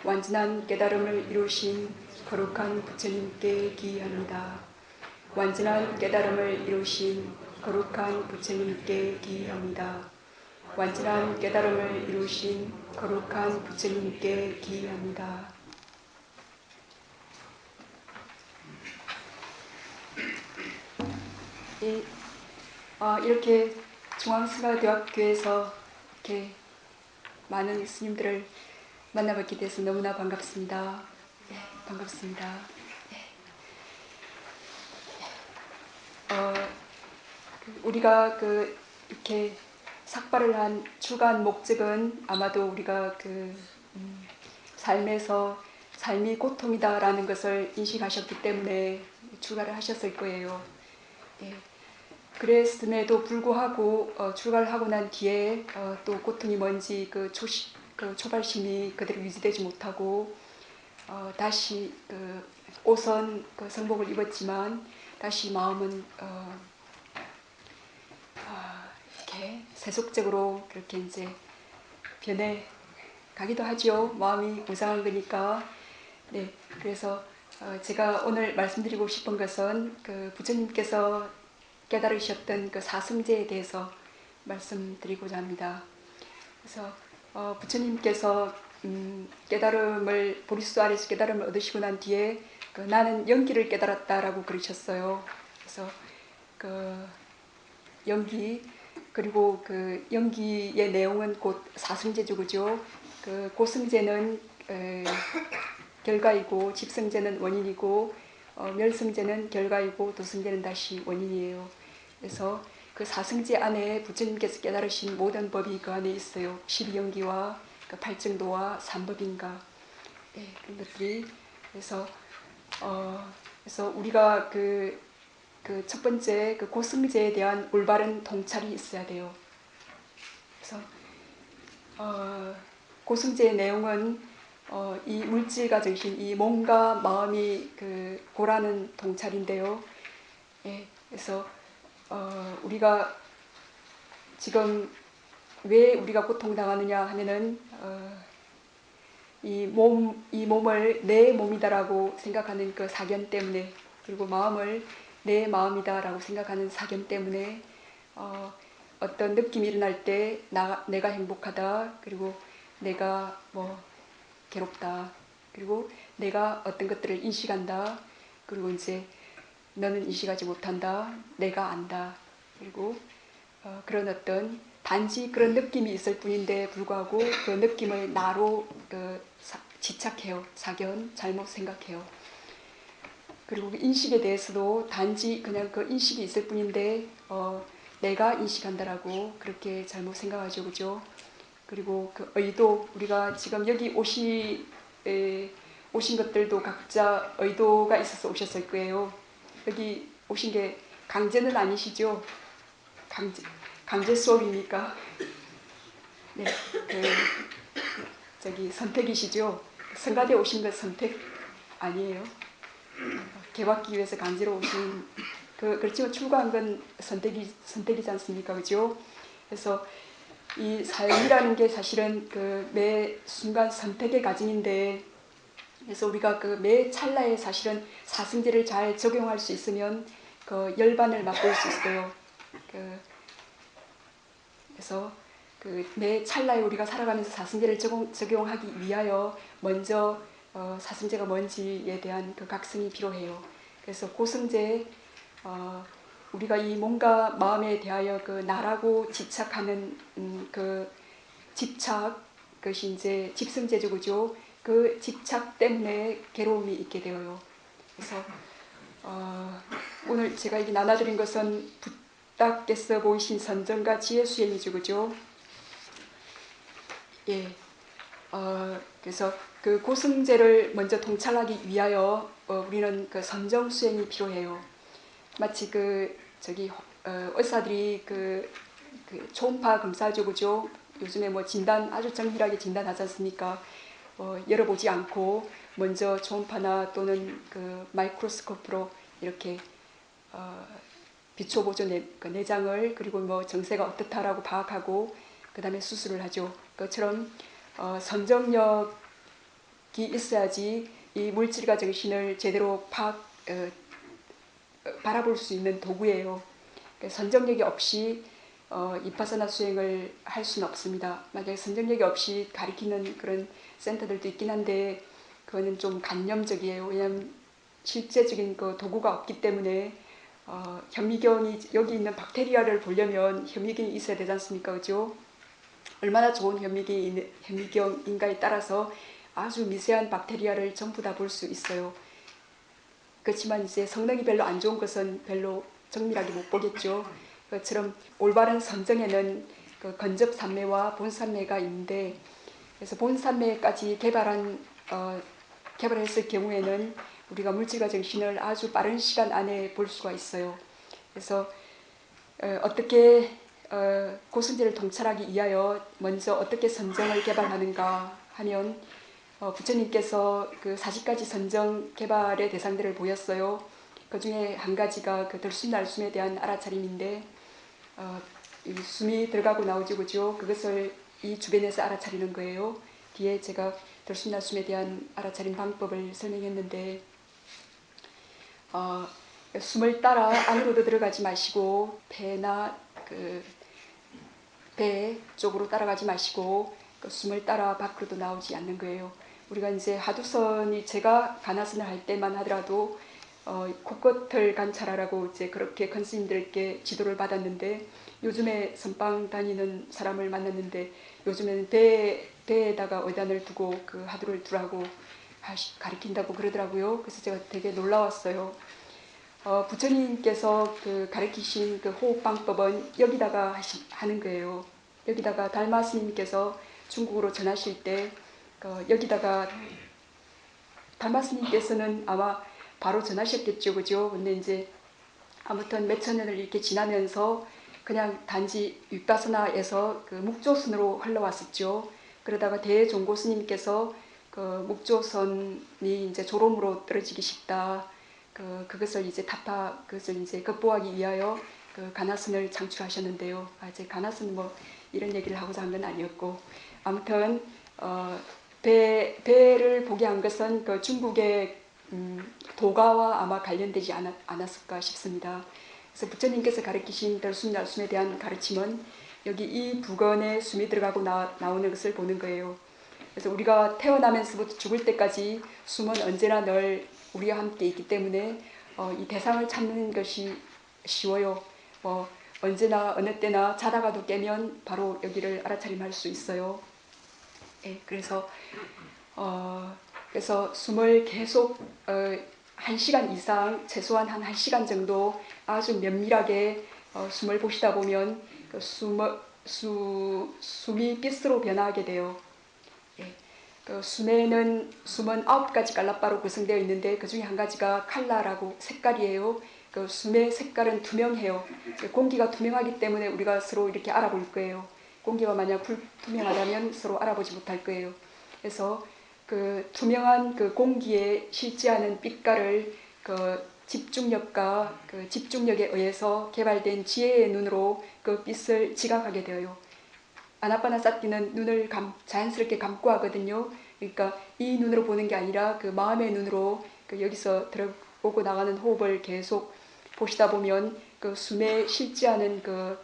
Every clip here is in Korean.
완전한 깨달음을 이루신 거룩한 부처님께 기의합니다. 완전한 깨달음을 이루신 거룩한 부처님께 기의합니다. 완전한 깨달음을 이루신 거룩한 부처님께 기의합니다. 이렇게 중앙승화대학교에서 이렇게 많은 스님들을 만나뵙게 돼서 너무나 반갑습니다. 네, 반갑습니다. 우리가 이렇게 삭발을 한 출가한 목적은 아마도 우리가 삶에서 삶이 고통이다라는 것을 인식하셨기 때문에 출가를 하셨을 거예요. 예. 그랬음에도 불구하고 출가를 하고 난 뒤에 또 고통이 뭔지 초발심이 그대로 유지되지 못하고 다시 옷은 성복을 입었지만 다시 마음은 이렇게 세속적으로 그렇게 이제 변해 가기도 하죠. 마음이 무상한 거니까. 네, 그래서 제가 오늘 말씀드리고 싶은 것은 부처님께서 깨달으셨던 사승제에 대해서 말씀드리고자 합니다. 그래서 부처님께서 깨달음을 보리수 아래서 깨달음을 얻으시고 난 뒤에 나는 연기를 깨달았다라고 그러셨어요. 그래서 연기 그리고 연기의 내용은 곧 사승제죠, 그죠? 고승제는 결과이고 집승제는 원인이고 멸승제는 결과이고 도승제는 다시 원인이에요. 그래서 사승제 안에 부처님께서 깨달으신 모든 법이 그 안에 있어요. 12연기와 팔정도와 삼법인가, 네, 그런 것들이. 그래서 우리가 첫 번째 고승제에 대한 올바른 통찰이 있어야 돼요. 그래서 고승제의 내용은 이 물질과 정신, 이 몸과 마음이 고라는 통찰인데요. 예, 그래서 우리가 지금 왜 우리가 고통당하느냐 하면은 이 몸을 내 몸이다라고 생각하는 그 사견 때문에, 그리고 마음을 내 마음이다라고 생각하는 사견 때문에 어떤 느낌이 일어날 때 내가 행복하다, 그리고 내가 괴롭다, 그리고 내가 어떤 것들을 인식한다, 그리고 이제 너는 인식하지 못한다, 내가 안다, 그리고 그런 어떤 단지 그런 느낌이 있을 뿐인데 불구하고 그 느낌을 나로 지착해요. 사견, 잘못 생각해요. 그리고 그 인식에 대해서도 단지 그냥 그 인식이 있을 뿐인데 내가 인식한다라고 그렇게 잘못 생각하죠, 그죠? 그리고 그 의도, 우리가 지금 여기 오신 것들도 각자 의도가 있어서 오셨을 거예요. 여기 오신 게 강제는 아니시죠? 강제 수업입니까? 네, 선택이시죠? 성가대 오신 것 선택 아니에요. 개받기 위해서 강제로 오신 그렇지만 출가한 건 선택이지 않습니까, 그죠? 그래서 이 삶이라는 게 사실은 매 순간 선택의 과정인데, 그래서 우리가 매 찰나에 사실은 사승제를 잘 적용할 수 있으면 열반을 맛볼 수 있어요. 그래서 매 찰나에 우리가 살아가면서 사승제를 적용하기 위하여 먼저 사승제가 뭔지에 대한 각성이 필요해요. 그래서 고승제, 우리가 이 몸과 마음에 대하여 나라고 집착하는 집착, 그것이 이제 집승제죠, 그죠? 그 집착 때문에 괴로움이 있게 되어요. 그래서 오늘 제가 이게 나눠드린 것은 부탁께서 보이신 선정과 지혜 수행이죠, 그죠? 예. 그래서 고승제를 먼저 통찰하기 위하여 우리는 선정 수행이 필요해요. 마치 의사들이 초음파 검사죠, 그죠? 요즘에 진단 아주 정밀하게 진단하지 않습니까? 열어보지 않고 먼저 초음파나 또는 마이크로스코프로 이렇게 비춰보죠, 내장을. 그리고 정세가 어떻다라고 파악하고 그 다음에 수술을 하죠. 그것처럼 선정력 있어야지 이 물질과 정신을 제대로 바라볼 수 있는 도구예요. 선정력이 없이 이파사나 수행을 할 수는 없습니다. 만약에 선정력이 없이 가리키는 그런 센터들도 있긴 한데 그거는 좀 관념적이에요. 왜냐하면 실제적인 그 도구가 없기 때문에 현미경이 여기 있는 박테리아를 보려면 현미경이 있어야 되지 않습니까? 그죠? 얼마나 좋은 현미경인가에 따라서 아주 미세한 박테리아를 전부 다 볼 수 있어요. 그렇지만 이제 성능이 별로 안 좋은 것은 별로 정밀하게 못 보겠죠. 그처럼 올바른 선정에는 그 건접산매와 본산매가 있는데, 그래서 본산매까지 개발했을 경우에는 우리가 물질과 정신을 아주 빠른 시간 안에 볼 수가 있어요. 그래서 어떻게 고성질을 통찰하기 위하여 먼저 어떻게 선정을 개발하는가 하면 부처님께서 그 40가지 선정 개발의 대상들을 보였어요. 그 중에 한 가지가 그 들숨날숨에 대한 알아차림인데 이 숨이 들어가고 나오죠, 그죠? 그것을 이 주변에서 알아차리는 거예요. 뒤에 제가 들숨날숨에 대한 알아차림 방법을 설명했는데 숨을 따라 안으로도 들어가지 마시고 배 쪽으로 따라가지 마시고 그 숨을 따라 밖으로도 나오지 않는 거예요. 우리가 이제 하두선이 제가 가나선을 할 때만 하더라도 코끝을 관찰하라고 이제 그렇게 컨스님들께 지도를 받았는데 요즘에 선방 다니는 사람을 만났는데 요즘에는 배에다가 의단을 두고 그 하두를 두라고 가르친다고 그러더라고요. 그래서 제가 되게 놀라웠어요. 부처님께서 그 가르치신 그 호흡 방법은 여기다가 하는 거예요. 여기다가 달마 스님께서 중국으로 전하실 때 여기다가 달마 스님께서는 아마 바로 전하셨겠죠, 그죠? 근데 이제 아무튼 몇천 년을 이렇게 지나면서 그냥 단지 윗바사나에서 그 묵조선으로 흘러왔었죠. 그러다가 대종고 스님께서 그 묵조선이 이제 조롬으로 떨어지기 쉽다. 그것을 이제 그것을 이제 극복하기 위하여 그 가나선을 창출하셨는데요. 이제 가나선 뭐 이런 얘기를 하고자 한 건 아니었고 아무튼 배를 보게 한 것은 그 중국의 도가와 아마 관련되지 않았을까 싶습니다. 그래서 부처님께서 가르치신 들숨날숨에 대한 가르침은 여기 이 부건에 숨이 들어가고 나오는 것을 보는 거예요. 그래서 우리가 태어나면서부터 죽을 때까지 숨은 언제나 늘 우리와 함께 있기 때문에 이 대상을 찾는 것이 쉬워요. 언제나 어느 때나 자다가도 깨면 바로 여기를 알아차림할 수 있어요. 예, 그래서 숨을 계속 1시간 이상 최소한 한 1시간 정도 아주 면밀하게 숨을 보시다 보면 그 숨이 빛으로 변화하게 돼요. 예. 숨은 9가지 깔라바로 구성되어 있는데 그 중에 한 가지가 칼라라고 색깔이에요. 그 숨의 색깔은 투명해요. 공기가 투명하기 때문에 우리가 서로 이렇게 알아볼 거예요. 공기가 만약 불투명하다면 서로 알아보지 못할 거예요. 그래서 그 투명한 그 공기에 실제하는 빛깔을 그 집중력과 그 집중력에 의해서 개발된 지혜의 눈으로 그 빛을 지각하게 되어요. 아나파나사티는 눈을 자연스럽게 감고 하거든요. 그러니까 이 눈으로 보는 게 아니라 그 마음의 눈으로 그 여기서 들어오고 나가는 호흡을 계속 보시다 보면 그 숨에 실제하는 그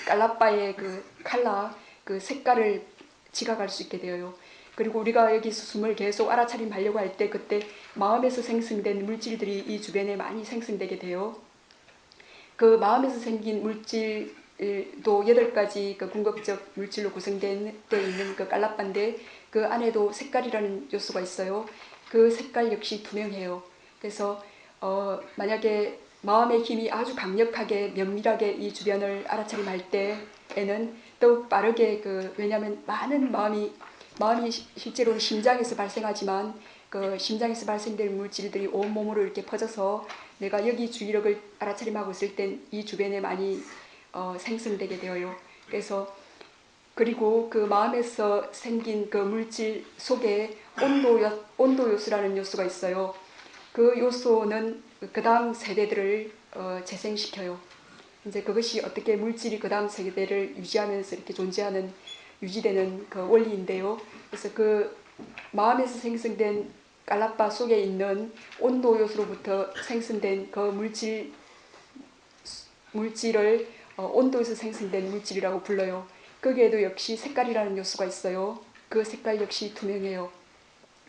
깔라빠의 그 칼라 그 색깔을 지각할 수 있게 되어요. 그리고 우리가 여기서 숨을 계속 알아차림하려고 할 때 그때 마음에서 생성된 물질들이 이 주변에 많이 생성되게 돼요. 그 마음에서 생긴 물질도 8가지 그 궁극적 물질로 구성되어 있는 그 깔라빠인데 그 안에도 색깔이라는 요소가 있어요. 그 색깔 역시 투명해요. 그래서 만약에 마음의 힘이 아주 강력하게 면밀하게 이 주변을 알아차림할 때에는 더욱 빠르게 왜냐하면 많은 마음이 실제로 심장에서 발생하지만 그 심장에서 발생되는 물질들이 온몸으로 이렇게 퍼져서 내가 여기 주의력을 알아차림하고 있을 땐 이 주변에 많이 생성되게 되어요. 그리고 그 마음에서 생긴 그 물질 속에 온도 요소라는 요소가 있어요. 그 요소는 그 다음 세대들을 재생시켜요. 이제 그것이 어떻게 물질이 그 다음 세대를 유지하면서 이렇게 유지되는 그 원리인데요. 그래서 그 마음에서 생성된 깔라빠 속에 있는 온도 요소로부터 생성된 그 물질을 온도에서 생성된 물질이라고 불러요. 거기에도 역시 색깔이라는 요소가 있어요. 그 색깔 역시 투명해요.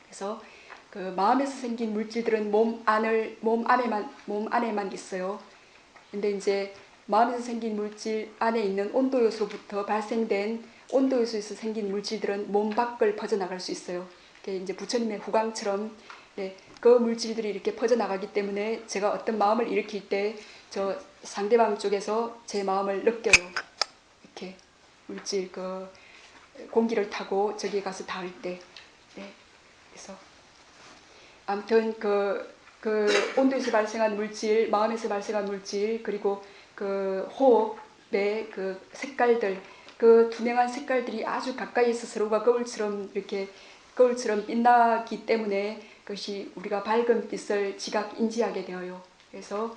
그래서 그 마음에서 생긴 물질들은 몸 안에만 있어요. 근데 이제 마음에서 생긴 물질 안에 있는 온도 요소부터 발생된 온도 요소에서 생긴 물질들은 몸 밖을 퍼져나갈 수 있어요. 이제 부처님의 후광처럼 네, 그 물질들이 이렇게 퍼져나가기 때문에 제가 어떤 마음을 일으킬 때 저 상대방 쪽에서 제 마음을 느껴요. 이렇게 물질 그 공기를 타고 저기 가서 닿을 때. 네, 그래서 아무튼 그 온도에서 발생한 물질, 마음에서 발생한 물질, 그리고 그 호흡의 그 색깔들, 그 투명한 색깔들이 아주 가까이에서 서로가 거울처럼 빛나기 때문에 그것이 우리가 밝은 빛을 지각인지하게 되어요. 그래서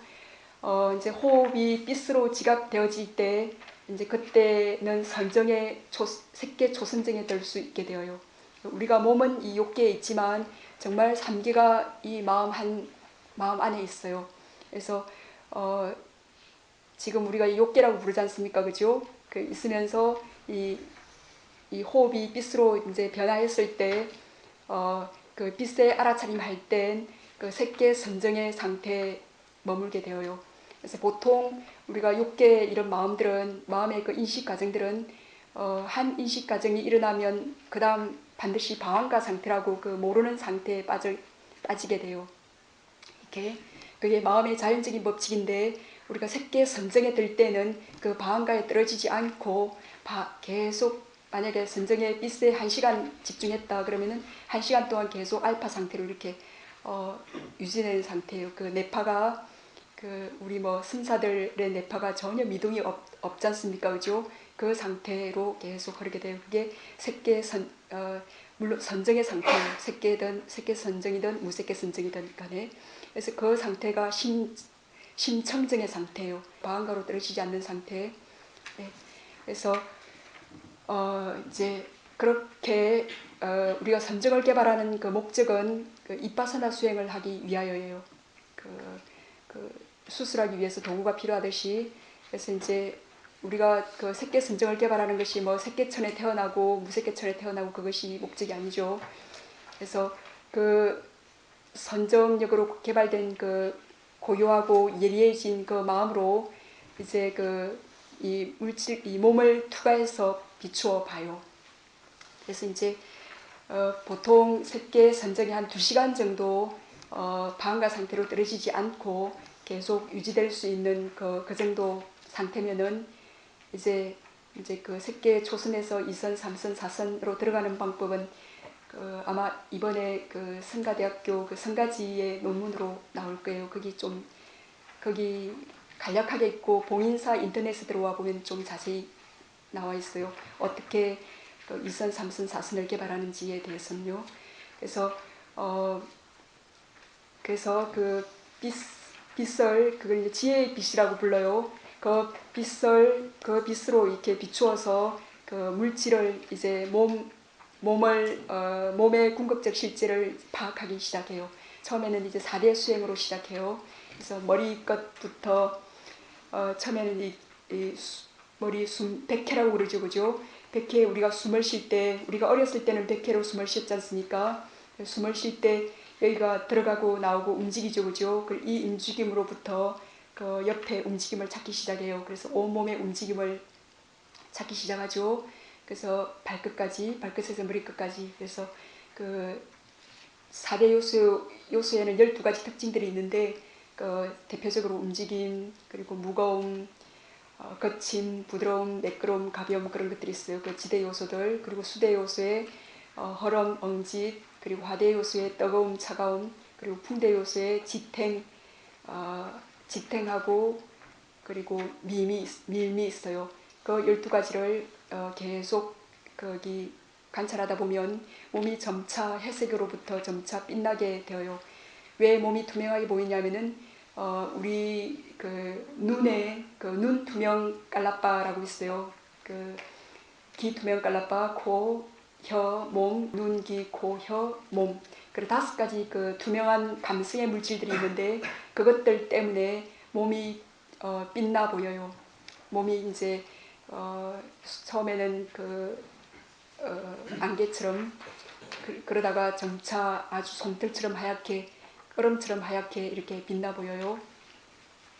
이제 호흡이 빛으로 지각되어질 때 이제 그때는 색계 초선정에 들 수 있게 되어요. 우리가 몸은 이 욕계에 있지만 정말 삼계가 이 마음 안에 있어요. 그래서 지금 우리가 이 욕계라고 부르지 않습니까, 그죠? 그 있으면서 이 호흡이 빛으로 이제 변화했을 때, 그 빛에 알아차림할 땐 그 색계 선정의 상태에 머물게 되어요. 그래서 보통 우리가 욕계 이런 마음의 그 인식 과정들은 한 인식 과정이 일어나면 그 다음 반드시 방황가 상태라고 그 모르는 상태에 빠지게 돼요. 이렇게 그게 마음의 자연적인 법칙인데 우리가 색계 선정에 들 때는 그 방황가에 떨어지지 않고 계속 만약에 선정의 빛에 1시간 집중했다 그러면은 1시간 동안 계속 알파 상태로 이렇게 유지되는 상태예요. 그 뇌파가 그 우리 뭐 승사들의 뇌파가 전혀 미동이 없지 않습니까, 그죠? 그 상태로 계속 흐르게 돼요. 그게 물론 선정의 상태예요. 색계 선정이든 무색계 선정이든 간에. 그래서 그 상태가 심청정의 상태예요. 방황가로 떨어지지 않는 상태. 네. 그래서 이제 그렇게 우리가 선정을 개발하는 그 목적은 그 이빠사나 수행을 하기 위하여예요. 그 수술하기 위해서 도구가 필요하듯이. 그래서 이제 우리가 그 색계 선정을 개발하는 것이 뭐 색계천에 태어나고 무색계천에 태어나고 그것이 목적이 아니죠. 그래서 그 선정력으로 개발된 그 고요하고 예리해진 그 마음으로 이제 이 몸을 투과해서 비추어 봐요. 그래서 이제 보통 색계 선정이 한 2시간 정도 방황가 상태로 떨어지지 않고 계속 유지될 수 있는 그 정도 상태면은 이제 그 색계 초선에서 2선, 3선, 4선으로 들어가는 방법은 아마 이번에 그 성가대학교 그 성가지의 논문으로 나올 거예요. 거기 간략하게 있고 봉인사 인터넷에 들어와 보면 좀 자세히 나와 있어요. 어떻게 그 2선, 3선, 4선을 개발하는지에 대해서는요. 그래서 그 빛을 그걸 이제 지혜의 빛이라고 불러요. 그 빛으로 이렇게 비추어서 그 물질을 이제 몸의 궁극적 실제를 파악하기 시작해요. 처음에는 이제 4대 수행으로 시작해요. 그래서 머리끝부터 처음에는 머리 숨 백회라고 그러죠, 그죠? 백회 우리가 숨을 쉴 때 우리가 어렸을 때는 백회로 숨을 쉬었지 않습니까? 숨을 쉴 때 여기가 들어가고 나오고 움직이죠, 그죠? 이 움직임으로부터 그 옆에 움직임을 찾기 시작해요. 그래서 온몸의 움직임을 찾기 시작하죠. 그래서 발끝에서 머리끝까지. 그래서 그 4대 요소에는 12가지 특징들이 있는데 대표적으로 움직임, 그리고 무거움, 거침, 부드러움, 매끄러움, 가벼움 그런 것들이 있어요. 그 지대 요소들. 그리고 수대 요소의 허럼, 엉짓, 그리고 화대 요소의 뜨거움, 차가움, 그리고 풍대 요소의 지탱하고 그리고 밀미 있어요. 그 12가지를 계속 거기 관찰하다 보면 몸이 점차 회색으로부터 점차 빛나게 되어요. 왜 몸이 투명하게 보이냐면은 우리 그 눈에 그 눈 투명 깔라빠라고 있어요. 그 귀 투명 깔라빠, 코, 혀, 몸, 눈, 귀, 코, 혀, 몸. 그리고 5가지 그 투명한 감성의 물질들이 있는데 그것들 때문에 몸이 빛나 보여요. 몸이 이제 처음에는 안개처럼 그러다가 점차 아주 솜털처럼 하얗게 얼음처럼 하얗게 이렇게 빛나 보여요.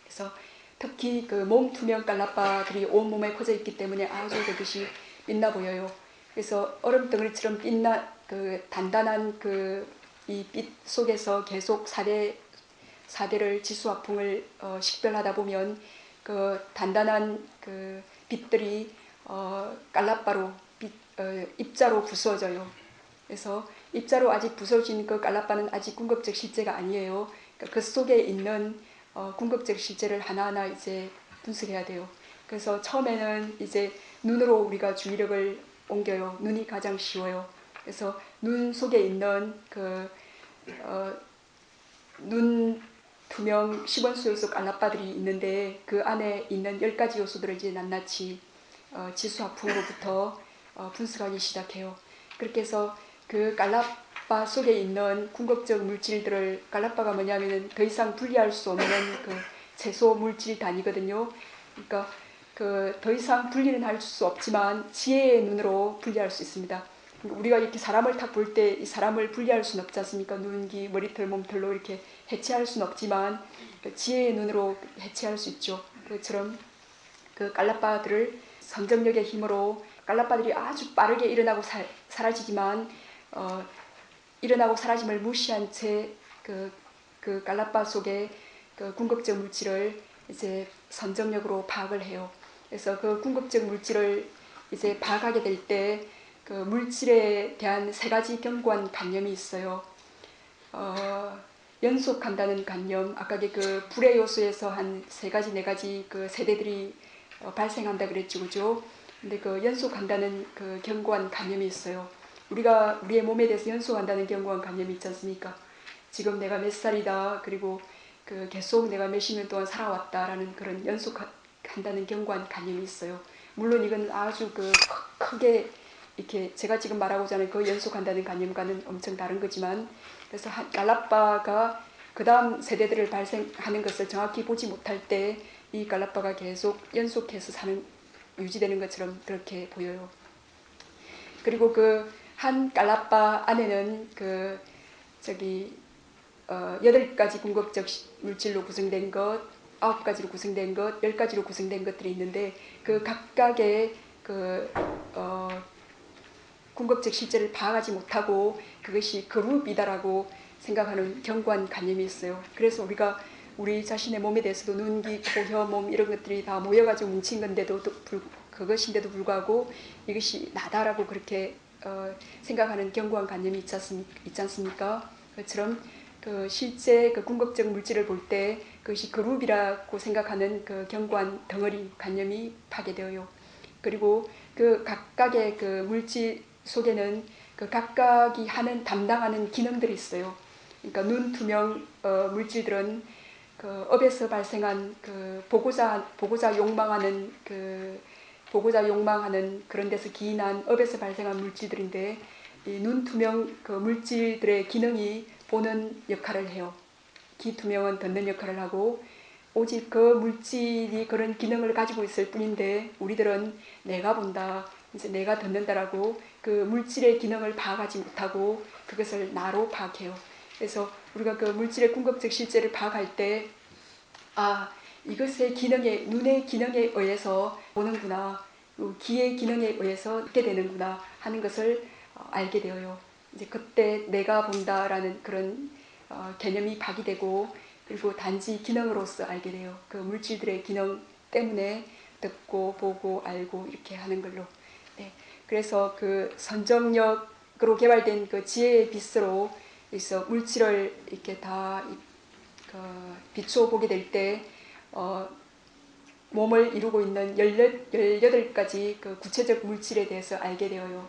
그래서 특히 그 몸 투명 깔라빠들이 온 몸에 퍼져 있기 때문에 아주 그것이 빛나 보여요. 그래서 얼음 덩어리처럼 그 단단한 이 빛 속에서 계속 사대를 지수화풍을 식별하다 보면 그 단단한 그 빛들이 깔라빠로 입자로 부서져요. 그래서 입자로 아직 부서진 그 깔라빠는 아직 궁극적 실제가 아니에요. 그러니까 그 속에 있는 궁극적 실제를 하나하나 이제 분석해야 돼요. 그래서 처음에는 이제 눈으로 우리가 주의력을 옮겨요. 눈이 가장 쉬워요. 그래서 눈 속에 있는 눈 투명 시원수 요소 깔라빠들이 있는데 그 안에 있는 10가지 요소들을 이제 낱낱이 지수화풍으로부터 분석하기 시작해요. 그렇게 해서 그 깔라빠 속에 있는 궁극적 물질들을, 깔라빠가 뭐냐면은 더 이상 분리할 수 없는 그 채소 물질 단위거든요. 그러니까 더 이상 분리는 할 수 없지만 지혜의 눈으로 분리할 수 있습니다. 우리가 이렇게 사람을 딱 볼 때 이 사람을 분리할 수는 없지 않습니까? 눈, 귀, 머리털, 몸털로 이렇게 해체할 수는 없지만 지혜의 눈으로 해체할 수 있죠. 그처럼 그 깔라빠들을 선정력의 힘으로 깔라빠들이 아주 빠르게 일어나고 사라지지만 일어나고 사라짐을 무시한 채 그 깔라빠 속에 그 궁극적 물질을 이제 선정력으로 파악을 해요. 그래서 그 궁극적 물질을 이제 파악하게 될 때 그 물질에 대한 3가지 견고한 관념이 있어요. 연속한다는 관념, 아까 그 불의 요소에서 한 3가지, 4가지 그 세대들이 발생한다 그랬죠, 그죠? 근데 그 연속한다는 그 견고한 관념이 있어요. 우리의 몸에 대해서 연속한다는 견고한 관념이 있지 않습니까? 지금 내가 몇 살이다, 그리고 계속 내가 몇십 년 동안 살아왔다라는 그런 연속한다는 견고한 관념이 있어요. 물론 이건 아주 크게 이렇게 제가 지금 말하고자 하는 그 연속한다는 관념과는 엄청 다른 거지만, 그래서 깔라빠가 그 다음 세대들을 발생하는 것을 정확히 보지 못할 때 이 깔라빠가 계속 연속해서 유지되는 것처럼 그렇게 보여요. 그리고 그 한 깔라빠 안에는 8가지 궁극적 물질로 구성된 것, 9가지로 구성된 것, 10가지로 구성된 것들이 있는데 그 각각의 궁극적 실제를 파악하지 못하고 그것이 그룹이다라고 생각하는 견고한 관념이 있어요. 그래서 우리가 우리 자신의 몸에 대해서도 눈, 귀, 코, 혀, 몸 이런 것들이 다 모여가지고 뭉친 건데도 그것인데도 불구하고 이것이 나다라고 그렇게 생각하는 견고한 관념이 있지 않습니까? 그처럼 실제 궁극적 물질을 볼 때 그것이 그룹이라고 생각하는 그 견고한 덩어리 관념이 파괴되어요. 그리고 그 각각의 그 물질 속에는 그 각각이 담당하는 기능들이 있어요. 그러니까 눈 투명 물질들은 업에서 발생한 보고자 욕망하는 그런 데서 기인한 업에서 발생한 물질들인데 이 눈 투명 물질들의 기능이 보는 역할을 해요. 귀 투명은 듣는 역할을 하고 오직 그 물질이 그런 기능을 가지고 있을 뿐인데 우리들은 내가 본다, 이제 내가 듣는다라고 그 물질의 기능을 파악하지 못하고 그것을 나로 파악해요. 그래서 우리가 그 물질의 궁극적 실제를 파악할 때 이것의 눈의 기능에 의해서 보는구나, 귀의 기능에 의해서 듣게 되는구나 하는 것을 알게 되어요. 이제 그때 내가 본다라는 그런 개념이 파기되고 그리고 단지 기능으로서 알게 돼요. 그 물질들의 기능 때문에 듣고 보고 알고 이렇게 하는 걸로. 네. 그래서 그 선정력으로 개발된 그 지혜의 빛으로 그래서 물질을 이렇게 다 비추어 보게 될 때 몸을 이루고 있는 18가지 그 구체적 물질에 대해서 알게 되어요.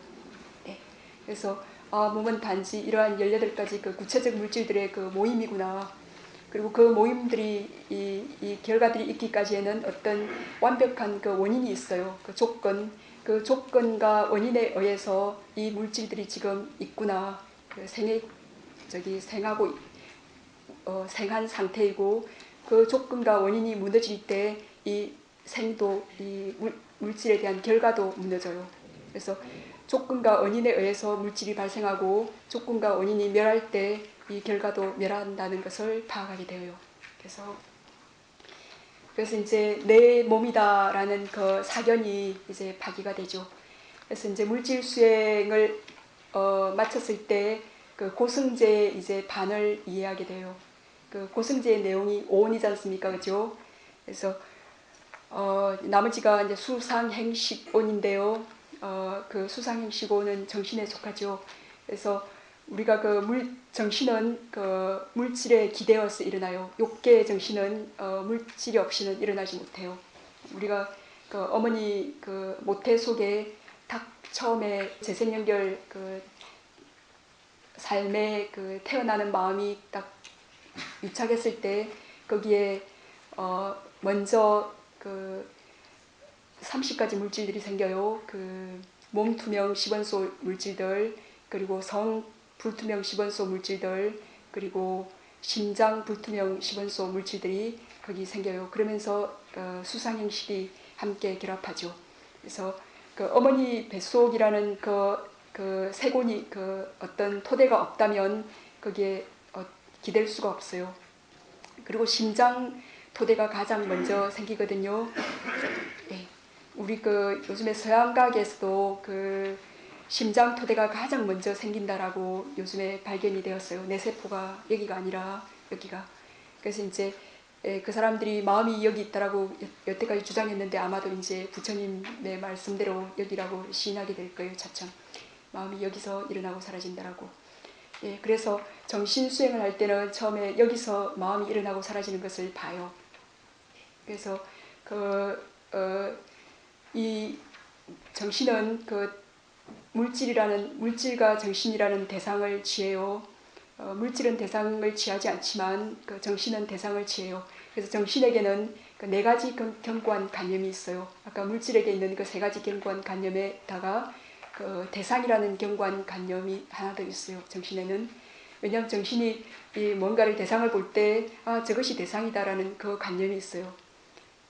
네. 그래서 몸은 단지 이러한 18가지 그 구체적 물질들의 그 모임이구나. 그리고 그 모임들이 이 결과들이 있기까지에는 어떤 완벽한 그 원인이 있어요. 그 조건과 원인에 의해서 이 물질들이 지금 있구나. 그 생하고 생한 상태이고 그 조건과 원인이 무너질 때 이 생도 이 물질에 대한 결과도 무너져요. 그래서 조건과 원인에 의해서 물질이 발생하고 조건과 원인이 멸할 때 이 결과도 멸한다는 것을 파악하게 되어요. 그래서 이제 내 몸이다라는 그 사견이 이제 파기가 되죠. 그래서 이제 물질 수행을 마쳤을 때 그 고승제 이제 반을 이해하게 돼요. 그 고승제의 내용이 오온이지 않습니까, 그죠? 그래서 나머지가 이제 수상행식온인데요. 그 수상행식온은 정신에 속하죠. 그래서 우리가 정신은 그 물질에 기대어서 일어나요. 욕계의 정신은 물질이 없이는 일어나지 못해요. 우리가 그 어머니 그 모태 속에 딱 처음에 재생연결 그 삶에 그 태어나는 마음이 딱 유착했을 때 거기에 먼저 그 30가지 물질들이 생겨요. 그 몸투명 시원소 물질들, 그리고 성 불투명 시원소 물질들, 그리고 심장 불투명 시원소 물질들이 거기 생겨요. 그러면서 수상행식이 함께 결합하죠. 그래서 그 어머니 뱃속이라는 그 세곤이 그 어떤 토대가 없다면 거기에 기댈 수가 없어요. 그리고 심장 토대가 가장 먼저 생기거든요. 네. 우리 그 요즘에 서양과학에서도 그 심장 토대가 가장 먼저 생긴다라고 요즘에 발견이 되었어요. 내 세포가 여기가 아니라 여기가. 그래서 이제 그 사람들이 마음이 여기 있다라고 여태까지 주장했는데 아마도 이제 부처님의 말씀대로 여기라고 시인하게 될 거예요. 차츰 마음이 여기서 일어나고 사라진다라고. 예, 그래서 정신 수행을 할 때는 처음에 여기서 마음이 일어나고 사라지는 것을 봐요. 그래서 이 정신은 그 물질과 정신이라는 대상을 취해요. 물질은 대상을 취하지 않지만 그 정신은 대상을 취해요. 그래서 정신에게는 그 4가지 견고한 관념이 있어요. 아까 물질에게 있는 그 3가지 견고한 관념에다가 그 대상이라는 견고한 관념이 하나 더 있어요. 정신에는. 왜냐하면 정신이 이 뭔가를 대상을 볼 때 저것이 대상이다라는 그 관념이 있어요.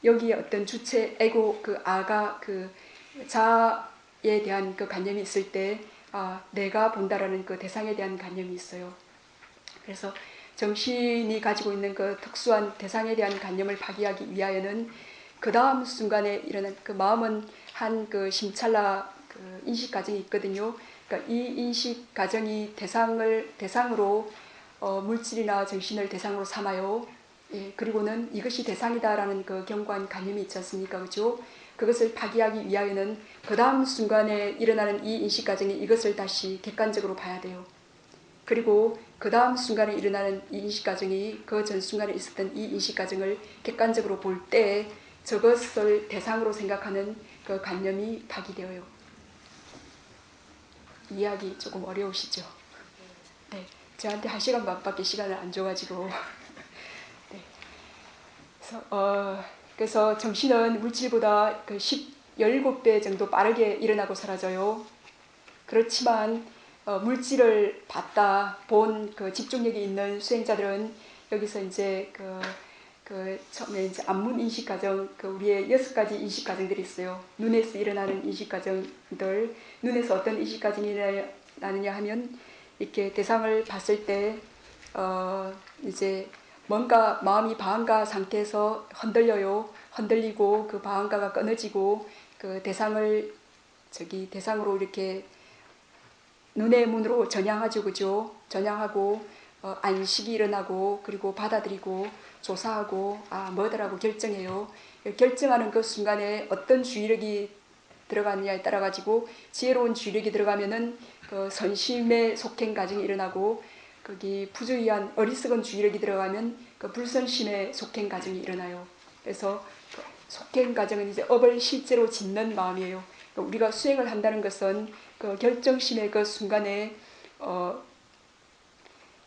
여기에 어떤 주체, 에고, 그 아가, 그 자에 대한 그 관념이 있을 때 내가 본다라는 그 대상에 대한 관념이 있어요. 그래서 정신이 가지고 있는 그 특수한 대상에 대한 관념을 파기하기 위하여는 그 다음 순간에 일어난 그 마음은 한 그 심찰나 그 인식 과정이 있거든요. 그러니까 이 인식 과정이 대상으로 물질이나 정신을 대상으로 삼아요. 예, 그리고는 이것이 대상이다라는 그 견고한 관념이 있지 않습니까? 그죠? 그것을 파기하기 위하여는 그 다음 순간에 일어나는 이 인식 과정이 이것을 다시 객관적으로 봐야 돼요. 그리고 그 다음 순간에 일어나는 이 인식 과정이 그 전 순간에 있었던 이 인식 과정을 객관적으로 볼 때 저것을 대상으로 생각하는 그 관념이 파기되어요. 이해하기 조금 어려우시죠? 네, 저한테 1시간 반밖에 시간을 안 줘가지고 네. 그래서 정신은 물질보다 그 17배 정도 빠르게 일어나고 사라져요. 그렇지만 물질을 본 그 집중력이 있는 수행자들은 여기서 이제 처음에 이제 안문 인식 과정, 우리의 6가지 인식 과정들이 있어요. 눈에서 일어나는 인식 과정들, 눈에서 어떤 인식 과정이 일어나느냐 하면 이렇게 대상을 봤을 때 이제 뭔가 마음이 방황가 상태에서 흔들리고 그 방황가가 끊어지고 그 대상으로 이렇게 눈의 문으로 전향하죠, 그죠? 전향하고 안식이 일어나고 그리고 받아들이고 조사하고 뭐더라고 결정해요. 결정하는 그 순간에 어떤 주의력이 들어가느냐에 따라 가지고 지혜로운 주의력이 들어가면은 그 선심의 속행 과정이 일어나고 거기 부주의한 어리석은 주의력이 들어가면 그 불선심의 속행 과정이 일어나요. 그래서 그 속행 과정은 이제 업을 실제로 짓는 마음이에요. 그러니까 우리가 수행을 한다는 것은 그 결정심의 그 순간에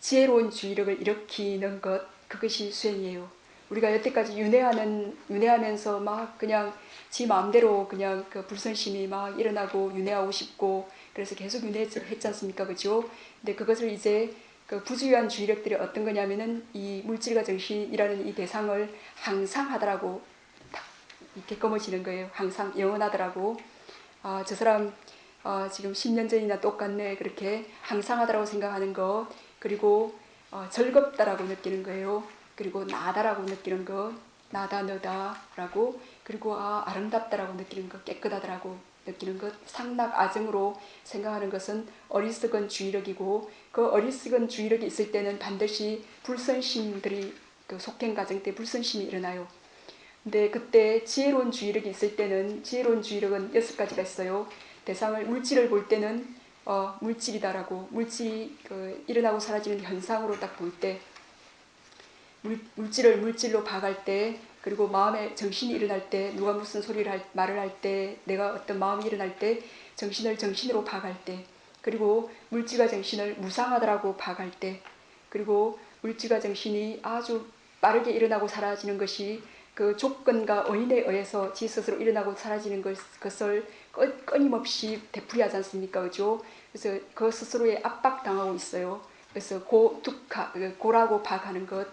지혜로운 주의력을 일으키는 것, 그것이 수행이에요. 우리가 여태까지 윤회하면서 막 그냥 지 마음대로 그냥 그 불선심이 막 일어나고 윤회하고 싶고 그래서 계속 윤회했지 않습니까? 그죠? 근데 그것을 이제 그 부주의한 주의력들이 어떤 거냐면은 이 물질과 정신이라는 이 대상을 항상 하더라고 딱 이렇게 검어지는 거예요. 항상 영원하더라고. 아, 저 사람 지금 10년 전이나 똑같네. 그렇게 항상 하더라고 생각하는 것. 그리고 즐겁다라고 느끼는 거예요. 그리고 나다라고 느끼는 것. 나다 너다라고. 그리고 아름답다라고 느끼는 것. 깨끗하다라고 느끼는 것. 상락아정으로 생각하는 것은 어리석은 주의력이고 그 어리석은 주의력이 있을 때는 반드시 불선심들이 그 속행 과정 때 불선심이 일어나요. 근데 그때 지혜로운 주의력이 있을 때는 지혜로운 주의력은 6가지가 있어요. 대상을 물질을 볼 때는 물질이다라고 물질이 그 일어나고 사라지는 현상으로 딱 볼 때 물질을 물질로 봐갈 때 그리고 마음에 정신이 일어날 때 누가 무슨 말을 할 때 내가 어떤 마음이 일어날 때 정신을 정신으로 봐갈 때 그리고 물질과 정신을 무상하다라고 봐갈 때 그리고 물질과 정신이 아주 빠르게 일어나고 사라지는 것이 그 조건과 원인에 의해서 지 스스로 일어나고 사라지는 것을 끊임없이 되풀이하지 않습니까? 그죠? 그래서 그 스스로에 압박당하고 있어요. 그래서 고라고 봐가는 것.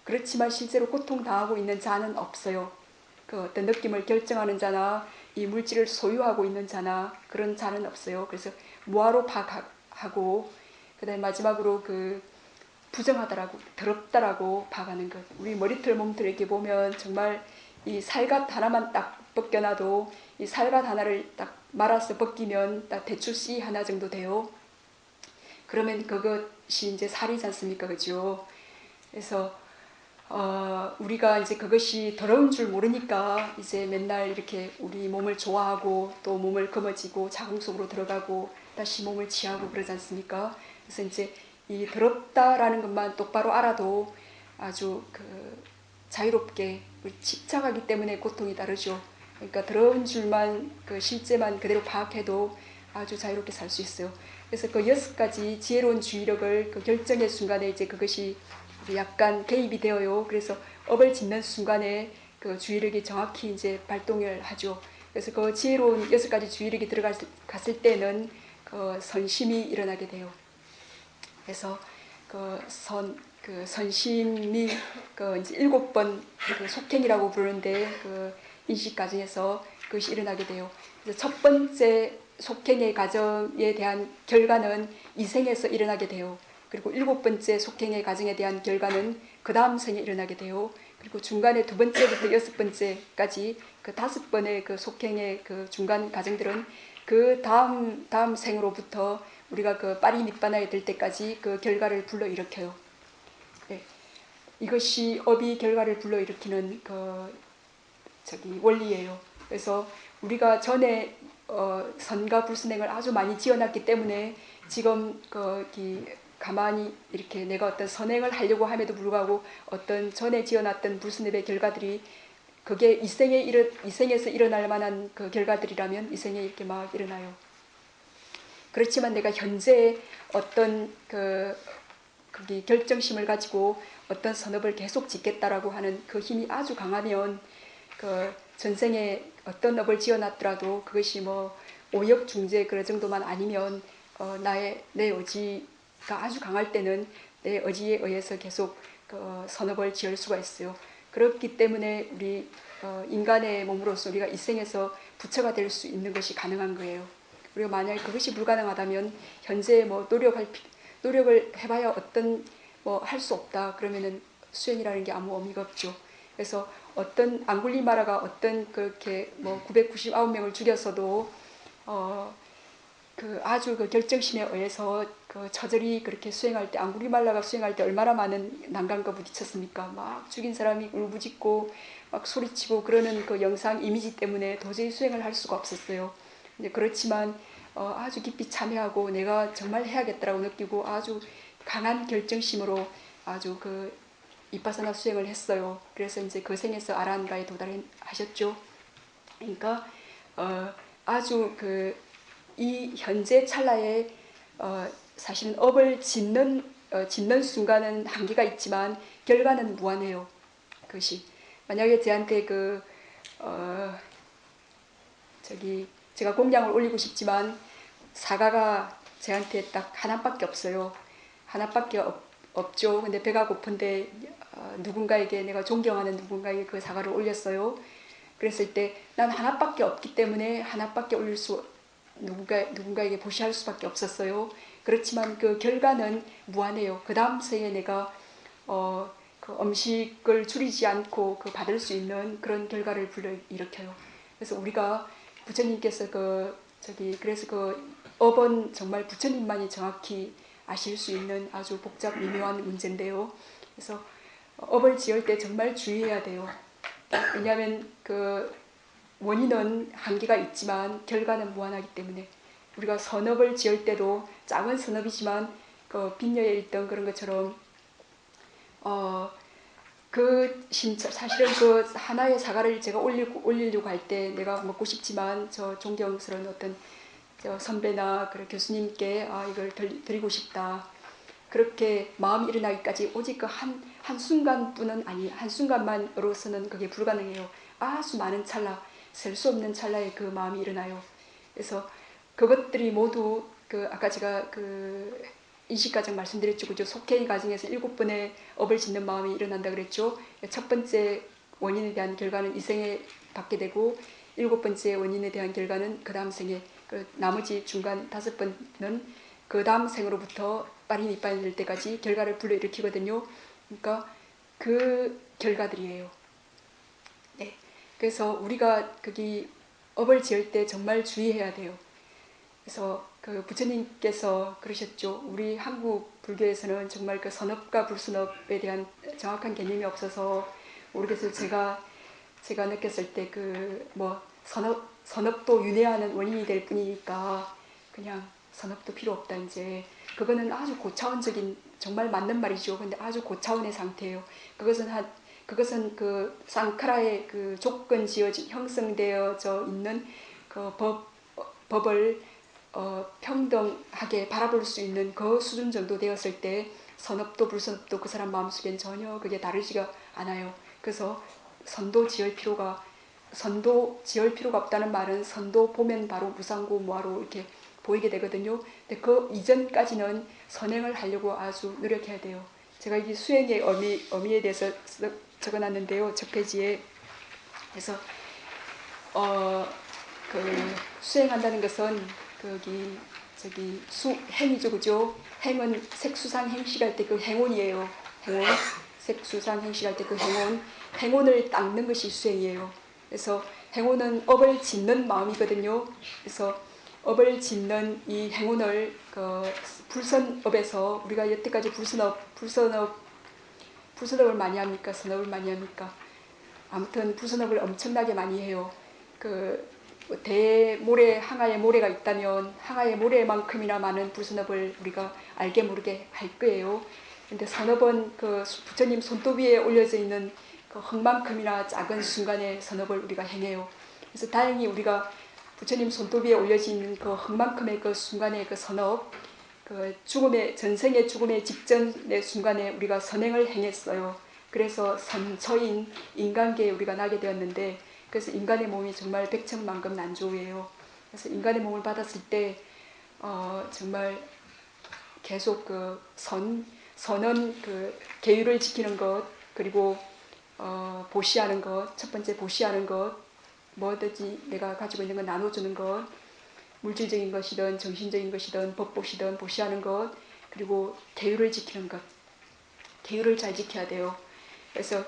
그렇지만 실제로 고통당하고 있는 자는 없어요. 그 어떤 느낌을 결정하는 자나 이 물질을 소유하고 있는 자나 그런 자는 없어요. 그래서 무아로 파하고 그다음에 마지막으로 그 부정하다라고 더럽다라고 봐가는 것. 우리 머리털 몸털 이렇게 보면 정말 이 살갗 하나만 딱 벗겨놔도 이 살갗 하나를 딱 말아서 벗기면 딱 대추 씨 하나 정도 돼요. 그러면 그것이 이제 살이지 않습니까? 그죠? 그래서 우리가 이제 그것이 더러운 줄 모르니까 이제 맨날 이렇게 우리 몸을 좋아하고 또 몸을 검어지고 자궁 속으로 들어가고 다시 몸을 취하고 그러지 않습니까? 그래서 이제 이 더럽다라는 것만 똑바로 알아도 아주 그 자유롭게 집착하기 때문에 고통이 다르죠. 그러니까 더러운 줄만 그 실제만 그대로 파악해도 아주 자유롭게 살 수 있어요. 그래서 그 6가지 지혜로운 주의력을 그 결정의 순간에 이제 그것이 약간 개입이 되어요. 그래서 업을 짓는 순간에 그 주의력이 정확히 이제 발동을 하죠. 그래서 그 지혜로운 6가지 주의력이 들어갔을 때는 그 선심이 일어나게 돼요. 그래서 그 선심이 그 이제 7번 그 속행이라고 부르는데 그 인식 과정에서 그것이 일어나게 돼요. 그래서 첫 번째 속행의 과정에 대한 결과는 이생에서 일어나게 돼요. 그리고 7번째 속행의 과정에 대한 결과는 그 다음 생에 일어나게 돼요. 그리고 중간에 2번째부터 6번째까지 그 5번의 그 속행의 그 중간 과정들은 그 다음 생으로부터 우리가 그 파리 밑바나에 들 때까지 그 결과를 불러일으켜요. 네. 이것이 업이 결과를 불러일으키는 그 원리예요. 그래서 우리가 전에 선과 불순행을 아주 많이 지어놨기 때문에 지금 가만히 이렇게 내가 어떤 선행을 하려고 함에도 불구하고 어떤 전에 지어놨던 불순행의 결과들이 그게 이생에서 일어날 만한 그 결과들이라면 이생에 이렇게 막 일어나요. 그렇지만 내가 현재 어떤 그게 결정심을 가지고 어떤 선업을 계속 짓겠다라고 하는 그 힘이 아주 강하면 그 전생에 어떤 업을 지어놨더라도 그것이 뭐 오역 중재 그런 정도만 아니면 내 의지가 아주 강할 때는 내 의지에 의해서 계속 그 선업을 지을 수가 있어요. 그렇기 때문에 우리 인간의 몸으로서 우리가 이 생에서 부처가 될 수 있는 것이 가능한 거예요. 우리가 만약에 그것이 불가능하다면 현재 뭐 노력을 해봐야 어떤 뭐 할 수 없다 그러면은 수행이라는 게 아무 의미가 없죠. 그래서 어떤 앙굴리마라가 어떤 그렇게 뭐 999명을 죽였어도 그 아주 그 결정심에 의해서 그 처절히 그렇게 수행할 때 앙구리말라가 수행할 때 얼마나 많은 난관과 부딪혔습니까? 막 죽인 사람이 울부짖고 막 소리치고 그러는 그 영상 이미지 때문에 도저히 수행을 할 수가 없었어요. 근데 그렇지만 아주 깊이 참여하고 내가 정말 해야겠다라고 느끼고 아주 강한 결정심으로 아주 그 이파사나 수행을 했어요. 그래서 이제 그 생에서 아라한가에 도달하셨죠. 그러니까 아주 이 현재 찰나에 사실은 업을 짓는 짓는 순간은 한계가 있지만 결과는 무한해요. 그것이 만약에 저한테 제가 공양을 올리고 싶지만 사과가 저한테 딱 하나밖에 없어요. 하나밖에 없죠. 근데 배가 고픈데 누군가에게, 내가 존경하는 누군가에게 그 사과를 올렸어요. 그랬을 때 난 하나밖에 없기 때문에 하나밖에 올릴 수, 누군가에게 보시할 수밖에 없었어요. 그렇지만 그 결과는 무한해요. 그 다음 생에 내가 그 음식을 줄이지 않고 그 받을 수 있는 그런 결과를 불러일으켜요. 그래서 우리가 부처님께서 그래서 그 업은 정말 부처님만이 정확히 아실 수 있는 아주 복잡 미묘한 문제인데요. 그래서 업을 지을 때 정말 주의해야 돼요. 왜냐하면 그 원인은 한계가 있지만 결과는 무한하기 때문에 우리가 선업을 지을 때도 작은 선업이지만 그 빈녀에 있던 그런 것처럼 사실은 그 하나의 사과를 제가 올리려고 할 때 내가 먹고 싶지만 저 존경스러운 어떤 저 선배나 그런 교수님께 이걸 드리고 싶다. 그렇게 마음이 일어나기까지 오직 그 한순간뿐은 한순간만으로서는 그게 불가능해요. 아주 많은 찰나, 셀 수 없는 찰나에 그 마음이 일어나요. 그래서 그것들이 모두 아까 제가 인식과정 말씀드렸죠. 그죠? 속행위 과정에서 7번의 업을 짓는 마음이 일어난다 그랬죠. 첫 번째 원인에 대한 결과는 이 생에 받게 되고 7번째 원인에 대한 결과는 그 다음 생에, 나머지 중간 5번은 그 다음 생으로부터 빠린 이빠이 될 때까지 결과를 불러일으키거든요. 그러니까 그 결과들이에요. 네. 그래서 우리가 거기 업을 지을 때 정말 주의해야 돼요. 그래서 그 부처님께서 그러셨죠. 우리 한국 불교에서는 정말 그 선업과 불선업에 대한 정확한 개념이 없어서 모르겠어요. 제가 느꼈을 때 선업도 윤회하는 원인이 될 뿐이니까 그냥 선업도 필요 없다. 이제 그거는 아주 고차원적인, 정말 맞는 말이죠. 근데 아주 고차원의 상태예요. 그것은 그 쌍카라의 그 조건 지어진 형성되어져 있는 그 법을 평등하게 바라볼 수 있는 그 수준 정도 되었을 때 선업도 불선업도 그 사람 마음속엔 전혀 그게 다르지가 않아요. 그래서 선도 지을 필요가 없다는 말은 선도 보면 바로 무상고 무아로 이렇게 보이게 되거든요. 근데 그 이전까지는 선행을 하려고 아주 노력해야 돼요. 제가 이 수행의 의미에 대해서 적어놨는데요. 첫 페이지에. 그래서 수행한다는 것은 행이죠, 그죠? 행은 색수상 행식할 때 그 행운이에요. 행운, 색수상 행식할 때 그 행운을 닦는 것이 수행이에요. 그래서 행운은 업을 짓는 마음이거든요. 그래서 업을 짓는 이 행운을 불선업에서 우리가 여태까지 불선업을 많이 합니까? 선업을 많이 합니까? 아무튼 불선업을 엄청나게 많이 해요. 대모래, 항아의 모래가 있다면 항아의 모래만큼이나 많은 불선업을 우리가 알게 모르게 할 거예요. 근데 선업은 부처님 손톱 위에 올려져 있는 그 흙만큼이나 작은 순간의 선업을 우리가 행해요. 그래서 다행히 우리가 부처님 손톱 위에 올려져 있는 그 흙만큼의 그 순간의 그 선업, 전생의 죽음의 직전의 순간에 우리가 선행을 행했어요. 그래서 선처인 인간계에 우리가 나게 되었는데, 그래서 인간의 몸이 정말 백천만금 난조예요. 그래서 인간의 몸을 받았을 때 정말 계속 선은 계율을 지키는 것, 그리고 보시하는 것, 첫 번째 보시하는 것, 뭐든지 내가 가지고 있는 걸 나눠주는 것, 물질적인 것이든 정신적인 것이든 법보시든 보시하는 것, 그리고 계율을 지키는 것, 계율을 잘 지켜야 돼요. 그래서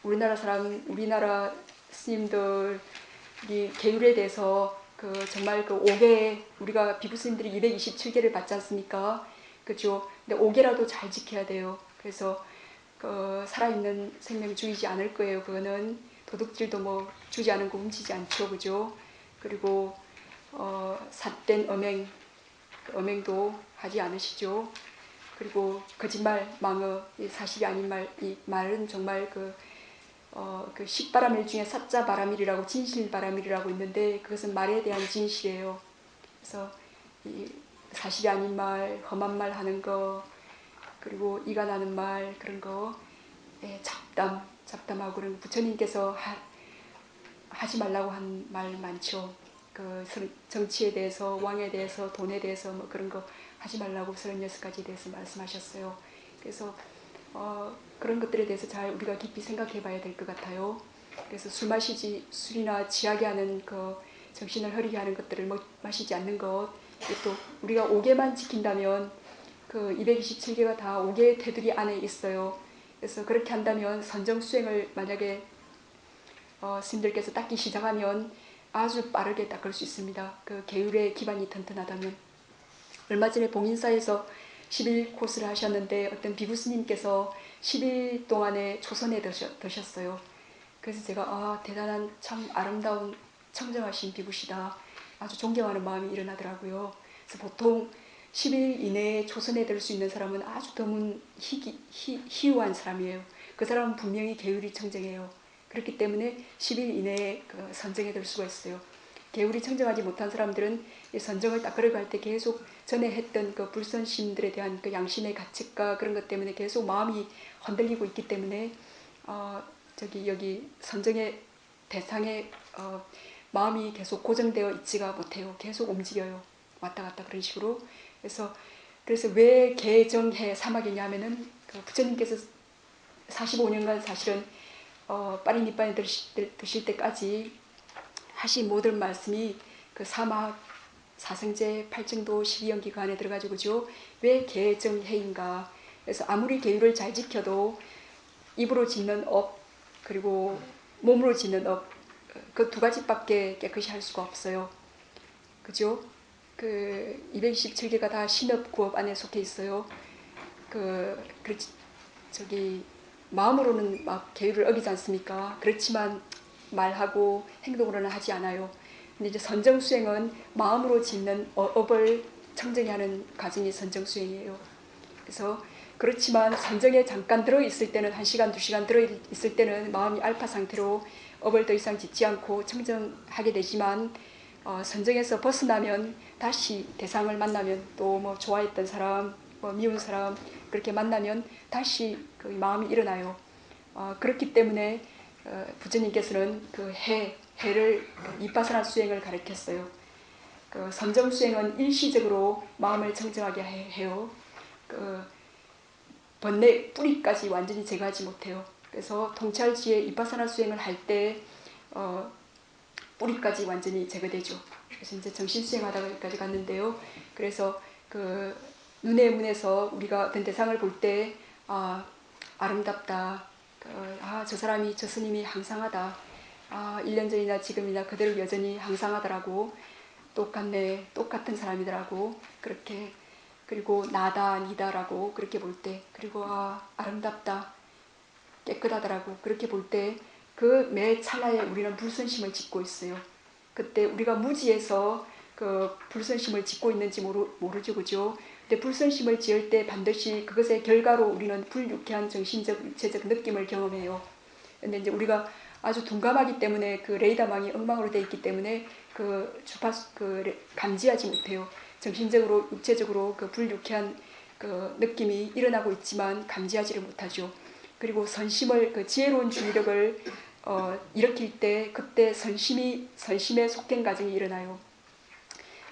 우리나라 스님들이 계율에 대해서 정말 5개, 우리가 비부스님들이 227개를 받지 않습니까? 그죠? 근데 5개라도 잘 지켜야 돼요. 그래서 살아있는 생명 죽이지 않을 거예요. 그거는 도둑질도 주지 않은 거 훔치지 않죠. 그죠? 그리고 삿된 음행도 하지 않으시죠. 그리고 거짓말, 망어, 사실이 아닌 말, 이 말은 정말 식바람일 중에 사자바람일이라고 진실바람일이라고 있는데 그것은 말에 대한 진실이에요. 그래서 사실이 아닌 말, 험한 말 하는 거, 그리고 이가 나는 말 그런 거, 잡담하고 그런 부처님께서 하지 말라고 한 말 많죠. 그 정치에 대해서, 왕에 대해서, 돈에 대해서 뭐 그런 거 하지 말라고 36가지에 대해서 말씀하셨어요. 그래서 그런 것들에 대해서 잘 우리가 깊이 생각해 봐야 될 것 같아요. 그래서 술이나 취하게 하는 그 정신을 흐리게 하는 것들을 마시지 않는 것, 또 우리가 5개만 지킨다면 그 227개가 다 5개의 테두리 안에 있어요. 그래서 그렇게 한다면 선정수행을 만약에 스님들께서 닦기 시작하면 아주 빠르게 닦을 수 있습니다. 그 계율의 기반이 튼튼하다면. 얼마 전에 봉인사에서 10일 코스를 하셨는데 어떤 비구 스님께서 10일 동안에 초선에 드셨어요. 그래서 제가 대단한 참 아름다운 청정하신 비구시다. 아주 존경하는 마음이 일어나더라고요. 그래서 보통 10일 이내에 초선에 들 수 있는 사람은 아주 드문 희유한 사람이에요. 그 사람은 분명히 계율이 청정해요. 그렇기 때문에 10일 이내에 그 선정에 들 수가 있어요. 계율이 청정하지 못한 사람들은 이 선정을 닦으려고 할 때 계속 전에 했던 그 불선심들에 대한 그 양심의 가책과 그런 것 때문에 계속 마음이 흔들리고 있기 때문에 여기 선정의 대상에 마음이 계속 고정되어 있지가 못해요. 계속 움직여요. 왔다 갔다 그런 식으로. 그래서 왜 개정해 사막이냐 하면은 그 부처님께서 45년간 사실은 파리니빠에 드실 때까지 하신 모든 말씀이 그 사막, 사성제, 팔정도, 12연기 그 안에 들어가지고 그죠? 왜 개정해인가? 그래서 아무리 계율을 잘 지켜도 입으로 짓는 업 그리고 몸으로 짓는 업 그 2가지밖에 깨끗이 할 수가 없어요. 그죠? 그 227개가 다 신업 구업 안에 속해 있어요. 마음으로는 막 계율을 어기지 않습니까? 그렇지만 말하고 행동으로는 하지 않아요. 근데 이제 선정수행은 마음으로 짓는 업을 청정히 하는 과정이 선정수행이에요. 그래서 그렇지만 선정에 잠깐 들어있을 때는 1시간, 2시간 들어있을 때는 마음이 알파 상태로 업을 더 이상 짓지 않고 청정하게 되지만 선정에서 벗어나면 다시 대상을 만나면 또 뭐 좋아했던 사람, 뭐 미운 사람 그렇게 만나면 다시 그 마음이 일어나요. 그렇기 때문에 부처님께서는 그 해를 이빠사나 수행을 가르쳤어요. 그 선정 수행은 일시적으로 마음을 청정하게 해요. 그 번뇌 뿌리까지 완전히 제거하지 못해요. 그래서 통찰지에 이빠사나 수행을 할 때 뿌리까지 완전히 제거되죠. 그래서 이제 정신 수행하다가 여기까지 갔는데요. 그래서 그 눈의 문에서 우리가 어떤 대상을 볼 때 아름답다. 저 사람이, 저 스님이 항상하다. 1년 전이나 지금이나 그대로 여전히 항상하더라고. 똑같네. 똑같은 사람이더라고. 그렇게. 그리고 나다, 니다라고 그렇게 볼 때. 그리고 아름답다. 깨끗하더라고. 그렇게 볼 때 그 매 찰나에 우리는 불선심을 짓고 있어요. 그때 우리가 무지에서 그 불선심을 짓고 있는지 모르죠. 그죠? 근데 불선심을 지을 때 반드시 그것의 결과로 우리는 불유쾌한 정신적, 육체적 느낌을 경험해요. 근데 이제 우리가 아주 둔감하기 때문에 그 레이더망이 엉망으로 되어 있기 때문에 그 주파수, 감지하지 못해요. 정신적으로, 육체적으로 그 불유쾌한 그 느낌이 일어나고 있지만 감지하지를 못하죠. 그리고 선심을, 그 지혜로운 주의력을 일으킬 때 그때 선심에 속된 과정이 일어나요.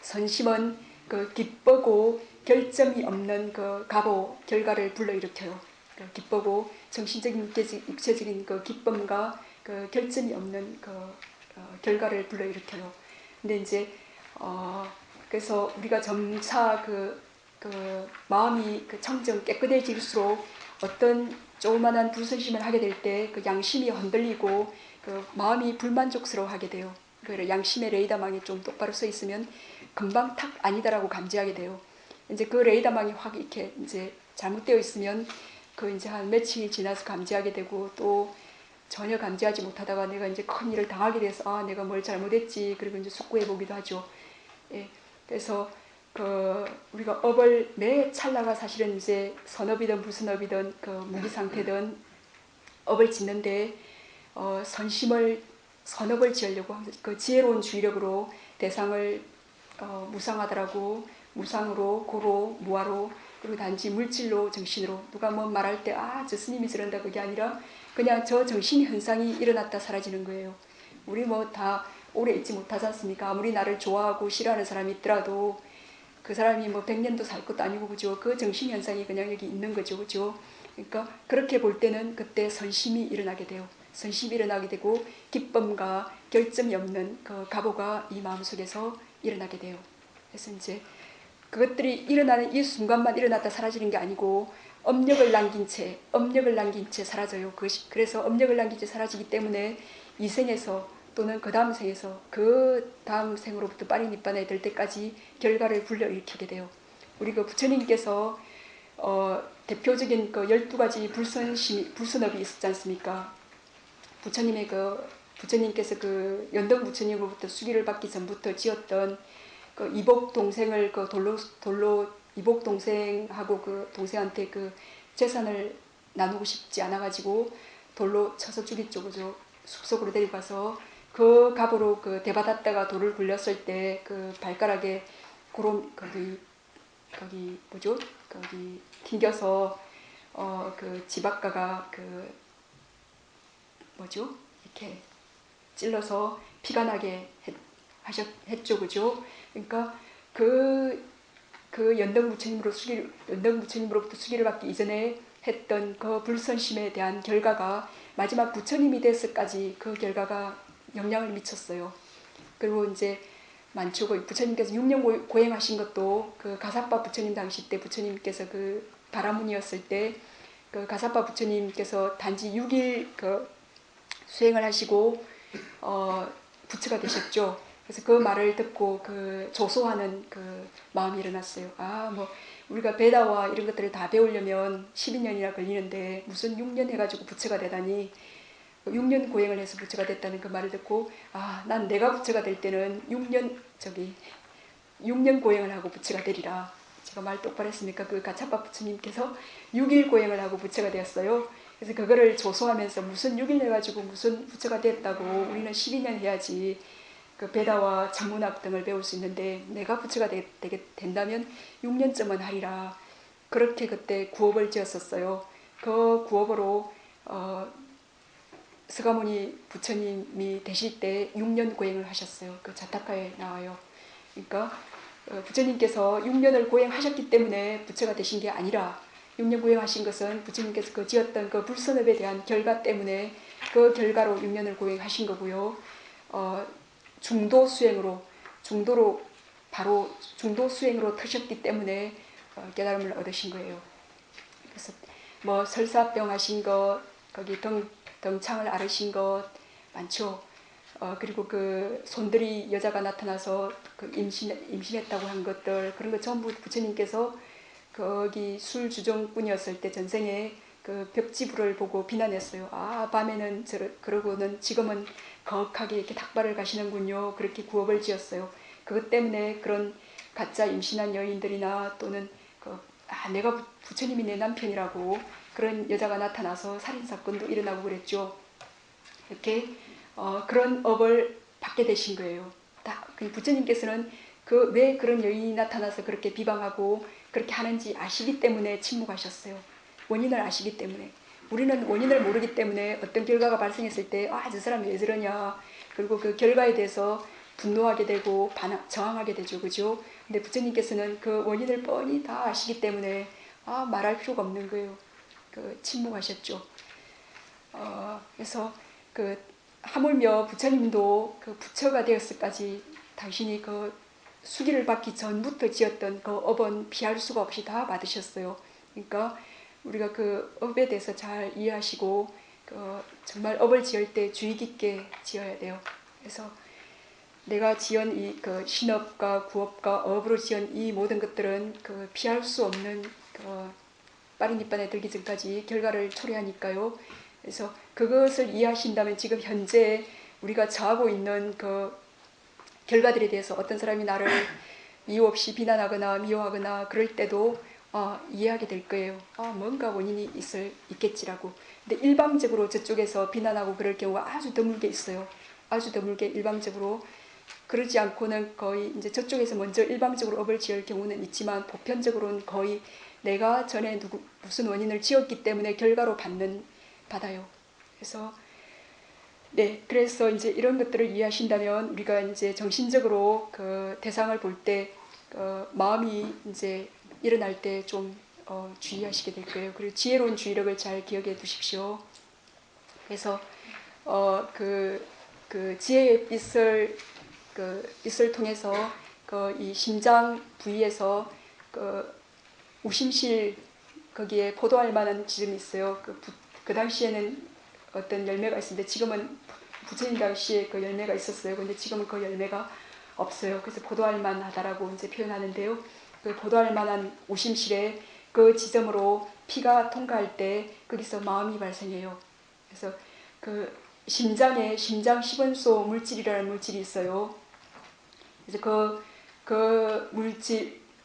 선심은 그 기쁘고 결점이 없는 그 가보 결과를 불러일으켜요. 기쁘고 정신적인 육체적인 그 기쁨과 그 결점이 없는 그 결과를 불러일으켜요. 근데 이제 그래서 우리가 점차 그 마음이 그 청정 깨끗해질수록 어떤 조그만한 불선심을 하게 될 때 그 양심이 흔들리고 그 마음이 불만족스러워하게 돼요. 그 양심의 레이더망이 좀 똑바로 서 있으면 금방 탁 아니다라고 감지하게 돼요. 이제 그 레이더망이 확 이렇게 이제 잘못되어 있으면 그 이제 한 며칠 지나서 감지하게 되고 또 전혀 감지하지 못하다가 내가 이제 큰 일을 당하게 돼서 내가 뭘 잘못했지 그리고 이제 숙고해 보기도 하죠. 예, 그래서 우리가 업을 매 찰나가 사실은 이제 선업이든 불선업이든 그 무기 상태든 업을 짓는데 선업을 지으려고 그 지혜로운 주의력으로 대상을 무상하더라고 무상으로, 고로, 무아로, 그리고 단지 물질로, 정신으로. 누가 뭐 말할 때 저 스님이 저런다 그게 아니라 그냥 저 정신 현상이 일어났다 사라지는 거예요. 우리 뭐 다 오래 있지 못하지 않습니까? 아무리 나를 좋아하고 싫어하는 사람이 있더라도 그 사람이 뭐 100년도 살 것도 아니고, 그죠? 그 정신 현상이 그냥 여기 있는 거죠, 그죠? 그러니까 그렇게 볼 때는 그때 선심이 일어나게 돼요. 선심이 일어나게 되고 기쁨과 결점이 없는 그 가보가 이 마음속에서 일어나게 돼요. 그래서 이제 그것들이 일어나는 이 순간만 일어났다 사라지는 게 아니고 업력을 남긴 채 사라져요. 그것이 그래서 업력을 남긴 채 사라지기 때문에 이 생에서 또는 그 다음 생에서 그 다음 생으로부터 빠리니빠나에 될 때까지 결과를 불러일으키게 돼요. 우리 그 부처님께서 대표적인 그 12가지 불선업이 있었지 않습니까? 부처님께서 그 연덕 부처님으로부터 수기를 받기 전부터 지었던 그 이복 동생을 그 돌로 이복 동생하고 그 동생한테 그 재산을 나누고 싶지 않아가지고 돌로 쳐서 죽이 쪽으로 숲속으로 데려가서 그 갑으로 그 대받았다가 돌을 굴렸을 때 그 발가락에 구름 거기 뭐죠? 거기 튕겨서 그 지박가가 그 뭐죠? 이렇게 찔러서 피가 나게 했죠, 그죠? 그러니까 그 연덕 부처님으로부터 수기를 받기 이전에 했던 그 불선심에 대한 결과가 마지막 부처님이 됐을까지 그 결과가 영향을 미쳤어요. 그리고 이제 많죠. 부처님께서 6년 고행하신 것도 그 가사파 부처님 당시 때 부처님께서 그 바라문이었을 때 그 가사파 부처님께서 단지 6일 그 수행을 하시고 부처가 되셨죠. 그래서 그 말을 듣고 그 조소하는 그 마음이 일어났어요. 뭐 우리가 베다와 이런 것들을 다 배우려면 12년이나 걸리는데 무슨 6년 해가지고 부처가 되다니, 6년 고행을 해서 부처가 됐다는 그 말을 듣고 난 내가 부처가 될 때는 6년 고행을 하고 부처가 되리라. 제가 말 똑바로 했습니까? 그 가차파 부처님께서 6일 고행을 하고 부처가 되었어요. 그래서 그거를 조소하면서 무슨 6일 해가지고 무슨 부처가 됐다고, 우리는 12년 해야지 그 베다와 창문학 등을 배울 수 있는데 내가 부처가 된다면 6년쯤은 하리라. 그렇게 그때 구업을 지었었어요. 그 구업으로 스가모니 부처님이 되실 때 6년 고행을 하셨어요. 그 자타카에 나와요. 그러니까 부처님께서 6년을 고행하셨기 때문에 부처가 되신 게 아니라 6년 고행하신 것은 부처님께서 그 지었던 그 불선업에 대한 결과 때문에 그 결과로 6년을 고행하신 거고요. 중도 수행으로 터셨기 때문에 깨달음을 얻으신 거예요. 그래서 뭐 설사병 하신 것, 거기 덩창을 앓으신 것 많죠. 그리고 그 손들이 여자가 나타나서 그 임신했다고 한 것들, 그런 거 전부 부처님께서 거기 술주정꾼이었을 때 전생에 그 벽지불을 보고 비난했어요. 밤에는 그러고는 지금은 거하게 이렇게 닭발을 가시는군요. 그렇게 구업을 지었어요. 그것 때문에 그런 가짜 임신한 여인들이나 또는 내가 부처님이 내 남편이라고 그런 여자가 나타나서 살인사건도 일어나고 그랬죠. 이렇게 그런 업을 받게 되신 거예요. 부처님께서는 왜 그런 여인이 나타나서 그렇게 비방하고 그렇게 하는지 아시기 때문에 침묵하셨어요. 원인을 아시기 때문에. 우리는 원인을 모르기 때문에 어떤 결과가 발생했을 때 저 사람 왜 저러냐, 그리고 그 결과에 대해서 분노하게 되고 저항하게 되죠, 그죠? 근데 부처님께서는 그 원인을 뻔히 다 아시기 때문에 말할 필요가 없는 거예요. 침묵하셨죠. 그래서 하물며 부처님도 그 부처가 되었을까지 당신이 그 수기를 받기 전부터 지었던 그 업은 피할 수가 없이 다 받으셨어요. 그러니까 우리가 그 업에 대해서 잘 이해하시고 정말 업을 지을 때 주의 깊게 지어야 돼요. 그래서 내가 지은 이 신업과 구업과 업으로 지은 이 모든 것들은 피할 수 없는 빠리니빠에 들기 전까지 결과를 초래하니까요. 그래서 그것을 이해하신다면 지금 현재 우리가 처하고 있는 결과들에 대해서 어떤 사람이 나를 이유 없이 비난하거나 미워하거나 그럴 때도 이해하게 될 거예요. 뭔가 원인이 있겠지라고. 근데 일방적으로 저쪽에서 비난하고 그럴 경우가 아주 드물게 있어요. 아주 드물게 일방적으로 그러지 않고는 거의 이제 저쪽에서 먼저 일방적으로 업을 지을 경우는 있지만 보편적으로는 거의 내가 전에 무슨 원인을 지었기 때문에 결과로 받아요. 그래서 네, 그래서 이제 이런 것들을 이해하신다면 우리가 이제 정신적으로 그 대상을 볼 때 마음이 이제 일어날 때 좀 주의하시게 될 거예요. 그리고 지혜로운 주의력을 잘 기억해 두십시오. 그래서 그 지혜의 빛을 통해서 이 심장 부위에서 우심실 거기에 포도알 만한 지점이 있어요. 그 당시에는 어떤 열매가 있었는데 지금은 부처님 당시에 그 열매가 있었어요. 근데 지금은 그 열매가 없어요. 그래서 포도알만 하다라고 이제 표현하는데요. 그 포도알 만한 우심실에 그 지점으로 피가 통과할 때 거기서 마음이 발생해요. 그래서 그 심장에 심장 시번소 물질이라는 물질이 있어요. 그래서 그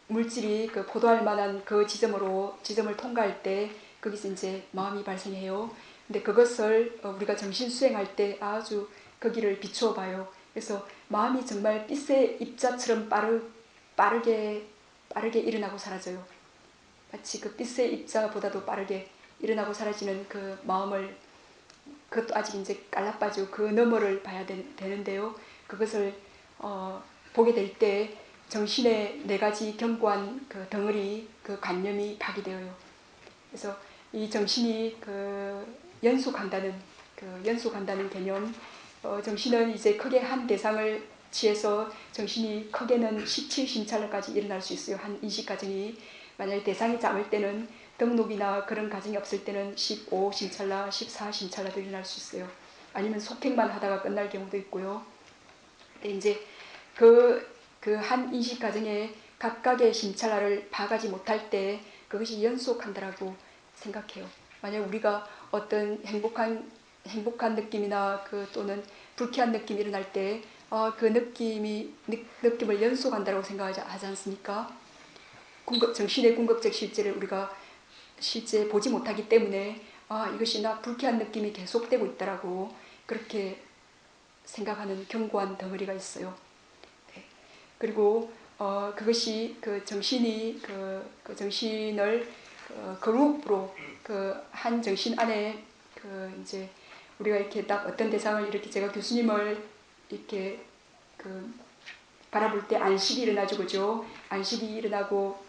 물질이 그 포도할 만한 그 지점을 통과할 때 거기서 이제 마음이 발생해요. 근데 그것을 우리가 정신 수행할 때 아주 거기를 비추어 봐요. 그래서 마음이 정말 빛의 입자처럼 빠르게 일어나고 사라져요. 마치 그 빛의 입자보다도 빠르게 일어나고 사라지는 그 마음을, 그것도 아직 이제 깔라빠지고 그 너머를 봐야 되는데요. 그것을 보게 될 때 정신의 네 가지 견고한 그 덩어리, 그 관념이 파괴되어요. 그래서 이 정신이 연속한다는 개념, 정신은 이제 크게 한 대상을 취해서 정신이 크게는 17신찰까지 일어날 수 있어요. 한 인식 과정이. 만약에 대상이 작을 때는 등록이나 그런 과정이 없을 때는 15신찰나 14신찰나도 일어날 수 있어요. 아니면 속행만 하다가 끝날 경우도 있고요. 근데 이제 그 한 인식 과정에 각각의 신찰나를 파가지 못할 때 그것이 연속한다라고 생각해요. 만약 우리가 어떤 행복한 느낌이나 또는 불쾌한 느낌이 일어날 때 그 느낌을 연속한다라고 생각하지 않습니까? 정신의 궁극적 실제를 우리가 실제 보지 못하기 때문에 이것이 나 불쾌한 느낌이 계속되고 있다라고 그렇게 생각하는 견고한 덩어리가 있어요. 네. 그리고 그것이 그 정신이 그 정신을 그룹으로 한 정신 안에 이제 우리가 이렇게 딱 어떤 대상을 이렇게 제가 교수님을 이렇게 바라볼 때 안식이 일어나죠, 그죠? 안식이 일어나고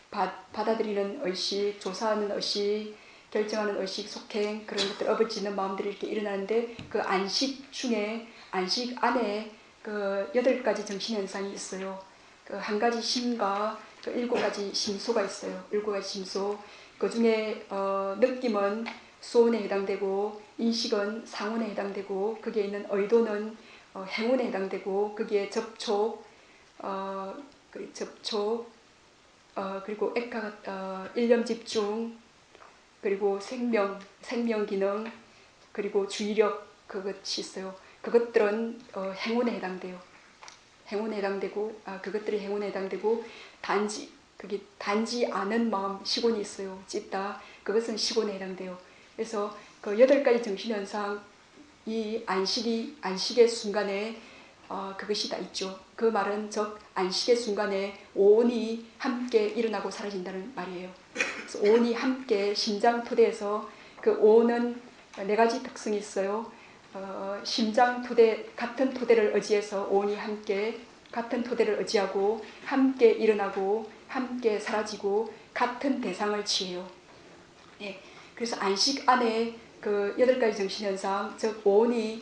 받아들이는 의식, 조사하는 의식, 결정하는 의식, 속행, 그런 것들, 업을 짓는 마음들이 이렇게 일어나는데 그 안식 안에 8가지 정신현상이 있어요. 한 가지 심과 7가지 심소가 있어요. 7가지 심소. 그 중에 느낌은 소원에 해당되고, 인식은 상원에 해당되고, 거기에 있는 의도는 행운에 해당되고, 거기에 접촉, 그리고 일념 집중, 그리고 생명 기능, 그리고 주의력, 그것이 있어요. 그것들은 행운에 해당돼요. 행운에 해당되고, 그것들이 행운에 해당되고, 단지 않은 마음, 시곤이 있어요. 찝다. 그것은 시곤에 해당돼요. 그래서 그 8가지 정신현상, 이 안식의 순간에 그것이 다 있죠. 그 말은 즉 안식의 순간에 오온이 함께 일어나고 사라진다는 말이에요. 그래서 오온이 함께 심장 토대에서 그 오온은 4가지 특성이 있어요. 심장 토대, 같은 토대를 의지해서 오온이 함께 같은 토대를 의지하고 함께 일어나고 함께 사라지고 같은 대상을 취해요. 네. 그래서 안식 안에 그 8가지 정신현상, 즉 오온이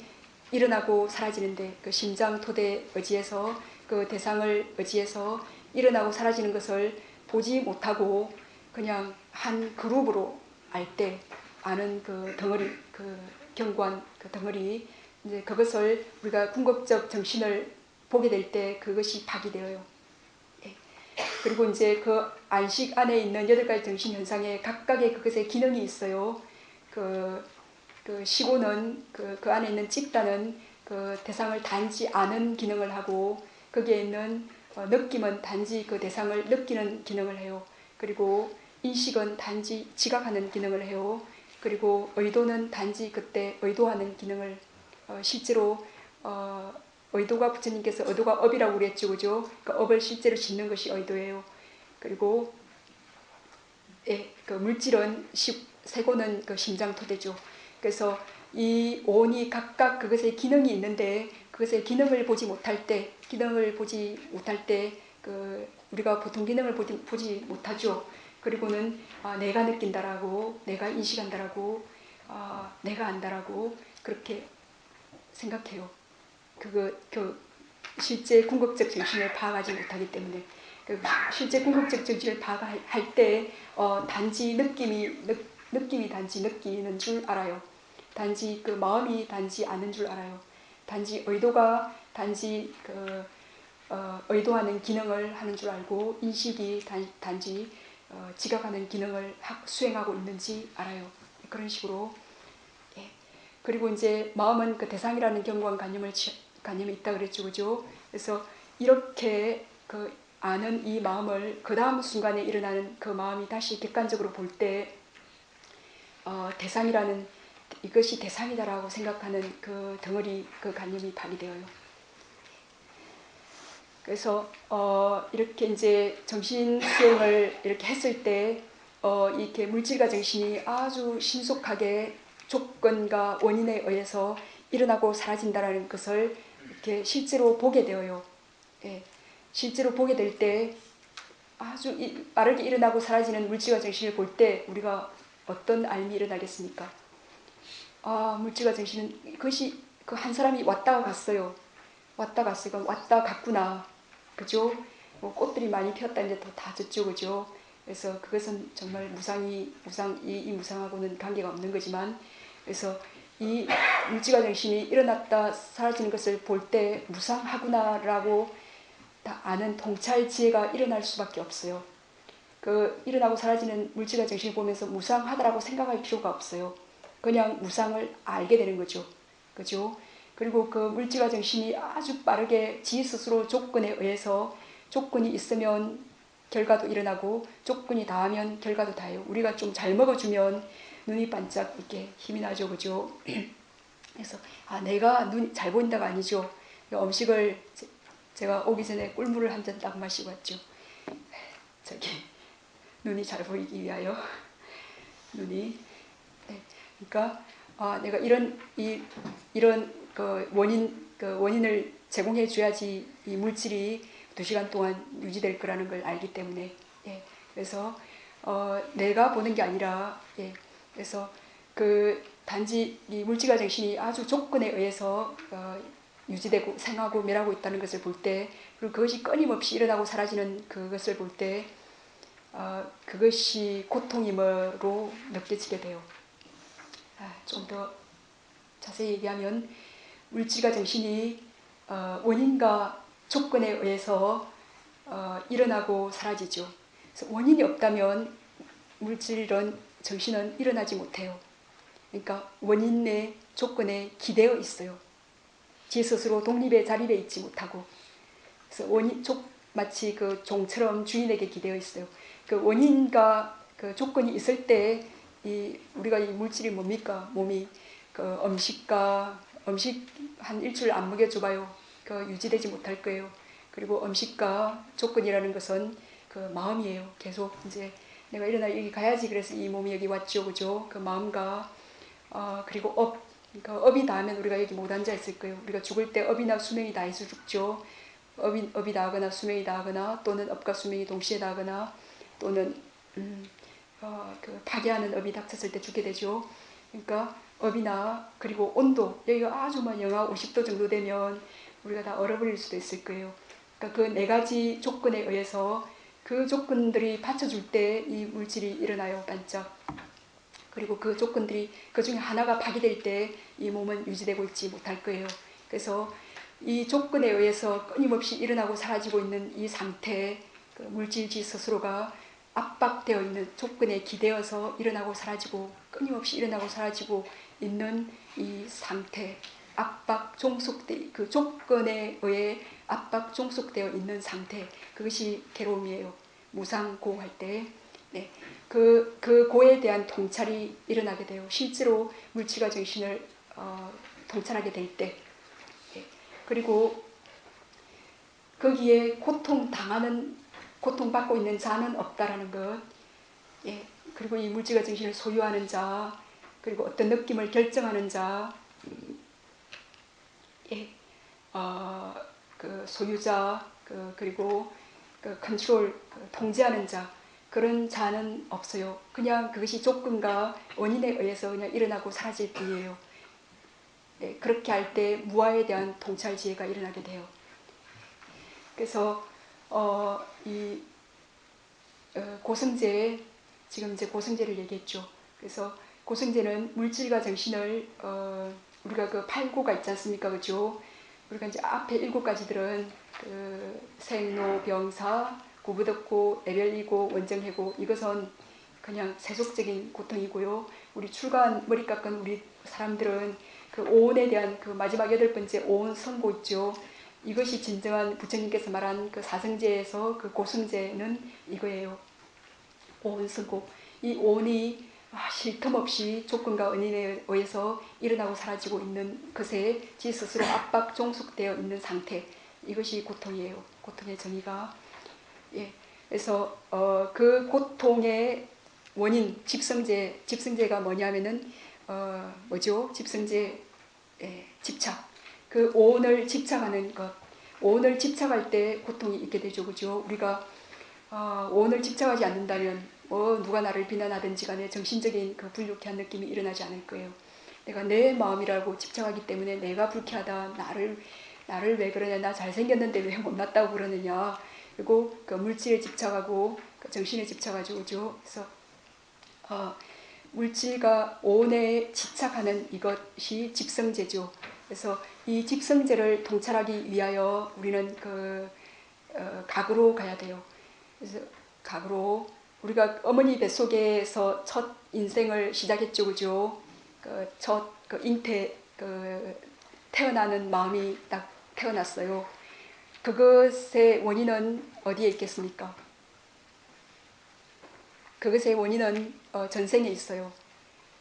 일어나고 사라지는데 그 심장 토대 의지해서 그 대상을 의지해서 일어나고 사라지는 것을 보지 못하고 그냥 한 그룹으로 알 때 아는 그 덩어리, 그 견고한 그 덩어리, 이제 그것을 우리가 궁극적 정신을 보게 될 때 그것이 파기되어요. 그리고 이제 그 안식 안에 있는 8가지 정신 현상에 각각의 그것의 기능이 있어요. 그 시고는 그 안에 있는 집단은 그 대상을 단지 아는 기능을 하고, 거기에 있는 느낌은 단지 그 대상을 느끼는 기능을 해요. 그리고 인식은 단지 지각하는 기능을 해요. 그리고 의도는 단지 그때 의도하는 기능을 실제로 의도가 부처님께서 의도가 업이라고 그랬죠, 그죠? 그러니까 업을 실제로 짓는 것이 의도예요. 그리고 그 물질은 세고는 그 심장토대죠. 그래서 이 오온이 각각 그것의 기능이 있는데 그것의 기능을 보지 못할 때, 그 우리가 보통 기능을 보지 못하죠. 그리고는 내가 느낀다라고, 내가 인식한다라고, 내가 안다라고 그렇게 생각해요. 그 실제 궁극적 정신을 파악하지 못하기 때문에. 실제 궁극적 정신을 파악할 때 단지 느낌이 단지 느끼는 줄 알아요. 단지 그 마음이 단지 아는 줄 알아요. 단지 의도가 단지 의도하는 기능을 하는 줄 알고 인식이 단지 지각하는 기능을 수행하고 있는지 알아요. 그런 식으로. 예. 그리고 이제 마음은 그 대상이라는 관념이 있다 그랬죠, 그죠? 그래서 이렇게 그 아는 이 마음을 그 다음 순간에 일어나는 그 마음이 다시 객관적으로 볼 때 대상이라는 이것이 대상이다라고 생각하는 그 덩어리 그 관념이 발휘되어요. 그래서 이렇게 이제 정신 수행을 이렇게 했을 때 이렇게 물질과 정신이 아주 신속하게 조건과 원인에 의해서 일어나고 사라진다라는 것을 이렇게 실제로 보게 되어요. 예. 실제로 보게 될 때 아주 빠르게 일어나고 사라지는 물질과 정신을 볼 때 우리가 어떤 알미 일어나겠습니까? 물질과 정신은 그것이 그 한 사람이 왔다가 갔어요. 왔다 갔어요. 왔다 갔구나. 그죠? 뭐 꽃들이 많이 피었다는데 다 졌죠, 그죠? 그래서 그것은 정말 이 무상하고는 관계가 없는 거지만, 그래서 이 물질과 정신이 일어났다 사라지는 것을 볼 때 무상하구나라고 다 아는 통찰 지혜가 일어날 수밖에 없어요. 그 일어나고 사라지는 물질과 정신을 보면서 무상하다라고 생각할 필요가 없어요. 그냥 무상을 알게 되는 거죠. 그죠? 그리고 그 물질과 정신이 아주 빠르게 지 스스로 조건에 의해서 조건이 있으면 결과도 일어나고 조건이 다하면 결과도 다해요. 우리가 좀 잘 먹어주면 눈이 반짝 이렇게 힘이 나죠. 그죠? 그래서 내가 눈이 잘 보인다가 아니죠. 음식을 제가 오기 전에 꿀물을 한 잔 딱 마시고 왔죠. 눈이 잘 보이기 위하여. 눈이. 네. 그러니까 내가 이런 그 원인을 제공해 줘야지 이 물질이 2시간 동안 유지될 거라는 걸 알기 때문에. 예. 그래서 내가 보는 게 아니라, 예. 그래서 그 단지 이 물질과 정신이 아주 조건에 의해서 유지되고 생하고 멸하고 있다는 것을 볼 때, 그리고 그것이 끊임없이 일어나고 사라지는 그것을 볼 때 그것이 고통임으로 느껴지게 돼요. 좀 더 자세히 얘기하면 물질과 정신이 원인과 조건에 의해서 일어나고 사라지죠. 그래서 원인이 없다면 물질은 정신은 일어나지 못해요. 그러니까 원인의 조건에 기대어 있어요. 지 스스로 독립의 자립에 있지 못하고. 그래서 마치 그 종처럼 주인에게 기대어 있어요. 그 원인과 그 조건이 있을 때 우리가 이 물질이 뭡니까? 몸이 그 음식 한 일주일 안 먹여줘봐요. 그 유지되지 못할 거예요. 그리고 음식과 조건이라는 것은 그 마음이에요. 계속 이제 내가 일어나 여기 가야지 그래서 이 몸이 여기 왔죠, 그죠? 그 마음과 그리고 그러니까 업이 닿으면 우리가 여기 못 앉아 있을 거예요. 우리가 죽을 때 업이나 수명이 닿아서 죽죠. 업이 닿거나 수명이 닿거나 또는 업과 수명이 동시에 닿거나 또는 그 파괴하는 업이 닥쳤을 때 죽게 되죠. 그러니까 업이나 그리고 온도, 여기가 아주 영하 50도 정도 되면 우리가 다 얼어버릴 수도 있을 거예요. 그러니까 그 4가지 조건에 의해서 그 조건들이 받쳐줄 때 이 물질이 일어나요, 반짝. 그리고 그 조건들이 그 중에 하나가 파괴될 때 이 몸은 유지되고 있지 못할 거예요. 그래서 이 조건에 의해서 끊임없이 일어나고 사라지고 있는 이 상태, 그 물질지 스스로가 압박되어 있는 조건에 기대어서 일어나고 사라지고 끊임없이 일어나고 사라지고 있는 이 상태, 그 조건에 의해 압박 종속되어 있는 상태, 그것이 괴로움이에요. 무상고할 때. 네. 그 고에 대한 통찰이 일어나게 돼요. 실제로 물질과 정신을 통찰하게 될 때. 네. 그리고 거기에 고통받고 있는 자는 없다라는 것. 예. 그리고 이 물질과 정신을 소유하는 자, 그리고 어떤 느낌을 결정하는 자, 예. 그 소유자, 그리고 그 컨트롤, 통제하는 자, 그런 자는 없어요. 그냥 그것이 조건과 원인에 의해서 그냥 일어나고 사라질 뿐이에요. 예. 그렇게 할 때 무아에 대한 통찰 지혜가 일어나게 돼요. 그래서 고성제, 지금 이제 고성제를 얘기했죠. 그래서 고성제는 물질과 정신을 우리가 그 8고가 있지 않습니까, 그죠? 우리가 이제 앞에 7가지들은 그 생로 병사, 구부덕고, 애별이고, 원정해고, 이것은 그냥 세속적인 고통이고요. 우리 출가한 머리 깎은 우리 사람들은 그 오온에 대한 그 마지막 8번째 오온 선고 있죠. 이것이 진정한 부처님께서 말한 그 사성제에서 그 고성제는 이거예요. 오온 선고. 이 오온이 쉴 틈 없이 조건과 원인에 의해서 일어나고 사라지고 있는 것에 지 스스로 압박, 종속되어 있는 상태. 이것이 고통이에요. 고통의 정의가. 예. 그래서 그 고통의 원인, 집성제가 뭐냐면은 뭐죠? 집성제, 집착. 그 오온을 집착하는 것. 오온을 집착할 때 고통이 있게 되죠, 그죠? 우리가 오온을 집착하지 않는다면 누가 나를 비난하든지 간에 정신적인 그 불쾌한 느낌이 일어나지 않을 거예요. 내가 내 마음이라고 집착하기 때문에 내가 불쾌하다. 나를 왜 그러냐. 나 잘생겼는데 왜 못났다고 그러느냐. 그리고 그 물질에 집착하고 그 정신에 집착하죠, 그죠? 그래서 물질과 오온에 집착하는 이것이 집성제죠. 그래서 이 집성제를 통찰하기 위하여 우리는 각으로 가야 돼요. 그래서 각으로 우리가 어머니 뱃속에서 첫 인생을 시작했죠, 그죠? 첫 잉태 태어나는 마음이 딱 태어났어요. 그것의 원인은 어디에 있겠습니까? 그것의 원인은 전생에 있어요.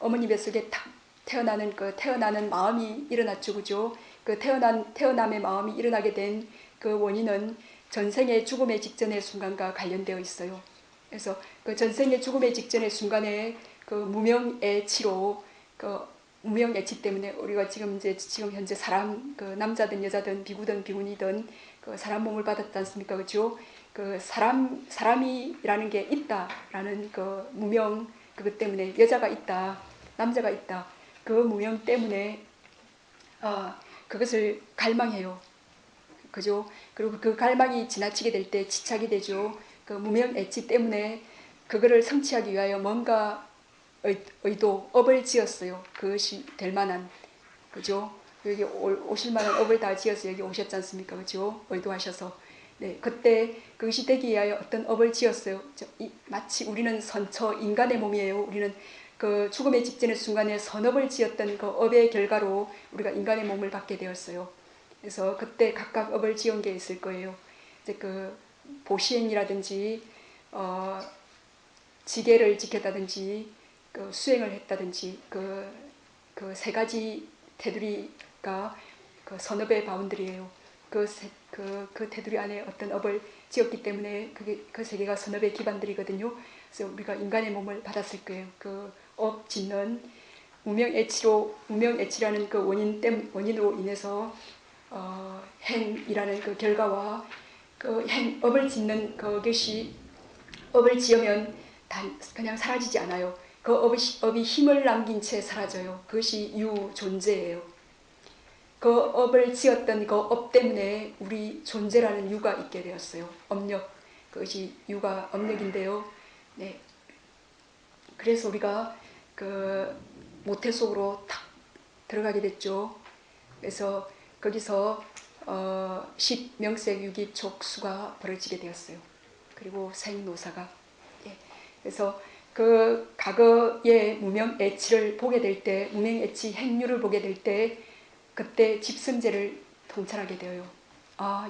어머니 뱃속에 탁 태어나는 마음이 일어났죠, 그죠? 그 태어남의 마음이 일어나게 된 그 원인은 전생의 죽음의 직전의 순간과 관련되어 있어요. 그래서 그 전생의 죽음의 직전의 순간에 그 무명애치로 무명애치 때문에 우리가 지금 현재 사람, 그 남자든 여자든 비구든 비구니든 그 사람 몸을 받았지 않습니까, 그죠? 그 사람이라는 게 있다라는 그 무명, 그것 때문에 여자가 있다, 남자가 있다, 그 무명 때문에 그것을 갈망해요. 그죠? 그리고 그 갈망이 지나치게 될 때 지착이 되죠. 그 무명 애치 때문에 그거를 성취하기 위하여 뭔가 의도, 업을 지었어요. 그것이 될 만한, 그죠? 여기 오실 만한 업을 다 지어서 여기 오셨지 않습니까? 그죠? 의도하셔서. 네, 그때 그것이 되기 위하여 어떤 업을 지었어요. 마치 우리는 선처, 인간의 몸이에요. 우리는 그 죽음의 직전의 순간에 선업을 지었던 그 업의 결과로 우리가 인간의 몸을 받게 되었어요. 그래서 그때 각각 업을 지은 게 있을 거예요. 이제 그 보시행이라든지 지계를 지켰다든지 그 수행을 했다든지 그 세 가지 테두리가 그 선업의 바운드리예요. 그 테두리 안에 어떤 업을 지었기 때문에 그 세 개가 선업의 기반들이거든요. 그래서 우리가 인간의 몸을 받았을 거예요. 그 업 짓는 무명애치라는 그 원인으로 인해서 행이라는 그 결과와 그 업을 짓는 그것이 업을 지으면 그냥 사라지지 않아요. 그 업이 힘을 남긴 채 사라져요. 그것이 유존재예요. 그 업을 지었던 그 업 때문에 우리 존재라는 유가 있게 되었어요. 업력, 그것이 유가 업력인데요. 네. 그래서 우리가 그 모태 속으로 탁 들어가게 됐죠. 그래서 거기서 10명색 유기촉수가 벌어지게 되었어요. 그리고 생노사가. 예. 그래서 그 과거의 무명애치를 보게 될 때, 무명애치 행류를 보게 될 때, 그때 집성제를 통찰하게 되어요.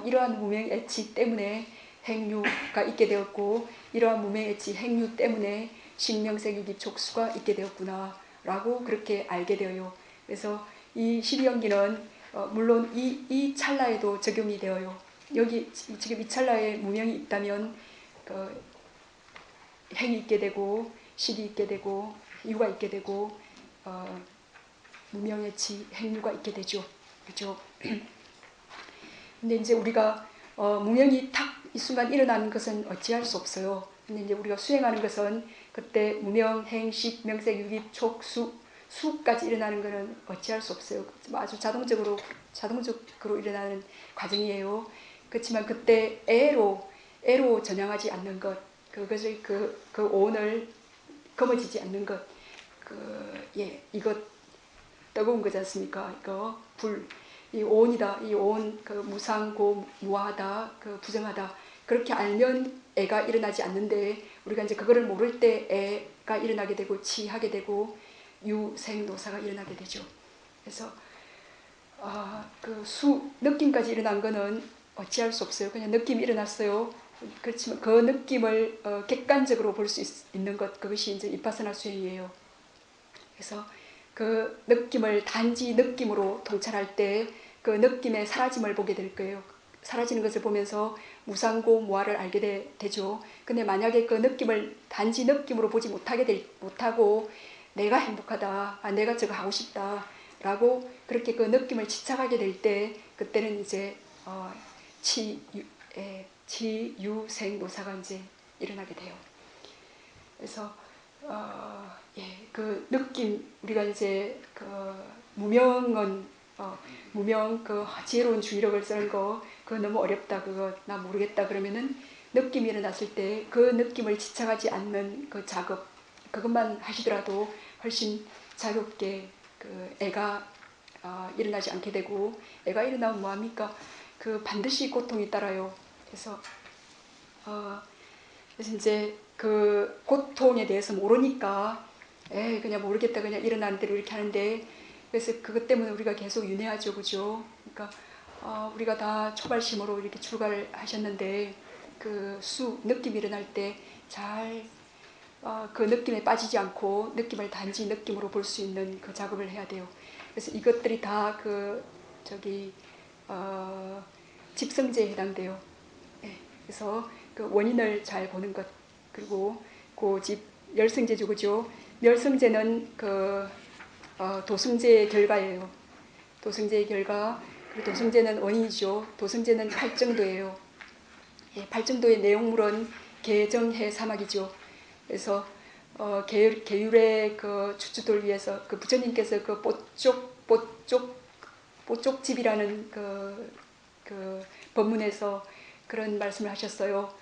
이러한 무명애치 때문에 행류가 있게 되었고, 이러한 무명애치 행류 때문에 신명색 유기촉수가 있게 되었구나 라고 그렇게 알게 되어요. 그래서 이 12연기는 물론 이 찰나에도 적용이 되어요. 여기 지금 이 찰나에 무명이 있다면 그 행이 있게 되고 식이 있게 되고 유가 있게 되고 무명의 지 행유가 있게 되죠. 그렇죠? 근데 이제 우리가 무명이 탁 이 순간 일어나는 것은 어찌할 수 없어요. 근데 이제 우리가 수행하는 것은 그때 무명, 행, 식, 명색, 유기, 촉, 수까지 일어나는 것은 어찌할 수 없어요. 아주 자동적으로 일어나는 과정이에요. 그렇지만 그때 애로 전향하지 않는 것, 그것을 그 오온을 거머쥐지 않는 것, 이것 뜨거운 거지 않습니까? 이거 불. 이 오온이다. 이 오온 그 무상고 무하다. 그 부정하다. 그렇게 알면 애가 일어나지 않는데 우리가 이제 그거를 모를 때 애가 일어나게 되고 치하게 되고 유생노사가 일어나게 되죠. 그래서 그 느낌까지 일어난 거는 어찌할 수 없어요. 그냥 느낌이 일어났어요. 그렇지만 그 느낌을 객관적으로 볼 수 있는 것, 그것이 이제 비파사나 수행이에요. 그래서 그 느낌을 단지 느낌으로 통찰할 때 그 느낌의 사라짐을 보게 될 거예요. 사라지는 것을 보면서 무상고 무아를 알게 되죠. 근데 만약에 그 느낌을 단지 느낌으로 보지 못하고 내가 행복하다, 내가 저거 하고 싶다 라고 그렇게 그 느낌을 집착하게 될 때 그때는 이제 치유생노사가 이제 일어나게 돼요. 그래서 그 느낌, 우리가 이제 그 무명 그 지혜로운 주의력을 쓰는 거 그거 너무 어렵다, 그거 나 모르겠다 그러면은 느낌이 일어났을 때 그 느낌을 집착하지 않는 그 작업, 그것만 하시더라도 훨씬 자유롭게 그 애가 일어나지 않게 되고, 애가 일어나면 뭐합니까? 그 반드시 고통이 따라요. 그래서 이제 그 고통에 대해서 모르니까 그냥 모르겠다, 그냥 일어나는 대로 이렇게 하는데, 그래서 그것 때문에 우리가 계속 윤회하죠. 그죠? 그러니까 우리가 다 초발심으로 이렇게 출가를 하셨는데 그 느낌이 일어날 때 잘 그 느낌에 빠지지 않고 느낌을 단지 느낌으로 볼 수 있는 그 작업을 해야 돼요. 그래서 이것들이 다 집성제에 해당돼요. 그래서 그 원인을 잘 보는 것, 그리고 열성제죠. 그죠? 열성제는 도성제의 결과예요. 도성제의 결과. 그리고 도성제는 원인이죠. 도성제는 팔정도예요. 팔정도의 내용물은 개정해 사막이죠. 그래서 계율의 그 추추들 위해서 그 부처님께서 그 뽀쪽집이라는 그 법문에서 그런 말씀을 하셨어요.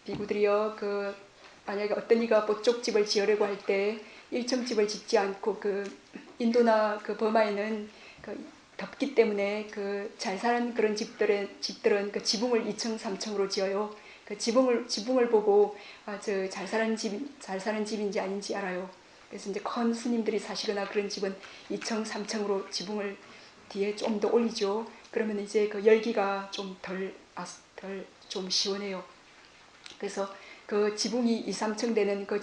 비구들이여, 만약에 어떤 이가 뽀쪽집을 지으려고 할 때 1층집을 짓지 않고 인도나 버마에는 덥기 때문에 잘 사는 그런 집들은 그 지붕을 2층, 3층으로 지어요. 그 지붕을 보고 저 잘 사는 집인지 아닌지 알아요. 그래서 이제 큰 스님들이 사시거나 그런 집은 2층, 3층으로 지붕을 뒤에 좀 더 올리죠. 그러면 이제 그 열기가 좀 좀 시원해요. 그래서 그 지붕이 2, 3층 되는 그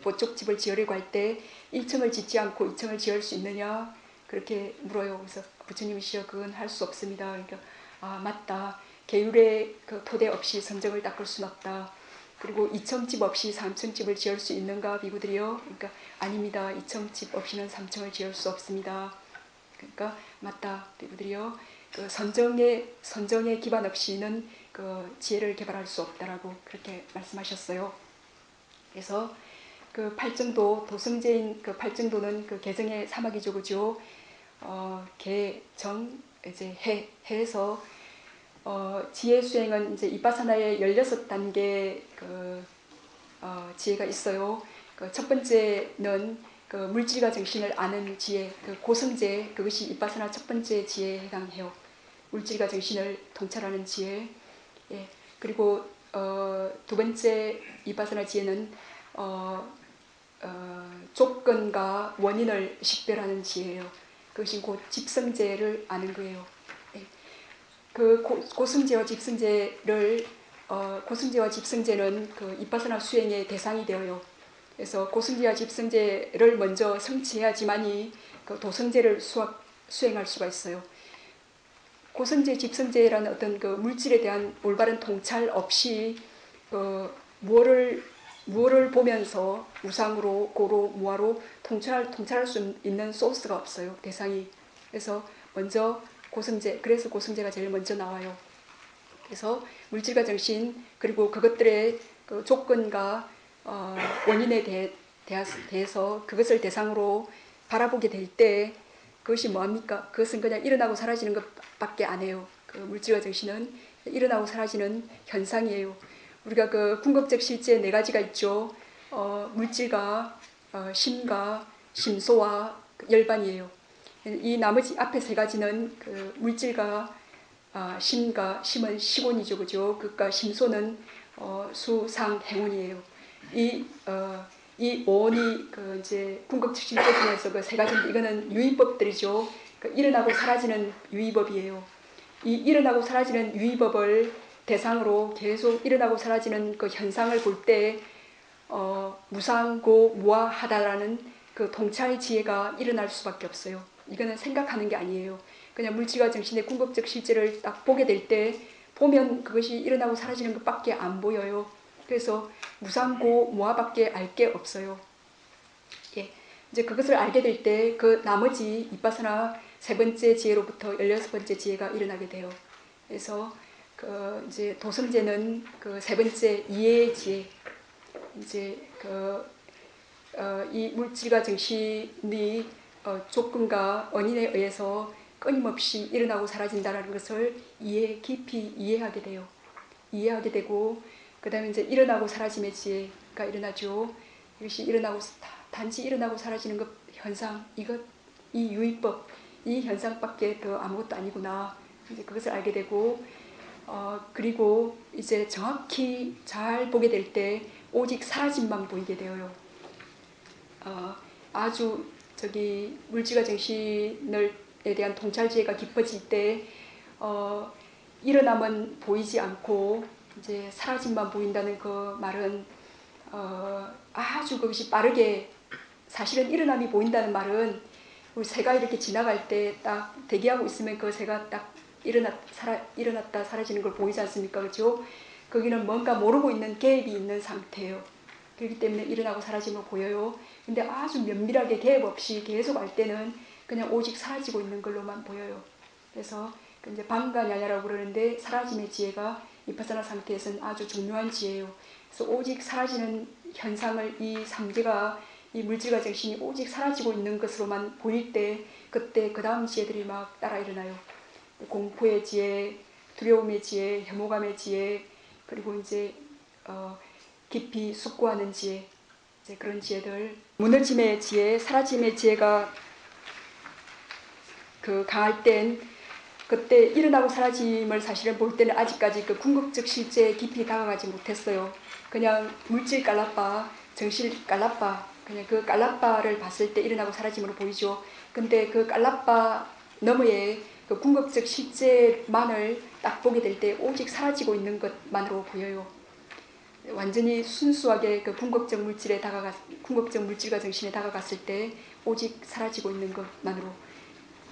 보쪽집을 지으려고 할 때 1층을 짓지 않고 2층을 지을 수 있느냐? 그렇게 물어요. 그래서 부처님이시여, 그건 할 수 없습니다. 그러니까 맞다. 계율의 그 토대 없이 선정을 닦을 수는 없다. 그리고 2층 집 없이 3층 집을 지을 수 있는가, 비구들이요? 그러니까 아닙니다. 2층 집 없이는 3층을 지을 수 없습니다. 그러니까 맞다, 비구들이요. 그 선정의 기반 없이는 그 지혜를 개발할 수 없다라고 그렇게 말씀하셨어요. 그래서 그 팔정도, 도성제인 그 팔정도는 그 개정의 사막이죠. 그죠? 개정, 이제 해에서 지혜 수행은 이제 이파사나의 16단계 지혜가 있어요. 첫 번째는 물질과 정신을 아는 지혜, 고성제, 그것이 이파사나 첫 번째 지혜에 해당해요. 물질과 정신을 통찰하는 지혜. 그리고 두 번째 이파사나 지혜는 조건과 원인을 식별하는 지혜예요. 그것이 곧 집성제를 아는 거예요. 고성제와 집성제는 그 이파사나 수행의 대상이 되어요. 그래서 고성제와 집성제를 먼저 성취해야지만이 그 도성제를 수행할 수가 있어요. 고성제, 집성제라는 어떤 그 물질에 대한 올바른 통찰 없이 무엇을 보면서 우상으로, 고로, 무아로 통찰할 수 있는 소스가 없어요. 대상이. 그래서 먼저 고성제, 그래서 고성제가 제일 먼저 나와요. 그래서 물질과 정신, 그리고 그것들의 그 조건과 원인에 대해서 그것을 대상으로 바라보게 될 때 그것이 뭐합니까? 그것은 그냥 일어나고 사라지는 것밖에 안 해요. 그 물질과 정신은 일어나고 사라지는 현상이에요. 우리가 그 궁극적 실제 네 가지가 있죠. 물질과 심과 심소와 열반이에요. 이 나머지 앞에 세 가지는 그 물질과 심은 시곤이죠, 그죠? 그러니까 심소는 수상 행운이에요. 이 오온이 그 이제 궁극적 실제 중에서 그 세 가지인데 이거는 유의법들이죠. 그 일어나고 사라지는 유의법이에요. 이 일어나고 사라지는 유의법을 대상으로 계속 일어나고 사라지는 그 현상을 볼 때 무상고 무아하다라는 그 통찰 지혜가 일어날 수밖에 없어요. 이거는 생각하는 게 아니에요. 그냥 물질과 정신의 궁극적 실제를 딱 보게 될 때 보면 그것이 일어나고 사라지는 것밖에 안 보여요. 그래서 무상고 무아밖에 알 게 없어요. 예, 이제 그것을 알게 될 때 그 나머지 이빠사나 세 번째 지혜로부터 16번째 지혜가 일어나게 돼요. 그래서 그 이제 도성제는 그 세 번째 이해의 지혜, 이제 이 물질과 정신이 조건과 원인에 의해서 끊임없이 일어나고 사라진다는 것을 깊이 이해하게 돼요. 이해하게 되고 그 다음에 이제 일어나고 사라짐의 지혜가 일어나죠. 이것이 단지 일어나고 사라지는 것 현상, 이 유의법, 이 현상밖에 더 아무것도 아니구나. 이제 그것을 알게 되고 그리고 이제 정확히 잘 보게 될 때 오직 사라짐만 보이게 되어요. 아주 물질과 정신에 대한 통찰지혜가 깊어질 때 일어남은 보이지 않고 이제 사라짐만 보인다는 그 말은 아주 그것이 빠르게 사실은 일어남이 보인다는 말은 우리 새가 이렇게 지나갈 때 딱 대기하고 있으면 그 새가 딱 일어났다 사라지는 걸 보이지 않습니까? 그렇죠? 거기는 뭔가 모르고 있는 개입이 있는 상태예요. 그렇기 때문에 일어나고 사라짐을 보여요. 근데 아주 면밀하게 개입 없이 계속 알 때는 그냥 오직 사라지고 있는 걸로만 보여요. 그래서 이제 방가냐냐라고 그러는데 사라짐의 지혜가 이파사나 상태에서는 아주 중요한 지혜예요. 그래서 오직 사라지는 현상을 이 삼계가 이 물질과 정신이 오직 사라지고 있는 것으로만 보일 때 그때 그 다음 지혜들이 막 따라 일어나요. 공포의 지혜, 두려움의 지혜, 혐오감의 지혜, 그리고 이제 깊이 숙고하는 지혜, 이제 그런 지혜들, 무너짐의 지혜, 사라짐의 지혜가 그 강할 땐 그때 일어나고 사라짐을 사실은 볼 때는 아직까지 그 궁극적 실제에 깊이 다가가지 못했어요. 그냥 물질 깔라빠, 정실 깔라빠, 그냥 그 깔라빠를 봤을 때 일어나고 사라짐으로 보이죠. 근데 그 깔라빠 너머에 그 궁극적 실제만을 딱 보게 될 때 오직 사라지고 있는 것만으로 보여요. 완전히 순수하게 그 궁극적 물질과 정신에 다가갔을 때 오직 사라지고 있는 것만으로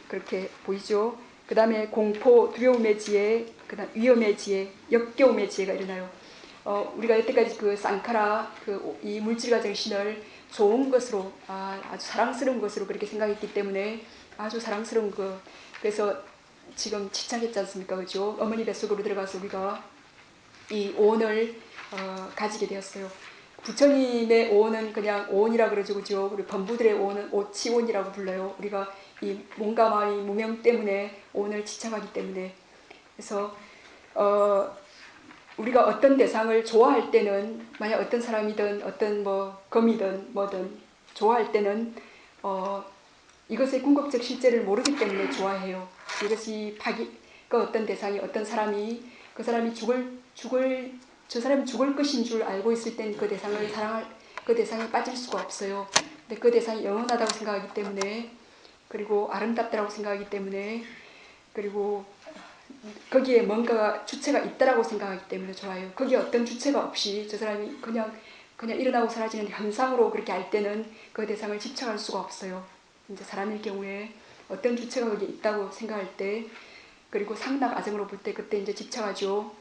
그렇게 보이죠. 그 다음에 공포, 두려움의 지혜, 그 다음 위험의 지혜, 역겨움의 지혜가 일어나요. 우리가 여태까지 그 쌍카라, 이 물질과 정신을 좋은 것으로, 아주 사랑스러운 것으로 그렇게 생각했기 때문에 아주 사랑스러운 것. 그래서 지금 집착했지 않습니까? 그죠? 어머니 뱃속으로 들어가서 우리가 이 오온을 가지게 되었어요. 부처님의 오온은 그냥 오온이라 그러죠, 그죠? 우리 범부들의 오온은 오치온이라고 불러요. 우리가 이 몸과 마음이 무명 때문에 오온을 집착하기 때문에. 그래서 우리가 어떤 대상을 좋아할 때는 만약 어떤 사람이든 어떤 뭐 검이든 뭐든 좋아할 때는 이것의 궁극적 실제를 모르기 때문에 좋아해요. 이것이 그 어떤 대상이 어떤 사람이 그 사람이 저 사람이 죽을 것인 줄 알고 있을 땐 그 대상을 그 대상에 빠질 수가 없어요. 근데 그 대상이 영원하다고 생각하기 때문에 그리고 아름답다라고 생각하기 때문에 그리고 거기에 뭔가 주체가 있다라고 생각하기 때문에 좋아요. 거기에 어떤 주체가 없이 저 사람이 그냥 일어나고 사라지는 현상으로 그렇게 알 때는 그 대상을 집착할 수가 없어요. 이제 사람일 경우에 어떤 주체가 거기에 있다고 생각할 때, 그리고 상락 아정으로 볼 때 그때 이제 집착하죠.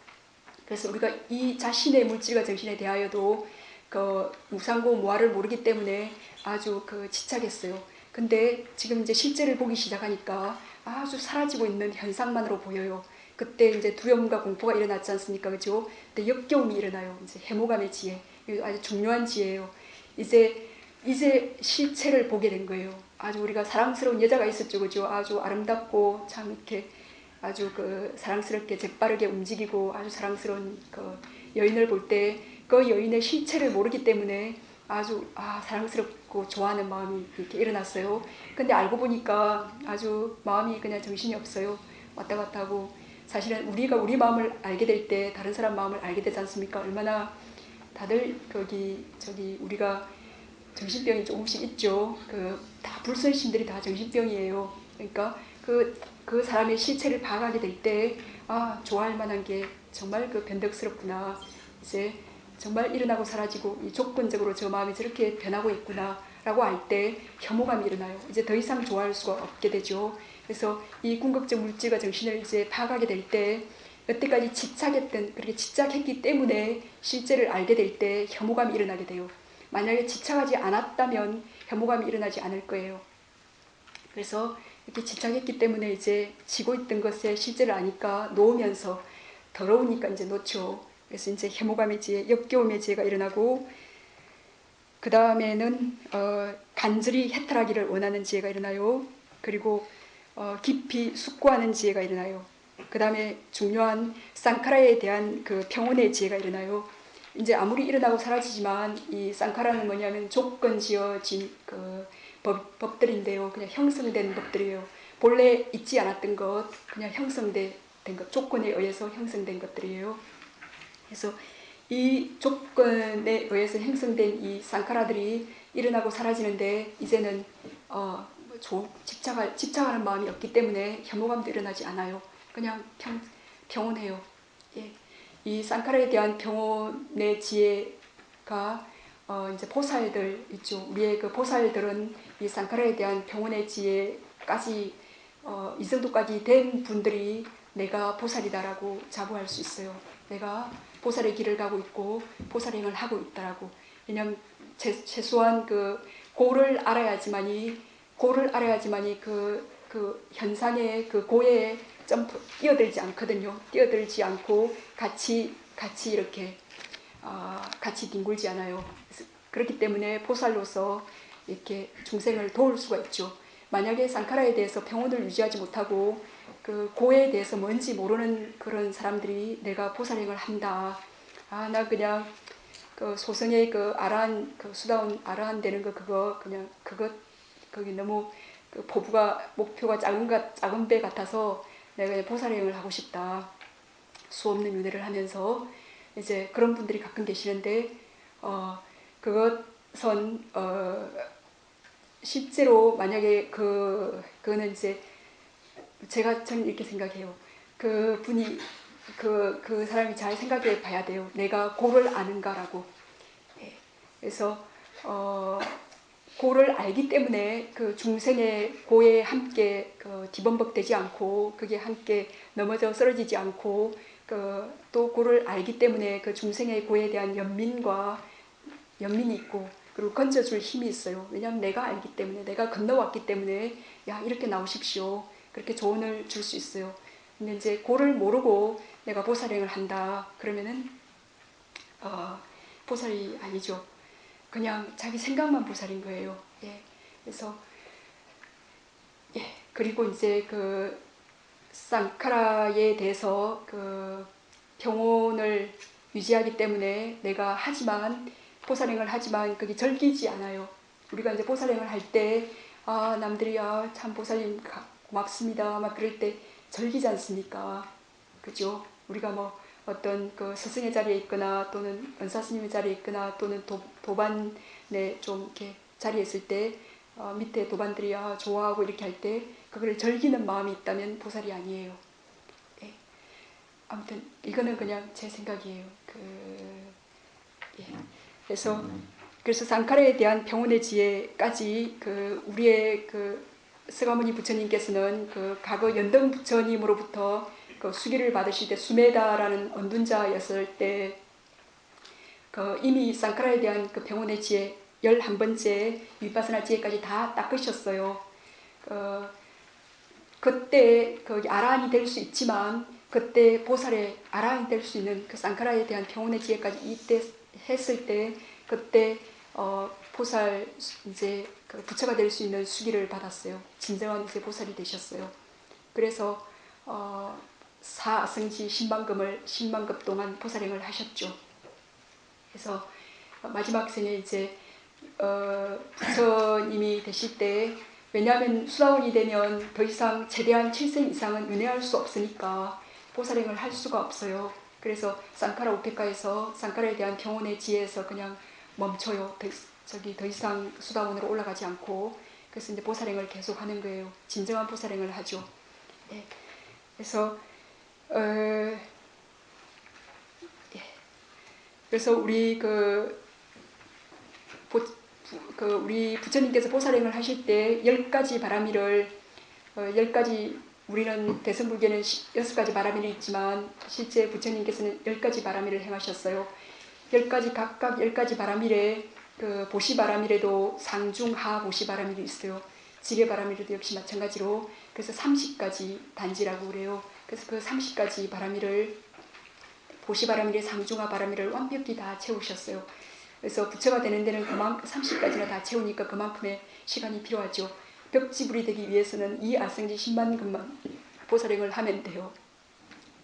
그래서 우리가 이 자신의 물질과 정신에 대하여도 그 무상고 무아를 모르기 때문에 아주 그 집착했어요. 근데 지금 이제 실제를 보기 시작하니까 아주 사라지고 있는 현상만으로 보여요. 그때 이제 두려움과 공포가 일어났지 않습니까? 그죠? 근데 역겨움이 일어나요. 이제 해모감의 지혜. 이거 아주 중요한 지혜예요. 이제 실체를 보게 된 거예요. 아주 우리가 사랑스러운 여자가 있었죠. 그죠? 아주 아름답고 참 이렇게 아주 그 사랑스럽게 재빠르게 움직이고 아주 사랑스러운 그 여인을 볼 때 그 여인의 실체를 모르기 때문에 아주 사랑스럽고 좋아하는 마음이 이렇게 일어났어요. 근데 알고 보니까 아주 마음이 그냥 정신이 없어요. 왔다 갔다 하고. 사실은 우리가 우리 마음을 알게 될 때 다른 사람 마음을 알게 되지 않습니까? 얼마나 다들 저기 우리가 정신병이 조금씩 있죠. 다 불선신들이 다 정신병이에요. 그러니까 그 사람의 실체를 파악하게 될 때, 좋아할 만한 게 정말 그 변덕스럽구나. 이제 정말 일어나고 사라지고 이 조건적으로 저 마음이 저렇게 변하고 있구나 라고 할 때 혐오감이 일어나요. 이제 더 이상 좋아할 수가 없게 되죠. 그래서 이 궁극적 물질과 정신을 이제 파악하게 될 때, 여태까지 그렇게 집착했기 때문에 실제를 알게 될 때 혐오감이 일어나게 돼요. 만약에 집착하지 않았다면 혐오감이 일어나지 않을 거예요. 그래서 이렇게 집착했기 때문에 이제 지고 있던 것에 실제를 아니까 놓으면서 더러우니까 이제 놓죠. 그래서 이제 혐오감의 지혜, 역겨움의 지혜가 일어나고, 그 다음에는 간절히 해탈하기를 원하는 지혜가 일어나요. 그리고 깊이 숙고하는 지혜가 일어나요. 그 다음에 중요한 쌍카라에 대한 그 평온의 지혜가 일어나요. 이제 아무리 일어나고 사라지지만 이 쌍카라는 뭐냐면 조건 지어진 그 법들인데요. 그냥 형성된 법들이에요. 본래 있지 않았던 것, 그냥 형성된 것, 조건에 의해서 형성된 것들이에요. 그래서 이 조건에 의해서 형성된 이 쌍카라들이 일어나고 사라지는데 이제는 집착하는 마음이 없기 때문에 혐오감도 일어나지 않아요. 그냥 평온해요. 예. 이 쌍카라에 대한 평온의 지혜가 이제 보살들 있죠. 우리의 그 보살들은 이 쌍카라에 대한 평온의 지혜까지 이 정도까지 된 분들이 내가 보살이다라고 자부할 수 있어요. 내가 보살의 길을 가고 있고 보살행을 하고 있다라고. 왜냐하면 최소한 그 고를 알아야지만이 그 현상의 그 고에 뛰어들지 않거든요. 뛰어들지 않고 같이 이렇게 같이 뒹굴지 않아요. 그렇기 때문에 보살로서 이렇게 중생을 도울 수가 있죠. 만약에 쌍카라에 대해서 평온을 유지하지 못하고 그 고에 대해서 뭔지 모르는 그런 사람들이 내가 보살행을 한다. 나 그냥 그 소성의 그 아라한 그 수다운 아라한 되는 거 거기 너무 그 목표가 작은 배 같아서 내가 그냥 보살행을 하고 싶다. 수 없는 윤회를 하면서 이제 그런 분들이 가끔 계시는데 그것은 실제로 만약에 그거는 이제 저는 이렇게 생각해요. 그 분이 그 사람이 잘 생각해 봐야 돼요. 내가 고를 아는가라고. 예. 그래서 고를 알기 때문에 그 중생의 고에 함께 뒤범벅되지 않고 그게 함께 넘어져 쓰러지지 않고 또 고를 알기 때문에 그 중생의 고에 대한 연민이 있고 그리고 건져줄 힘이 있어요. 왜냐하면 내가 알기 때문에 내가 건너왔기 때문에 야 이렇게 나오십시오. 그렇게 조언을 줄 수 있어요. 근데 이제 고를 모르고 내가 보살행을 한다. 그러면은 보살이 아니죠. 그냥 자기 생각만 보살인 거예요. 예. 그래서 그리고 이제 그 쌍카라에 대해서 그 평온을 유지하기 때문에 내가 보살행을 하지만 그게 절기지 않아요. 우리가 이제 보살행을 할 때 남들이 참 보살님 고맙습니다 막 그럴 때 절기지 않습니까? 그죠? 우리가 뭐 어떤 그 스승의 자리에 있거나 또는 은사스님의 자리에 있거나 또는 도반에 좀 이렇게 자리에 있을 때 밑에 도반들이 좋아하고 이렇게 할 때 그걸 절기는 마음이 있다면 보살이 아니에요. 예. 아무튼 이거는 그냥 제 생각이에요. 예. 그래서 쌍카라에 대한 평온의 지혜까지 우리의 서가모니 부처님께서는 그 과거 연등 부처님으로부터 그 수기를 받으실 때 수메다라는 언둔자였을 때 그 이미 상카라에 대한 그 병원의 지혜 11번째 위파스나 지혜까지 다 닦으셨어요. 그때 그 아라한이 될 수 있지만 그때 보살의 아라한이 될 수 있는 그 상카라에 대한 병원의 지혜까지 이때 했을 때 그때 보살 이제 그 부처가 될 수 있는 수기를 받았어요. 진정한 이제 보살이 되셨어요. 그래서 사승지 신방금을 10만급 동안 보살행을 하셨죠. 그래서 마지막 생에 이제 부처님이 되실 때 왜냐하면 수다원이 되면 더 이상 최대한 7생 이상은 윤회할 수 없으니까 보살행을 할 수가 없어요. 그래서 상카라 우페카에서 상카라에 대한 병원의 지혜에서 그냥 멈춰요. 더 이상 수다원으로 올라가지 않고 그래서 이제 보살행을 계속 하는 거예요. 진정한 보살행을 하죠. 네. 그래서 그래서 우리 우리 부처님께서 보살행을 하실 때 10가지 바라미를 10가지 우리는 대승불교는 6가지 바라미를 있지만 실제 부처님께서는 10가지 바라미를 행하셨어요. 10가지 각각 10가지 바라미에 그 보시바라미에도 상중하 보시바라미도 있어요. 지뢰바라미도 역시 마찬가지로 그래서 30가지 단지라고 그래요. 그래서 그 30가지 바라미를 보시바라미를 상중하 바라미를 완벽히 다 채우셨어요. 그래서 부처가 되는 데는 그만큼 30까지나 다 채우니까 그만큼의 시간이 필요하죠. 벽지불이 되기 위해서는 이 아승지 10만급만 보살행을 하면 돼요.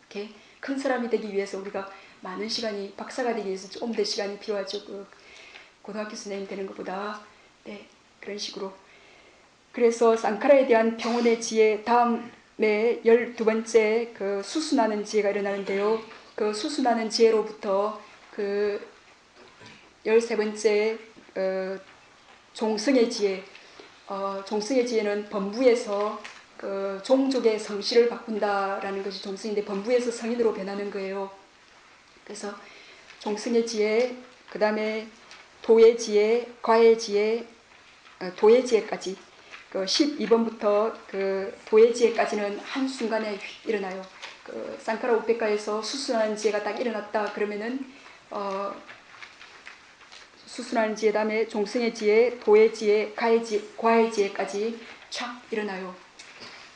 이렇게 큰 사람이 되기 위해서 우리가 많은 시간이 박사가 되기 위해서 조금 더 시간이 필요하죠. 그 고등학교 선생님 되는 것보다 네 그런 식으로. 그래서 상카라에 대한 병원의 지혜 다음에 12번째 그 수순하는 지혜가 일어나는데요. 그 수순하는 지혜로부터 그 13번째 종승의 지혜. 종승의 지혜는 범부에서 그 종족의 성씨를 바꾼다라는 것이 종승인데 범부에서 성인으로 변하는 거예요. 그래서 종승의 지혜, 그 다음에 도의 지혜, 과의 지혜, 도의 지혜까지 그 12번부터 그 도의 지혜까지는 한순간에 일어나요. 그 상카라 우페카에서 수순하는 지혜가 딱 일어났다 그러면은 수순하는 지혜 다음에 종승의 지혜, 도의 지혜, 과의 지혜까지 촥 일어나요.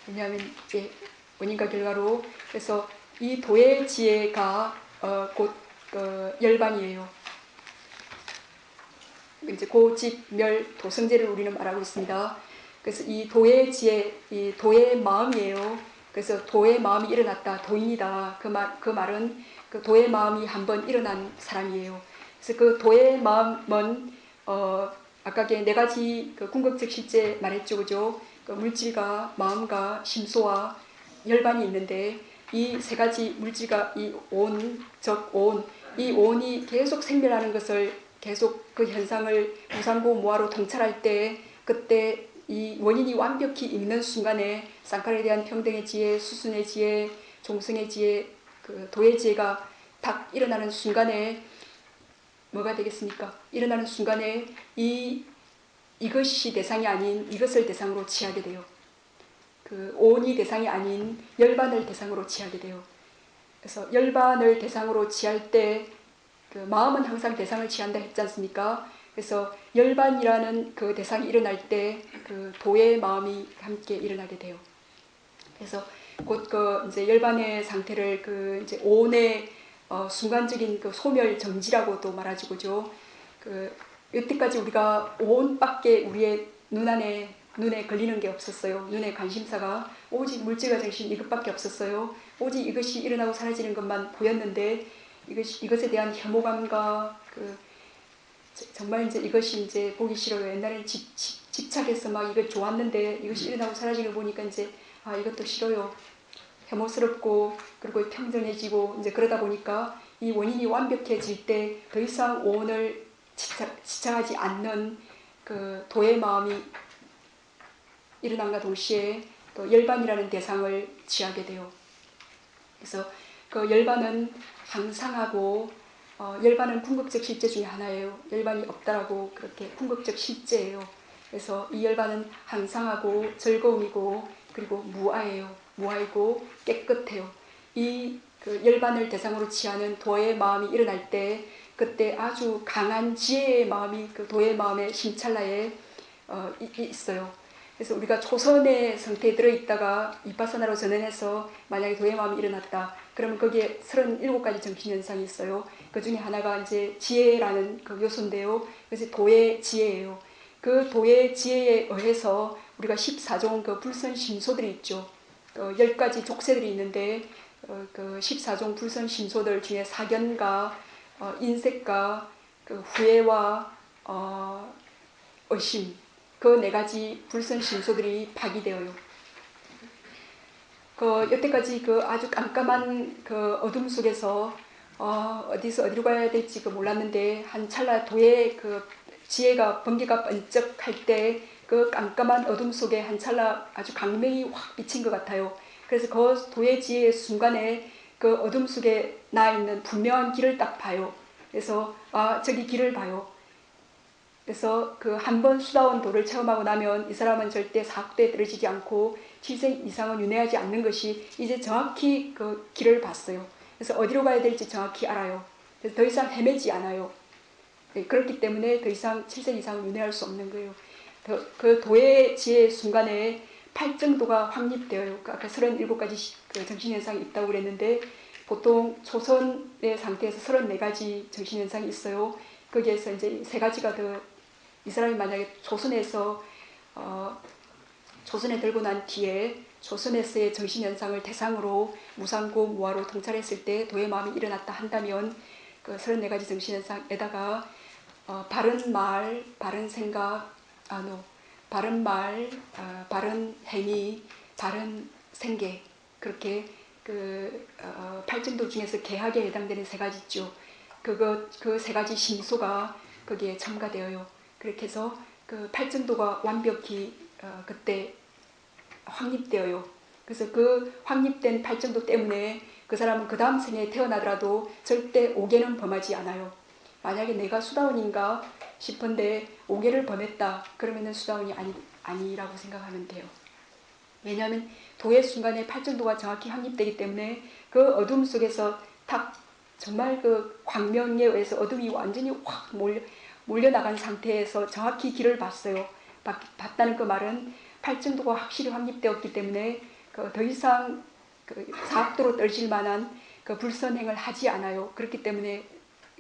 왜냐하면 이제 원인과 결과로 그래서 이 도의 지혜가 곧 열반이에요. 이제 고집멸 도성제를 우리는 말하고 있습니다. 그래서 이 도의 지혜, 이 도의 마음이에요. 그래서 도의 마음이 일어났다, 도인이다. 그 말은 그 도의 마음이 한번 일어난 사람이에요. 그래서 그 도의 마음은 아까 네 가지 그 궁극적 실제 말했죠, 그죠? 그 물질과 마음과 심소와 열반이 있는데 이 세 가지 물질과 이 온, 즉 온, 이 온이 계속 생멸하는 것을 계속 그 현상을 무상고 무아로 통찰할 때 그때 이 원인이 완벽히 있는 순간에 상카라에 대한 평등의 지혜, 수순의 지혜, 종승의 지혜, 그 도의 지혜가 딱 일어나는 순간에 뭐가 되겠습니까? 일어나는 순간에 이것이 대상이 아닌 이것을 대상으로 취하게 돼요. 그 온이 대상이 아닌 열반을 대상으로 취하게 돼요. 그래서 열반을 대상으로 취할 때 그 마음은 항상 대상을 취한다 했지 않습니까? 그래서 열반이라는 그 대상이 일어날 때 그 도의 마음이 함께 일어나게 돼요. 그래서 곧 그 이제 열반의 상태를 그 이제 온의 순간적인 그 소멸 정지라고도 말하죠, 그죠? 그 여태까지 우리가 온밖에 우리의 눈에 걸리는 게 없었어요. 눈의 관심사가 오직 물질과 정신 이것밖에 없었어요. 오직 이것이 일어나고 사라지는 것만 보였는데 이것에 대한 혐오감과 정말 이제 이것이 이제 보기 싫어요. 옛날에는 집착해서 막 이거 좋았는데 이것이 일어나고 사라지는 거 보니까 이제 이것도 싫어요. 혐오스럽고 그리고 평정해지고 이제 그러다 보니까 이 원인이 완벽해질 때 더 이상 오온을 지착하지 않는 그 도의 마음이 일어남과 동시에 또 열반이라는 대상을 취하게 돼요. 그래서 그 열반은 항상하고 열반은 궁극적 실제 중에 하나예요. 열반이 없다라고 그렇게 궁극적 실제예요. 그래서 이 열반은 항상하고 즐거움이고 그리고 무아해요. 무아이고 깨끗해요. 이 그 열반을 대상으로 취하는 도의 마음이 일어날 때 그때 아주 강한 지혜의 마음이 그 도의 마음의 심찰라에 있어요. 그래서 우리가 초선의 상태에 들어있다가 이파사나로 전환해서 만약에 도의 마음이 일어났다. 그러면 거기에 37가지 정신현상이 있어요. 그 중에 하나가 이제 지혜라는 그 요소인데요. 그래서 도의 지혜예요. 그 도의 지혜에 의해서 우리가 14종 그 불선심소들이 있죠. 10가지 족쇄들이 있는데 그 14종 불선심소들 중에 사견과 인색과 그 후회와 의심 그 4가지 불선심소들이 파기되어요. 여태까지 그 아주 깜깜한 그 어둠 속에서 어디서 어디로 가야 될지 몰랐는데 한 찰나 도의 그 지혜가 번개가 번쩍할 때 그 깜깜한 어둠 속에 한 찰나 아주 강명이 확 비친 것 같아요. 그래서 그 도의 지혜의 순간에 그 어둠 속에 나 있는 분명한 길을 딱 봐요. 그래서 저기 길을 봐요. 그래서 그 한 번 수다원 도를 체험하고 나면 이 사람은 절대 사학도에 떨어지지 않고 7생 이상은 윤회하지 않는 것이 이제 정확히 그 길을 봤어요. 그래서 어디로 가야 될지 정확히 알아요. 그래서 더 이상 헤매지 않아요. 그렇기 때문에 더 이상 7생 이상은 윤회할 수 없는 거예요. 그 도의 지혜의 순간에 팔정도가 확립되어요. 아까 37가지 그 정신현상이 있다고 그랬는데 보통 초선의 상태에서 34가지 정신현상이 있어요. 거기에서 이제 3가지가 더 이 사람이 만약에 조선에서 조선에 들고 난 뒤에 조선에서의 정신현상을 대상으로 무상고 무아로 통찰했을 때 도의 마음이 일어났다 한다면 그 34가지 정신현상에다가 바른 말, 바른 생각, 바른 말, 바른 행위, 바른 생계 그렇게 그 8정도 중에서 개학에 해당되는 3가지 있죠. 그 3가지 심소가 거기에 첨가되어요. 그렇게 해서 그 8정도가 완벽히 그때 확립되어요. 그래서 그 확립된 8정도 때문에 그 사람은 그 다음 생에 태어나더라도 절대 5계는 범하지 않아요. 만약에 내가 수다원인가 싶은데 5계를 범했다. 그러면은 수다원이 아니라고 생각하면 돼요. 왜냐하면 도의 순간에 8정도가 정확히 확립되기 때문에 그 어둠 속에서 딱 정말 그 광명에 의해서 어둠이 완전히 확 몰려나간 상태에서 정확히 길을 봤어요. 봤다는 그 말은 8정도가 확실히 확립되었기 때문에 더 이상 그 사학도로 떨어질 만한 그 불선행을 하지 않아요. 그렇기 때문에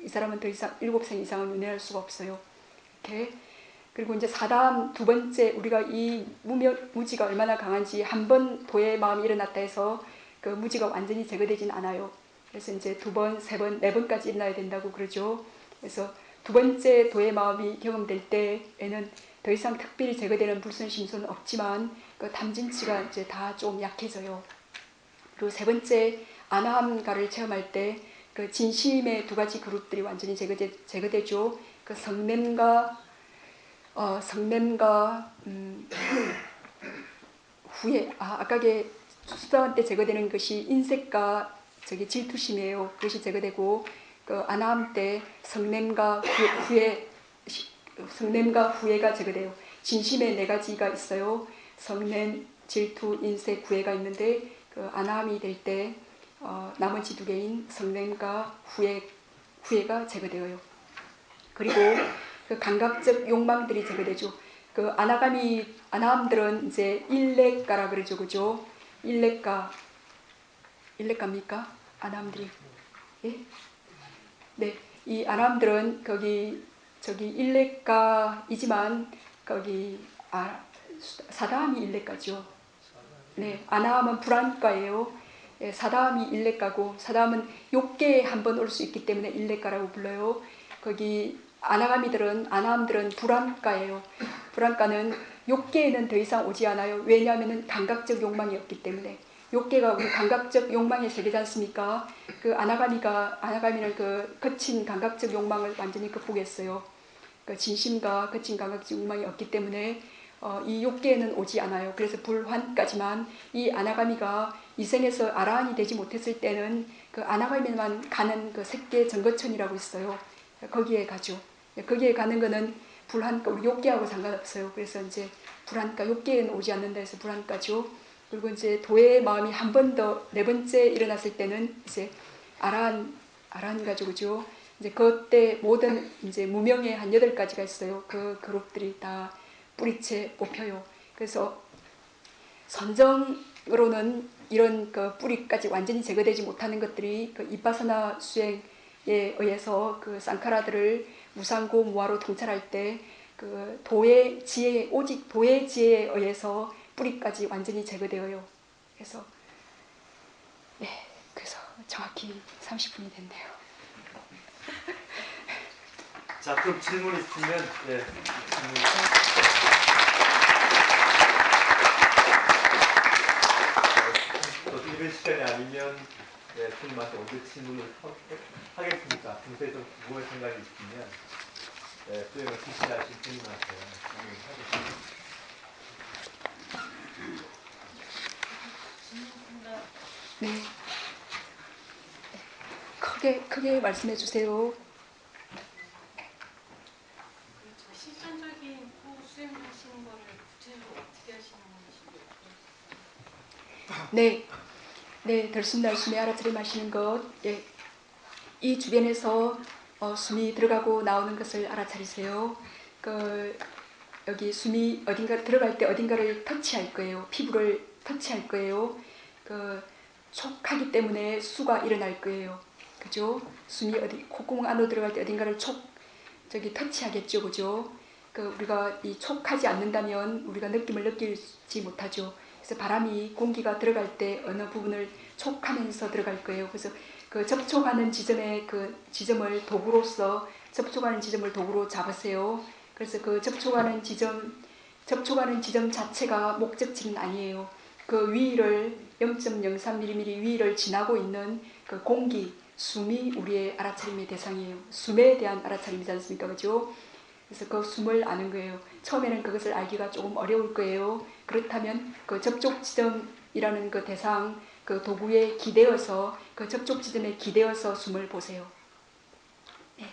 이 사람은 더 이상 7생 이상은 윤회할 수가 없어요. 이렇게. 그리고 이제 사다음 두 번째 우리가 이 무지가 얼마나 강한지 한 번 도의 마음이 일어났다 해서 그 무지가 완전히 제거되진 않아요. 그래서 이제 2번, 3번, 4번까지 일어나야 된다고 그러죠. 그래서 두 번째 도의 마음이 경험될 때에는 더 이상 특별히 제거되는 불선심소는 없지만 그 탐진치가 이제 다 좀 약해져요. 그리고 3번째 아나함가를 체험할 때 그 진심의 2가지 그룹들이 완전히 제거되죠. 그 성냄과 후회. 아까게 수다원 때 제거되는 것이 인색과 질투심이에요. 그것이 제거되고 그 아나함 때 성냄과 후회가 제거돼요. 진심의 4가지가 있어요. 성냄, 질투, 인색, 후회가 있는데 그 아나함이 될 때 나머지 2개인 성냄과 후회가 제거되어요. 그리고 그 감각적 욕망들이 제거되죠. 그 아나함들은 이제 일렉가라 그러죠, 그죠? 일렉가입니까? 아나함들이. 예? 네, 이 아나함들은 일렉가이지만 사다함이 일렉가죠. 네, 아나함은 불안가예요. 예, 사다함이 일렉가고 사다함은 욕계에 한번 올 수 있기 때문에 일렉가라고 불러요. 거기 아나함들은 불안가예요. 불안가는 욕계에는 더 이상 오지 않아요. 왜냐하면 감각적 욕망이 없기 때문에. 욕계가 우리 감각적 욕망의 세계지 않습니까? 그 아나가미는 그 거친 감각적 욕망을 완전히 극복했어요. 그 진심과 거친 감각적 욕망이 없기 때문에 이 욕계에는 오지 않아요. 그래서 불환까지만 이 아나가미가 이 생에서 아라한이 되지 못했을 때는 그 아나가미만 가는 그 색계 정거천이라고 있어요. 거기에 가죠. 거기에 가는 거는 불한가, 우리 욕계하고 상관없어요. 그래서 이제 불한가, 욕계에는 오지 않는다 해서 불한가죠. 그리고 이제 도의 마음이 한 번 더, 네 번째 일어났을 때는 이제 아라한가죠. 이제 그때 모든 이제 무명의 한 8가지가 있어요. 그 그룹들이 다 뿌리채 뽑혀요. 그래서 선정으로는 이런 그 뿌리까지 완전히 제거되지 못하는 것들이 그 이빠사나 수행에 의해서 그 쌍카라들을 무상고 무아로 통찰할 때 그 도의 지혜, 오직 도의 지혜에 의해서 뿌리까지 완전히 제거되어요. 그래서 네, 그래서 정확히 30분이 됐네요. 자, 그럼 질문 있으면 예, 질문. 또 이런 시간이 아니면 예, 선생님한테 언제 질문을 하겠습니까? 평소에 좀 궁금한 생각이 있으면 예, 수행을 지시하신 선생님한테 질문을 하겠습니다. 네. 크게 말씀해 주세요. 실천적인 수행하시는 거를 구체적으로 어떻게 하시는 건지. 네, 들숨날숨에 알아차림하시는 것. 예, 이 주변에서 숨이 들어가고 나오는 것을 알아차리세요. 여기 숨이 어딘가 들어갈 때 어딘가를 터치할 거예요. 피부를 터치할 거예요. 촉하기 때문에 수가 일어날 거예요. 그죠? 숨이 콧구멍 안으로 들어갈 때 어딘가를 터치하겠죠. 그죠? 우리가 이 촉하지 않는다면 우리가 느낌을 느끼지 못하죠. 그래서 바람이 공기가 들어갈 때 어느 부분을 촉하면서 들어갈 거예요. 그래서 그 접촉하는 지점의 그 지점을 도구로서 접촉하는 지점을 도구로 잡으세요. 그래서 그 접촉하는 지점 자체가 목적지는 아니에요. 그 위를 0.03mm 위를 지나고 있는 그 공기, 숨이 우리의 알아차림의 대상이에요. 숨에 대한 알아차림이지 않습니까? 그죠? 그래서 그 숨을 아는 거예요. 처음에는 그것을 알기가 조금 어려울 거예요. 그렇다면 그 접촉 지점이라는 그 대상, 그 도구에 기대어서, 그 접촉 지점에 기대어서 숨을 보세요. 네.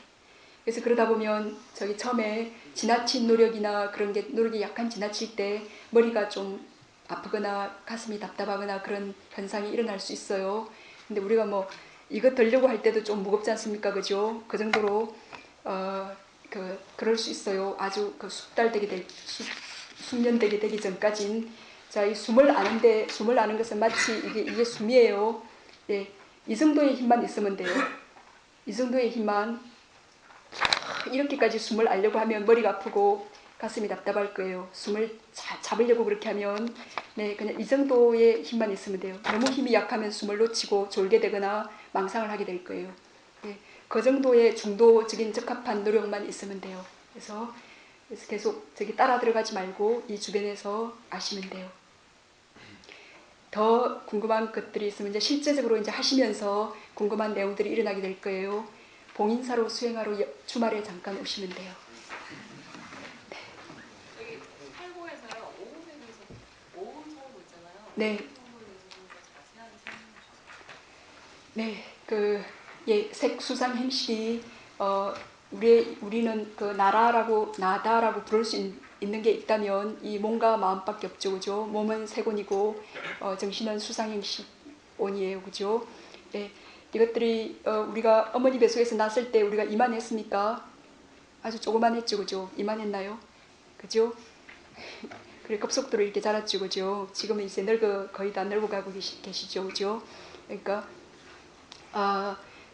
그래서 그러다 보면 처음에 지나친 노력이나 그런 게, 노력이 약간 지나칠 때 머리가 좀 아프거나 가슴이 답답하거나 그런 현상이 일어날 수 있어요. 근데 우리가 뭐 이거 들려고 할 때도 좀 무겁지 않습니까? 그죠? 그 정도로 그럴 수 있어요. 아주 숙련되게 되기 전까진. 자, 이 숨을 아는 것은 마치 이게 숨이에요. 네, 이 정도의 힘만 있으면 돼요. 이 정도의 힘만. 이렇게까지 숨을 알려고 하면 머리가 아프고 가슴이 답답할 거예요. 숨을 잡으려고 그렇게 하면 네, 그냥 이 정도의 힘만 있으면 돼요. 너무 힘이 약하면 숨을 놓치고 졸게 되거나 망상을 하게 될 거예요. 네, 그 정도의 중도적인 적합한 노력만 있으면 돼요. 그래서 계속 따라 들어가지 말고 이 주변에서 아시면 돼요. 더 궁금한 것들이 있으면 이제 실제적으로 이제 하시면서 궁금한 내용들이 일어나게 될 거예요. 봉인사로 수행하러 주말에 잠깐 오시면 돼요. 네. 여기 팔고에서요, 오음에 대해서 오음 성도 있잖아요. 네. 네, 색수상 행식이 우리는 그 나다라고 부를 수 있는 게 있다면 이 몸과 마음밖에 없죠, 그죠? 몸은 색온이고 정신은 수상 행식온이에요, 그죠? 네, 이것들이 우리가 어머니 뱃속에서 났을 때 우리가 이만했습니까? 아주 조그만했죠, 그죠? 이만했나요? 그죠? 그래 급속도로 이렇게 자랐죠, 그죠? 지금은 이제 거의 다 늙어가고 계시죠, 그죠? 그러니까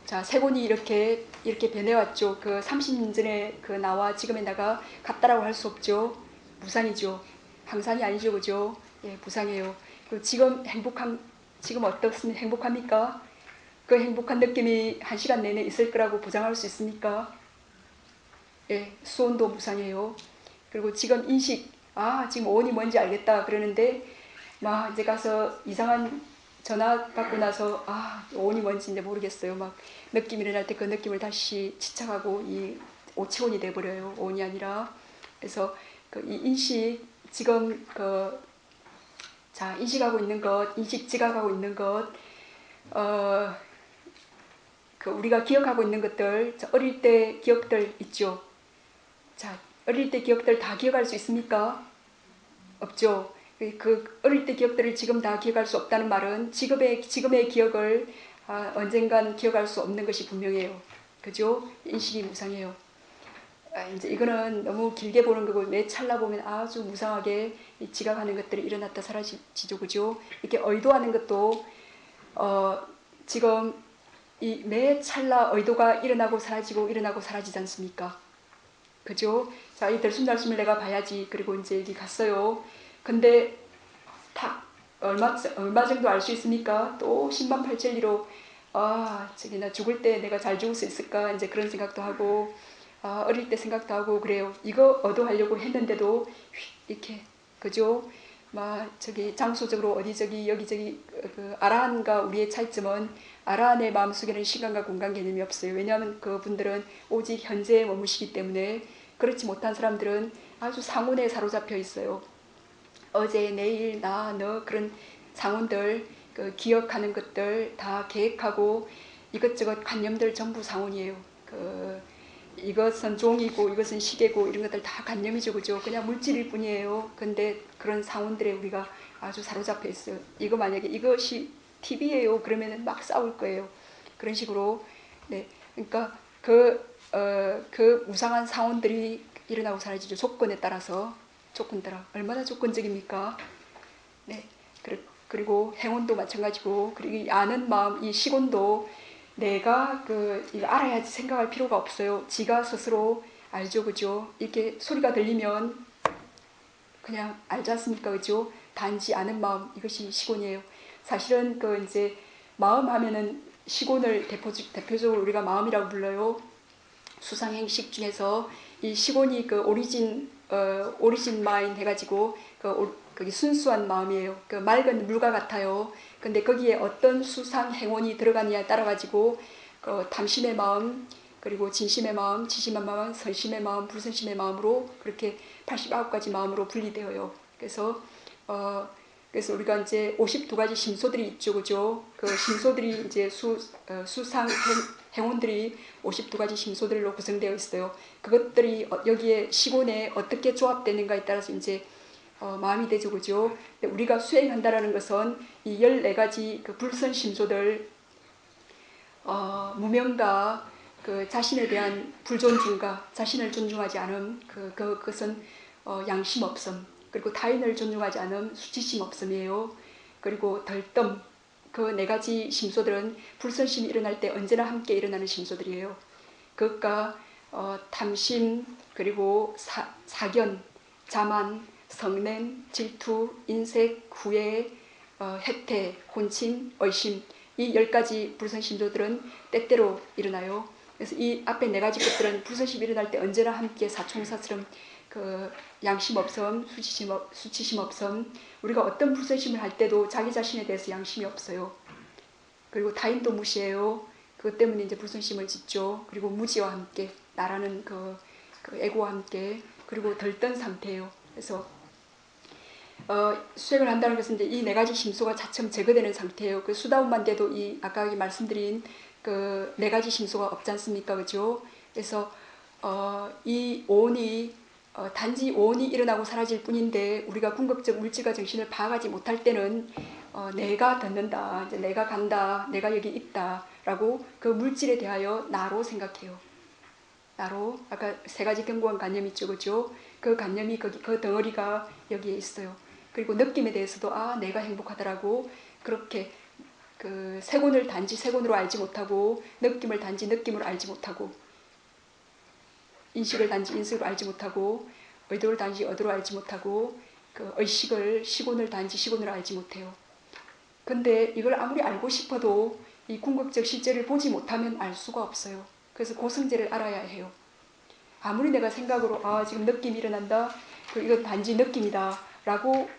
자, 세곤이 이렇게 변해왔죠. 그 30년 전에 그 나와 지금의 나가 같다라고 할 수 없죠. 무상이죠. 항상이 아니죠, 그죠? 예, 무상이에요. 그리고 지금 행복합니까? 그 행복한 느낌이 1시간 내내 있을 거라고 보장할 수 있습니까? 예, 수온도 무상이에요. 그리고 지금 지금 오온이 뭔지 알겠다 그러는데 막 이제 가서 이상한 전화 받고 나서 오온이 뭔지 이제 모르겠어요. 막 느낌이 일어날 때 그 느낌을 다시 지쳐가고 이 오체온이 돼버려요. 오온이 아니라. 그래서 이 인식 지금 인식하고 있는 것, 인식 지각하고 있는 것, 우리가 기억하고 있는 것들, 어릴 때 기억들 있죠. 자, 어릴 때 기억들 다 기억할 수 있습니까? 없죠. 그 어릴 때 기억들을 지금 다 기억할 수 없다는 말은 지금의 기억을 언젠간 기억할 수 없는 것이 분명해요. 그죠? 인식이 무상해요. 이제 이거는 너무 길게 보는 거고 매 찰나 보면 아주 무상하게 지각하는 것들이 일어났다 사라지죠. 그죠? 이렇게 의도하는 것도 지금 이 매 찰나 의도가 일어나고 사라지지 않습니까? 그죠? 자, 이 들숨날숨을 내가 봐야지. 그리고 이제 여기 갔어요. 근데 다 얼마 정도 알 수 있습니까? 또 10만 8천리로 저기 나 죽을 때 내가 잘 죽을 수 있을까? 이제 그런 생각도 하고 어릴 때 생각도 하고 그래요. 이거 얻어하려고 했는데도 이렇게 그죠? 막 저기 장소적으로 어디저기 여기저기 그 아라한과 우리의 차이점은 아라한의 마음속에는 시간과 공간 개념이 없어요. 왜냐하면 그분들은 오직 현재에 머무시기 때문에 그렇지 못한 사람들은 아주 상온에 사로잡혀 있어요. 어제, 내일, 나, 너 그런 상온들 그 기억하는 것들 다 계획하고 이것저것 관념들 전부 상온이에요. 이것은 종이고 이것은 시계고 이런 것들 다 관념이죠. 그죠? 그냥 물질일 뿐이에요. 근데 그런 상온들에 우리가 아주 사로잡혀 있어요. 이거 만약에 이것이 TV예요. 그러면 막 싸울 거예요. 그런 식으로. 네. 그러니까 그 무상한 상온들이 일어나고 사라지죠. 조건에 따라서. 조건 따라. 얼마나 조건적입니까? 네. 그리고 행운도 마찬가지고, 그리고 이 아는 마음, 이 시곤도 내가 이거 알아야지 생각할 필요가 없어요. 지가 스스로 알죠. 그죠? 이렇게 소리가 들리면 그냥 알지 않습니까? 그죠? 단지 아는 마음, 이것이 시곤이에요. 사실은 이제 마음 하면은 시곤을 대표적으로 우리가 마음이라고 불러요. 수상행식 중에서 이 시곤이 오리진 마인 해가지고 그게 순수한 마음이에요. 맑은 물과 같아요. 근데 거기에 어떤 수상 행원이 들어가느냐에 따라 가지고 탐심의 마음, 그리고 진심의 마음, 지심의 마음, 선심의 마음, 불선심의 마음으로 그렇게 89가지 마음으로 분리되어요. 그래서 우리가 이제 52가지 심소들이 있죠. 그죠? 그 심소들이 이제 수상 행운들이 52가지 심소들로 구성되어 있어요. 그것들이 여기에 시곤에 어떻게 조합되는가에 따라서 이제 마음이 되죠. 그죠? 근데 우리가 수행한다라는 것은 이 14가지 그 불선 심소들, 무명과 자신에 대한 불존중과 자신을 존중하지 않음, 그것은 양심 없음, 그리고 타인을 존중하지 않음, 수치심 없음이에요. 그리고 덜뜸, 그 4가지 심소들은 불선심이 일어날 때 언제나 함께 일어나는 심소들이에요. 그것과 탐심, 그리고 사견, 자만, 성냄, 질투, 인색, 후회, 해태, 혼친, 의심, 이 10가지 불선심소들은 때때로 일어나요. 그래서 이 앞에 4가지 것들은 불선심이 일어날 때 언제나 함께 사총사처럼 양심 없음, 수치심 없음, 우리가 어떤 불선심을 할 때도 자기 자신에 대해서 양심이 없어요. 그리고 타인도 무시해요. 그것 때문에 이제 불선심을 짓죠. 그리고 무지와 함께, 나라는 그 에고와 함께, 그리고 들뜬 상태예요. 그래서 수행을 한다는 것은 이제 이 4가지 심소가 차츰 제거되는 상태예요. 수다운만 돼도 이 아까 말씀드린 그 4가지 심소가 없지 않습니까? 그죠? 그래서 이 오온이 단지 오온이 일어나고 사라질 뿐인데 우리가 궁극적 물질과 정신을 파악하지 못할 때는 내가 듣는다, 이제 내가 간다, 내가 여기 있다라고 그 물질에 대하여 나로 생각해요. 나로 아까 3가지 견고한 관념이 있죠. 그죠? 그 관념이 그 덩어리가 여기에 있어요. 그리고 느낌에 대해서도 내가 행복하더라고 그렇게 세곤을 단지 세곤으로 알지 못하고 느낌을 단지 느낌으로 알지 못하고 인식을 단지 인식으로 알지 못하고 의도를 단지 의도로 알지 못하고 의식을 시곤을 단지 시곤으로 알지 못해요. 근데 이걸 아무리 알고 싶어도 이 궁극적 실제를 보지 못하면 알 수가 없어요. 그래서 고성제를 알아야 해요. 아무리 내가 생각으로 지금 느낌이 일어난다. 이건 단지 느낌이다. 라고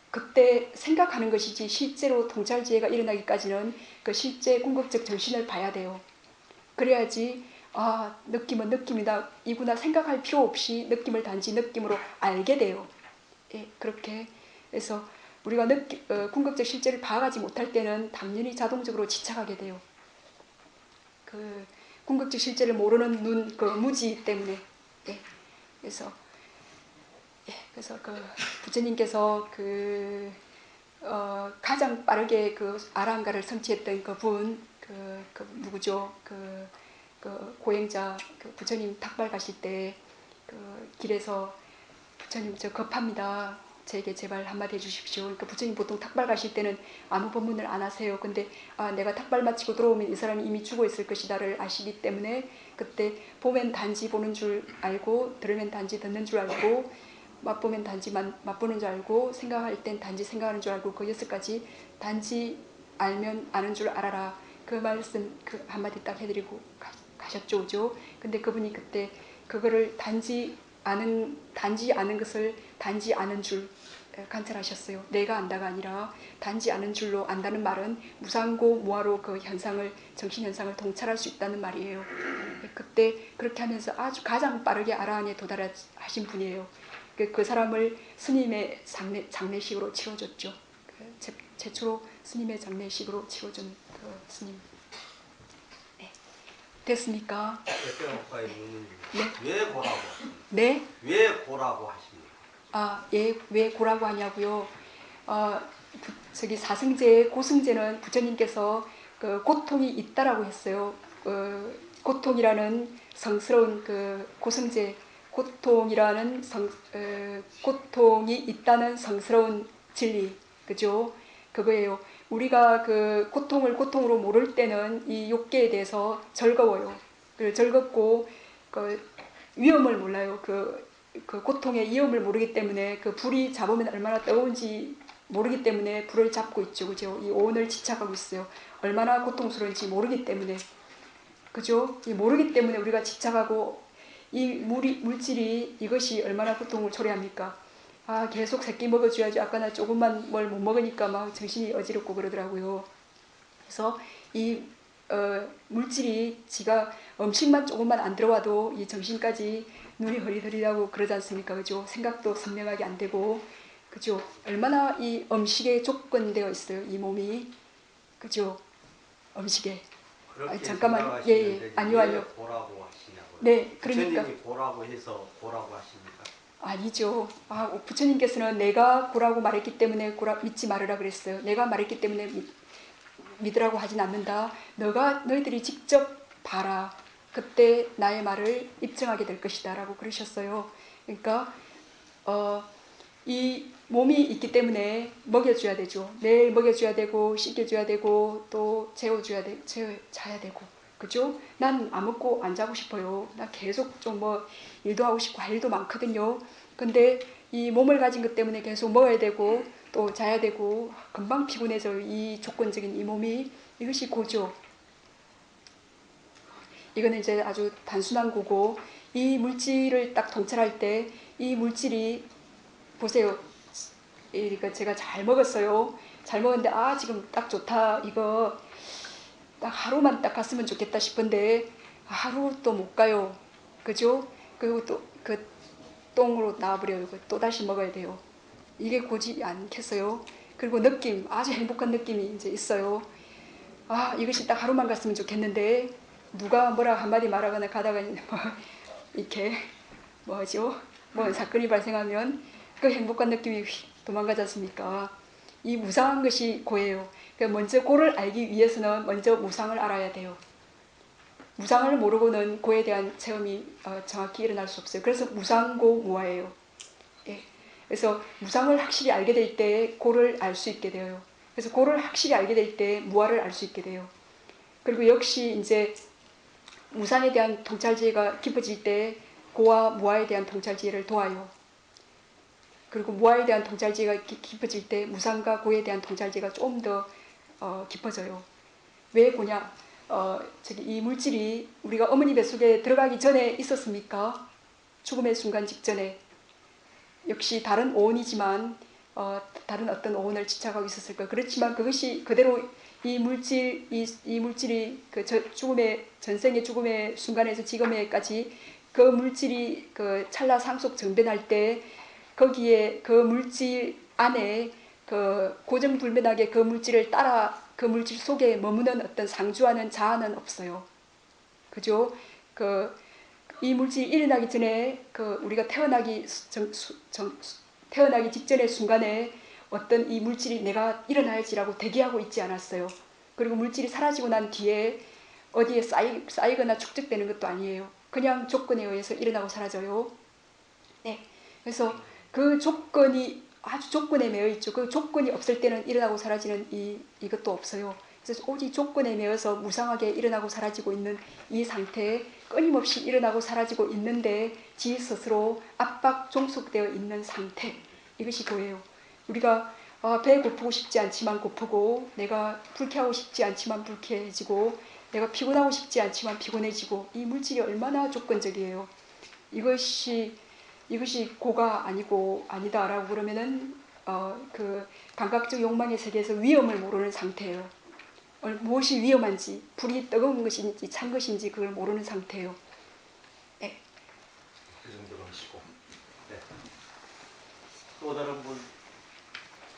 그때 생각하는 것이지 실제로 통찰지혜가 일어나기까지는 그 실제 궁극적 정신을 봐야 돼요. 그래야지 느낌은 느낌이다. 이구나 생각할 필요 없이 느낌을 단지 느낌으로 알게 돼요. 예, 그렇게 해서 우리가 궁극적 실제를 파악하지 못할 때는 당연히 자동적으로 지착하게 돼요. 궁극적 실제를 모르는 눈, 무지 때문에. 예, 그래서 그래서 그 부처님께서 가장 빠르게 그 아라한가를 성취했던 그분 그 누구죠? 그 고행자 그 부처님 탁발 가실 때 그 길에서 부처님 저 급합니다. 제게 제발 한마디 해주십시오. 그러니까 부처님 보통 탁발 가실 때는 아무 법문을 안 하세요. 근데 내가 탁발 마치고 들어오면 이 사람이 이미 죽어 있을 것이다를 아시기 때문에 그때 보면 단지 보는 줄 알고 들으면 단지 듣는 줄 알고 맛보면 단지 맛보는 줄 알고 생각할 땐 단지 생각하는 줄 알고 그 6가지 단지 알면 아는 줄 알아라. 그 말씀 그 한마디 딱 해드리고 가셨죠. 그죠? 근데 그분이 그때 그거를 단지 아는 것을 단지 아는 줄 관찰하셨어요. 내가 안다가 아니라 단지 아는 줄로 안다는 말은 무상고 무아로 그 현상을 정신 현상을 통찰할 수 있다는 말이에요. 그때 그렇게 하면서 아주 가장 빠르게 아라한에 도달하신 분이에요. 그 사람을 스님의 장례식으로 치러줬죠. 최초로 스님의 장례식으로 치러준 그 스님. 네. 됐습니까? 네. 왜 고라고? 네? 왜 고라고 하십니까? 예, 왜 고라고 하냐고요? 저기 사승제, 고승제는 부처님께서 그 고통이 있다라고 했어요. 고통이라는 성스러운 그 고승제, 고통이 있다는 성스러운 진리, 그죠? 그거예요. 우리가 그 고통을 고통으로 모를 때는 이 욕계에 대해서 즐거워요. 즐겁고 그 위험을 몰라요. 그 고통의 위험을 모르기 때문에 그 불이 잡으면 얼마나 뜨거운지 모르기 때문에 불을 잡고 있죠. 그죠? 이 오온을 집착하고 있어요. 얼마나 고통스러운지 모르기 때문에. 그죠? 모르기 때문에 우리가 집착하고 이 물질이 이것이 얼마나 고통을 초래합니까? 계속 새끼 먹어줘야지. 아까 나 조금만 뭘 못 먹으니까 막 정신이 어지럽고 그러더라고요. 그래서 이 물질이 지가 음식만 조금만 안 들어와도 이 정신까지 눈이 흐리흐리하고 그러지 않습니까? 그죠? 생각도 선명하게 안 되고, 그죠? 얼마나 이 음식에 조건되어 있어요, 이 몸이. 그죠? 음식에. 잠깐만, 예. 아니요. 고라고 하시냐고요? 네, 그러니까. 부처님이 고라고 해서 고라고 하십니까? 아니죠. 부처님께서는 내가 고라고 말했기 때문에 믿지 말으라 그랬어요. 내가 말했기 때문에 믿으라고 하진 않는다. 너희들이 직접 봐라. 그때 나의 말을 입증하게 될 것이다 라고 그러셨어요. 그러니까 이 몸이 있기 때문에 먹여줘야 되죠. 매일 먹여줘야 되고 씻겨줘야 되고 또 자야 되고, 그죠? 난 안 먹고 안 자고 싶어요. 난 계속 좀 일도 하고 싶고 할 일도 많거든요. 근데 이 몸을 가진 것 때문에 계속 먹어야 되고 또 자야 되고 금방 피곤해져요. 이 조건적인 이 몸이. 이것이 고죠. 이거는 이제 아주 단순한 고고, 이 물질을 딱 통찰할 때 이 물질이 보세요. 이거 제가 잘 먹었어요. 잘 먹었는데 지금 딱 좋다. 이거 딱 하루만 딱 갔으면 좋겠다 싶은데 하루 또 못 가요. 그죠? 그리고 또 그 똥으로 나와버려요. 또 다시 먹어야 돼요. 이게 고지 않겠어요? 그리고 느낌, 아주 행복한 느낌이 이제 있어요. 이것이 딱 하루만 갔으면 좋겠는데 누가 뭐라 한마디 말하거나 가다가 이렇게 사건이 발생하면 그 행복한 느낌이 휙 도망가지 않습니까? 이 무상한 것이 고예요. 그러니까 먼저 고를 알기 위해서는 먼저 무상을 알아야 돼요. 무상을 모르고는 고에 대한 체험이 정확히 일어날 수 없어요. 그래서 무상고 무아예요. 예. 그래서 무상을 확실히 알게 될 때 고를 알 수 있게 돼요. 그래서 고를 확실히 알게 될 때 무아를 알 수 있게 돼요. 그리고 역시 이제 무상에 대한 통찰지혜가 깊어질 때 고와 무아에 대한 통찰지혜를 도와요. 그리고 무아에 대한 통찰지혜가 깊어질 때 무상과 고에 대한 통찰지혜가 좀 더 깊어져요. 왜 고냐? 이 물질이 우리가 어머니 뱃속에 들어가기 전에 있었습니까? 죽음의 순간 직전에. 역시 다른 오온이지만 다른 어떤 오온을 집착하고 있었을 거예요. 그렇지만 그것이 그대로 이 물질이 그 전생의 죽음의 순간에서 지금에까지 그 물질이 그 찰나 상속 정변할 때 거기에 그 물질 안에 그 고정불변하게 그 물질을 따라 그 물질 속에 머무는 어떤 상주하는 자아는 없어요. 그죠? 이 물질이 일어나기 전에 우리가 태어나기 태어나기 직전의 순간에 어떤 이 물질이 내가 일어나야지라고 대기하고 있지 않았어요. 그리고 물질이 사라지고 난 뒤에 어디에 쌓이거나 축적되는 것도 아니에요. 그냥 조건에 의해서 일어나고 사라져요. 네. 그래서 그 조건이 아주 조건에 매여 있죠. 그 조건이 없을 때는 일어나고 사라지는 이것도 없어요. 그래서 오직 조건에 매여서 무상하게 일어나고 사라지고 있는 이 상태에 끊임없이 일어나고 사라지고 있는데 지 스스로 압박 종속되어 있는 상태. 이것이 교예요. 우리가 배 고프고 싶지 않지만 고프고, 내가 불쾌하고 싶지 않지만 불쾌해지고, 내가 피곤하고 싶지 않지만 피곤해지고, 이 물질이 얼마나 조건적이에요. 이것이 고가 아니고 아니다라고 그러면은 그 감각적 욕망의 세계에서 위험을 모르는 상태예요. 무엇이 위험한지, 불이 뜨거운 것인지 찬 것인지 그걸 모르는 상태예요. 네. 그 정도로 하시고. 네. 또 다른 분,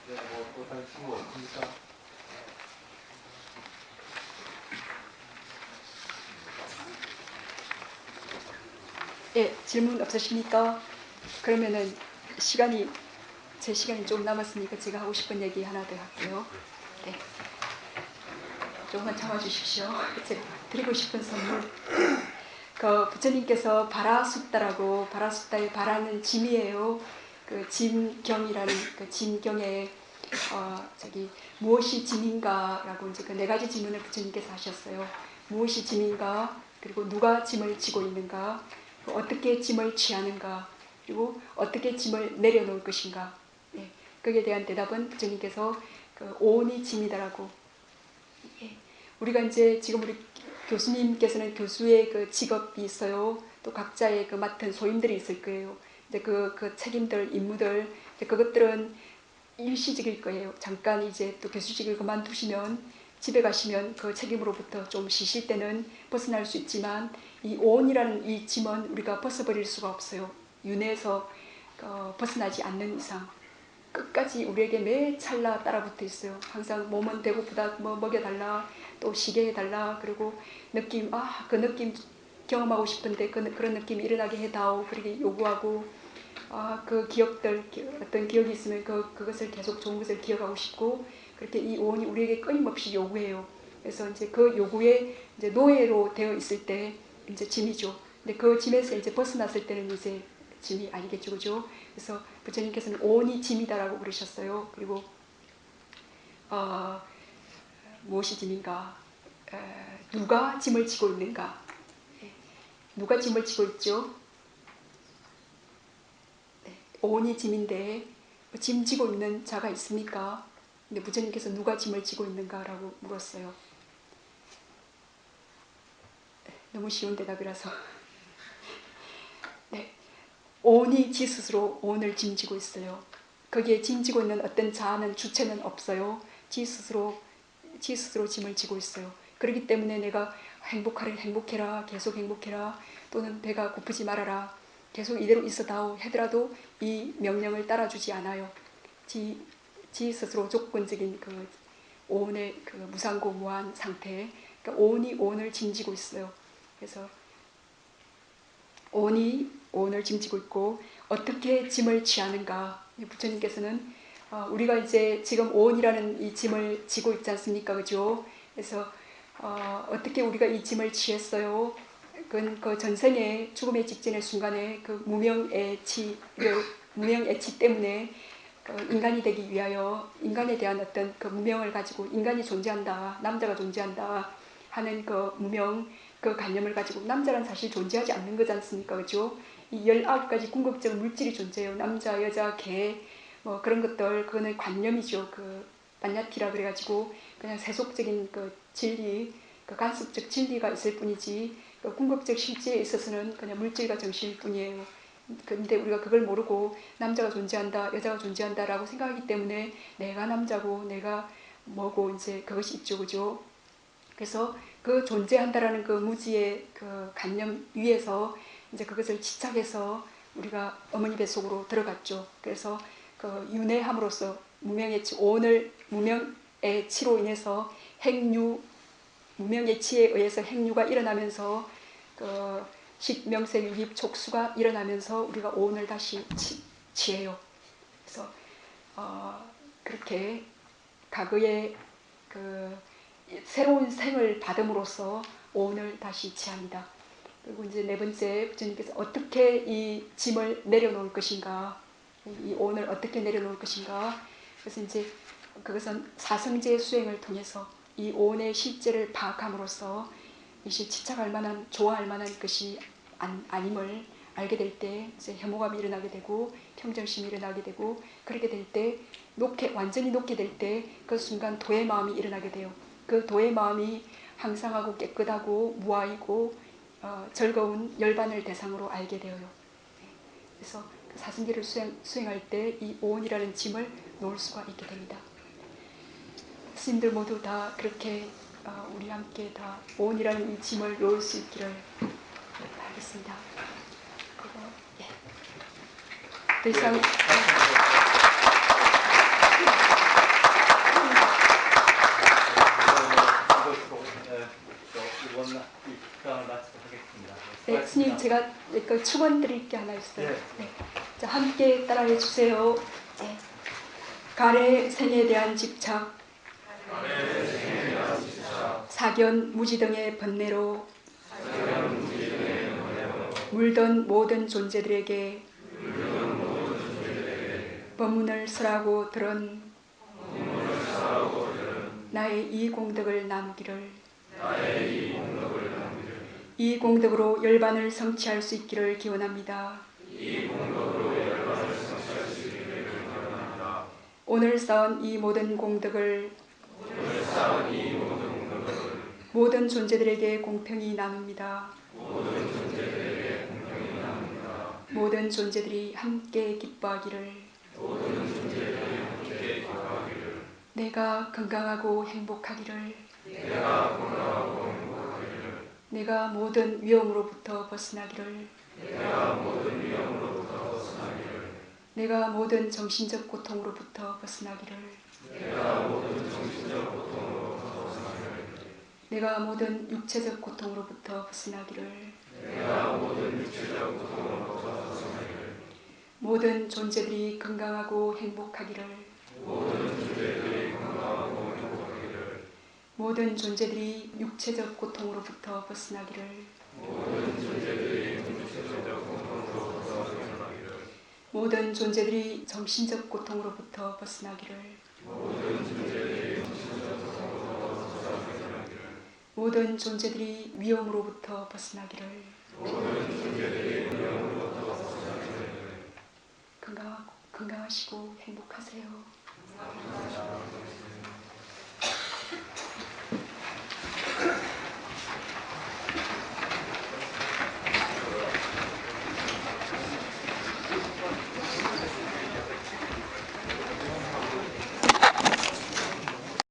네, 또 다른 친구 없습니까? 네, 질문 없으십니까? 그러면은 제 시간이 좀 남았으니까 제가 하고 싶은 얘기 하나 더 할게요. 네. 조금만 참아주십시오. 제가 드리고 싶은 선물. 그 부처님께서 바라숫다라고, 바라숫다의 바라는 짐이에요. 그 짐경이라는 그 짐경에 무엇이 짐인가라고 이제 그 네 가지 질문을 부처님께서 하셨어요. 무엇이 짐인가? 그리고 누가 짐을 지고 있는가? 어떻게 짐을 취하는가? 그리고 어떻게 짐을 내려놓을 것인가? 예, 거기에 대한 대답은 부처님께서 그 오온이 짐이다라고. 예, 우리가 이제 지금 우리 교수님께서는 교수의 그 직업이 있어요. 또 각자의 그 맡은 소임들이 있을 거예요. 이제 그 책임들, 임무들, 이제 그것들은 일시적일 거예요. 잠깐 이제 또 교수직을 그만두시면 집에 가시면 그 책임으로부터 좀 쉬실 때는 벗어날 수 있지만, 이 오온이라는 이 짐은 우리가 벗어버릴 수가 없어요. 윤회에서 벗어나지 않는 이상 끝까지 우리에게 매 찰나 따라붙어 있어요. 항상 몸은 배고프다, 뭐 먹여달라, 또 쉬게 해달라, 그리고 느낌, 그 느낌 경험하고 싶은데 그런 느낌이 일어나게 해다오, 그렇게 요구하고, 그 기억들, 어떤 기억이 있으면 그것을 계속 좋은 것을 기억하고 싶고, 그렇게 이 오온이 우리에게 끊임없이 요구해요. 그래서 이제 그 요구에 이제 노예로 되어 있을 때 이제 짐이죠. 근데 그 짐에서 이제 벗어났을 때는 이제 짐이 아니겠죠, 그죠? 그래서 부처님께서는 오온이 짐이다라고 그러셨어요. 그리고 무엇이 짐인가? 누가 짐을 지고 있는가? 누가 짐을 지고 있죠? 오온이 짐인데 짐 지고 있는 자가 있습니까? 근데 부처님께서 누가 짐을 지고 있는가라고 물었어요. 너무 쉬운 대답이라서. 네, 오온이 지 스스로 오온을 짐지고 있어요. 거기에 짐지고 있는 어떤 자는 주체는 없어요. 지 스스로 짐을 지고 있어요. 그렇기 때문에 내가 행복해라, 계속 행복해라, 또는 배가 고프지 말아라, 계속 이대로 있어다오 하더라도 이 명령을 따라주지 않아요. 지 스스로 조건적인 그 오온의 그 무상고무한 상태, 그러니까 오온이 오온을 짐지고 있어요. 그래서 오온이 오온을 짐지고 있고, 어떻게 짐을 취하는가? 부처님께서는 우리가 이제 지금 오온이라는 이 짐을 지고 있지 않습니까, 그죠? 그래서 어떻게 우리가 이 짐을 취했어요? 그건 그 전생에 죽음의 직전의 순간에 그 무명애치 때문에 인간이 되기 위하여 인간에 대한 어떤 그 무명을 가지고, 인간이 존재한다, 남자가 존재한다 하는 그 무명, 그 관념을 가지고, 남자란 사실 존재하지 않는 거지 않습니까, 그죠? 이 19가지 궁극적 물질이 존재해요. 남자, 여자, 개, 뭐 그런 것들, 그거는 관념이죠. 그 반야티라 그래가지고 그냥 세속적인 그 진리, 그 간섭적 진리가 있을 뿐이지, 그 궁극적 실제에 있어서는 그냥 물질과 정신일 뿐이에요. 근데 우리가 그걸 모르고 남자가 존재한다, 여자가 존재한다라고 생각하기 때문에 내가 남자고 내가 뭐고 이제 그것이 있죠, 그죠? 그래서 그 존재한다라는 그 무지의 그 관념 위에서 이제 그것을 집착해서 우리가 어머니 뱃속으로 들어갔죠. 그래서 그 윤회함으로써 무명의 치, 오늘 무명의 치로 인해서 무명의 치에 의해서 행류가 일어나면서 그 식명생 유입 촉수가 일어나면서 우리가 오온을 다시 취해요. 그래서 그렇게 과거에 그 새로운 생을 받음으로써 오온을 다시 취합니다. 그리고 이제 네 번째 주님께서 어떻게 이 짐을 내려놓을 것인가, 이 오온을 어떻게 내려놓을 것인가. 그래서 이제 그것은 사성제 수행을 통해서 이 오온의 실제를 파악함으로써 이제 집착할 만한, 좋아할 만한 것이 아님을 알게 될 때 이제 혐오감이 일어나게 되고 평정심이 일어나게 되고, 그렇게 될 때 완전히 놓게 될 때 그 순간 도의 마음이 일어나게 돼요. 그 도의 마음이 항상하고 깨끗하고 무아이고 즐거운 열반을 대상으로 알게 되어요. 그래서 그 사성제를 수행할 때 이 오온이라는 짐을 놓을 수가 있게 됩니다. 스님들 모두 다 그렇게 우리 함께 다 오온이라는 이 짐을 놓을 수 있기를 바라겠습니다. 그리고 더 이상 이번 입장을 마치도록 하겠습니다. 네, 스님 제가 그 축원 드릴 게 하나 있어요. 네. 네. 자, 함께 따라해 주세요. 네. 가래 생에 대한 집착, 사견 무지 등의 번뇌로 물던 모든 존재들에게 법문을 설하고 들은 나의 이 공덕을 나누기를, 이 공덕으로 열반을 성취할 수 있기를 기원합니다. 오늘 쌓은 이 모든 공덕을 모든 존재들에게 공평히 나눕니다. 모든 존재들이 함께 기뻐하기를, 내가 건강하고 행복하기를, 내가 모든 위험으로부터 벗어나기를, 내가 모든 정신적 고통으로부터 벗어나기를, 내가 모든 육체적 고통으로부터 벗어나기를, 모든 존재들이 건강하고 행복하기를, 모든 존재들이 육체적 고통으로부터 벗어나기를, 모든 존재들이 정신적 고통으로부터 벗어나기를, 모든 존재들이 위험으로부터 벗어나기를, 건강하시고 행복하세요.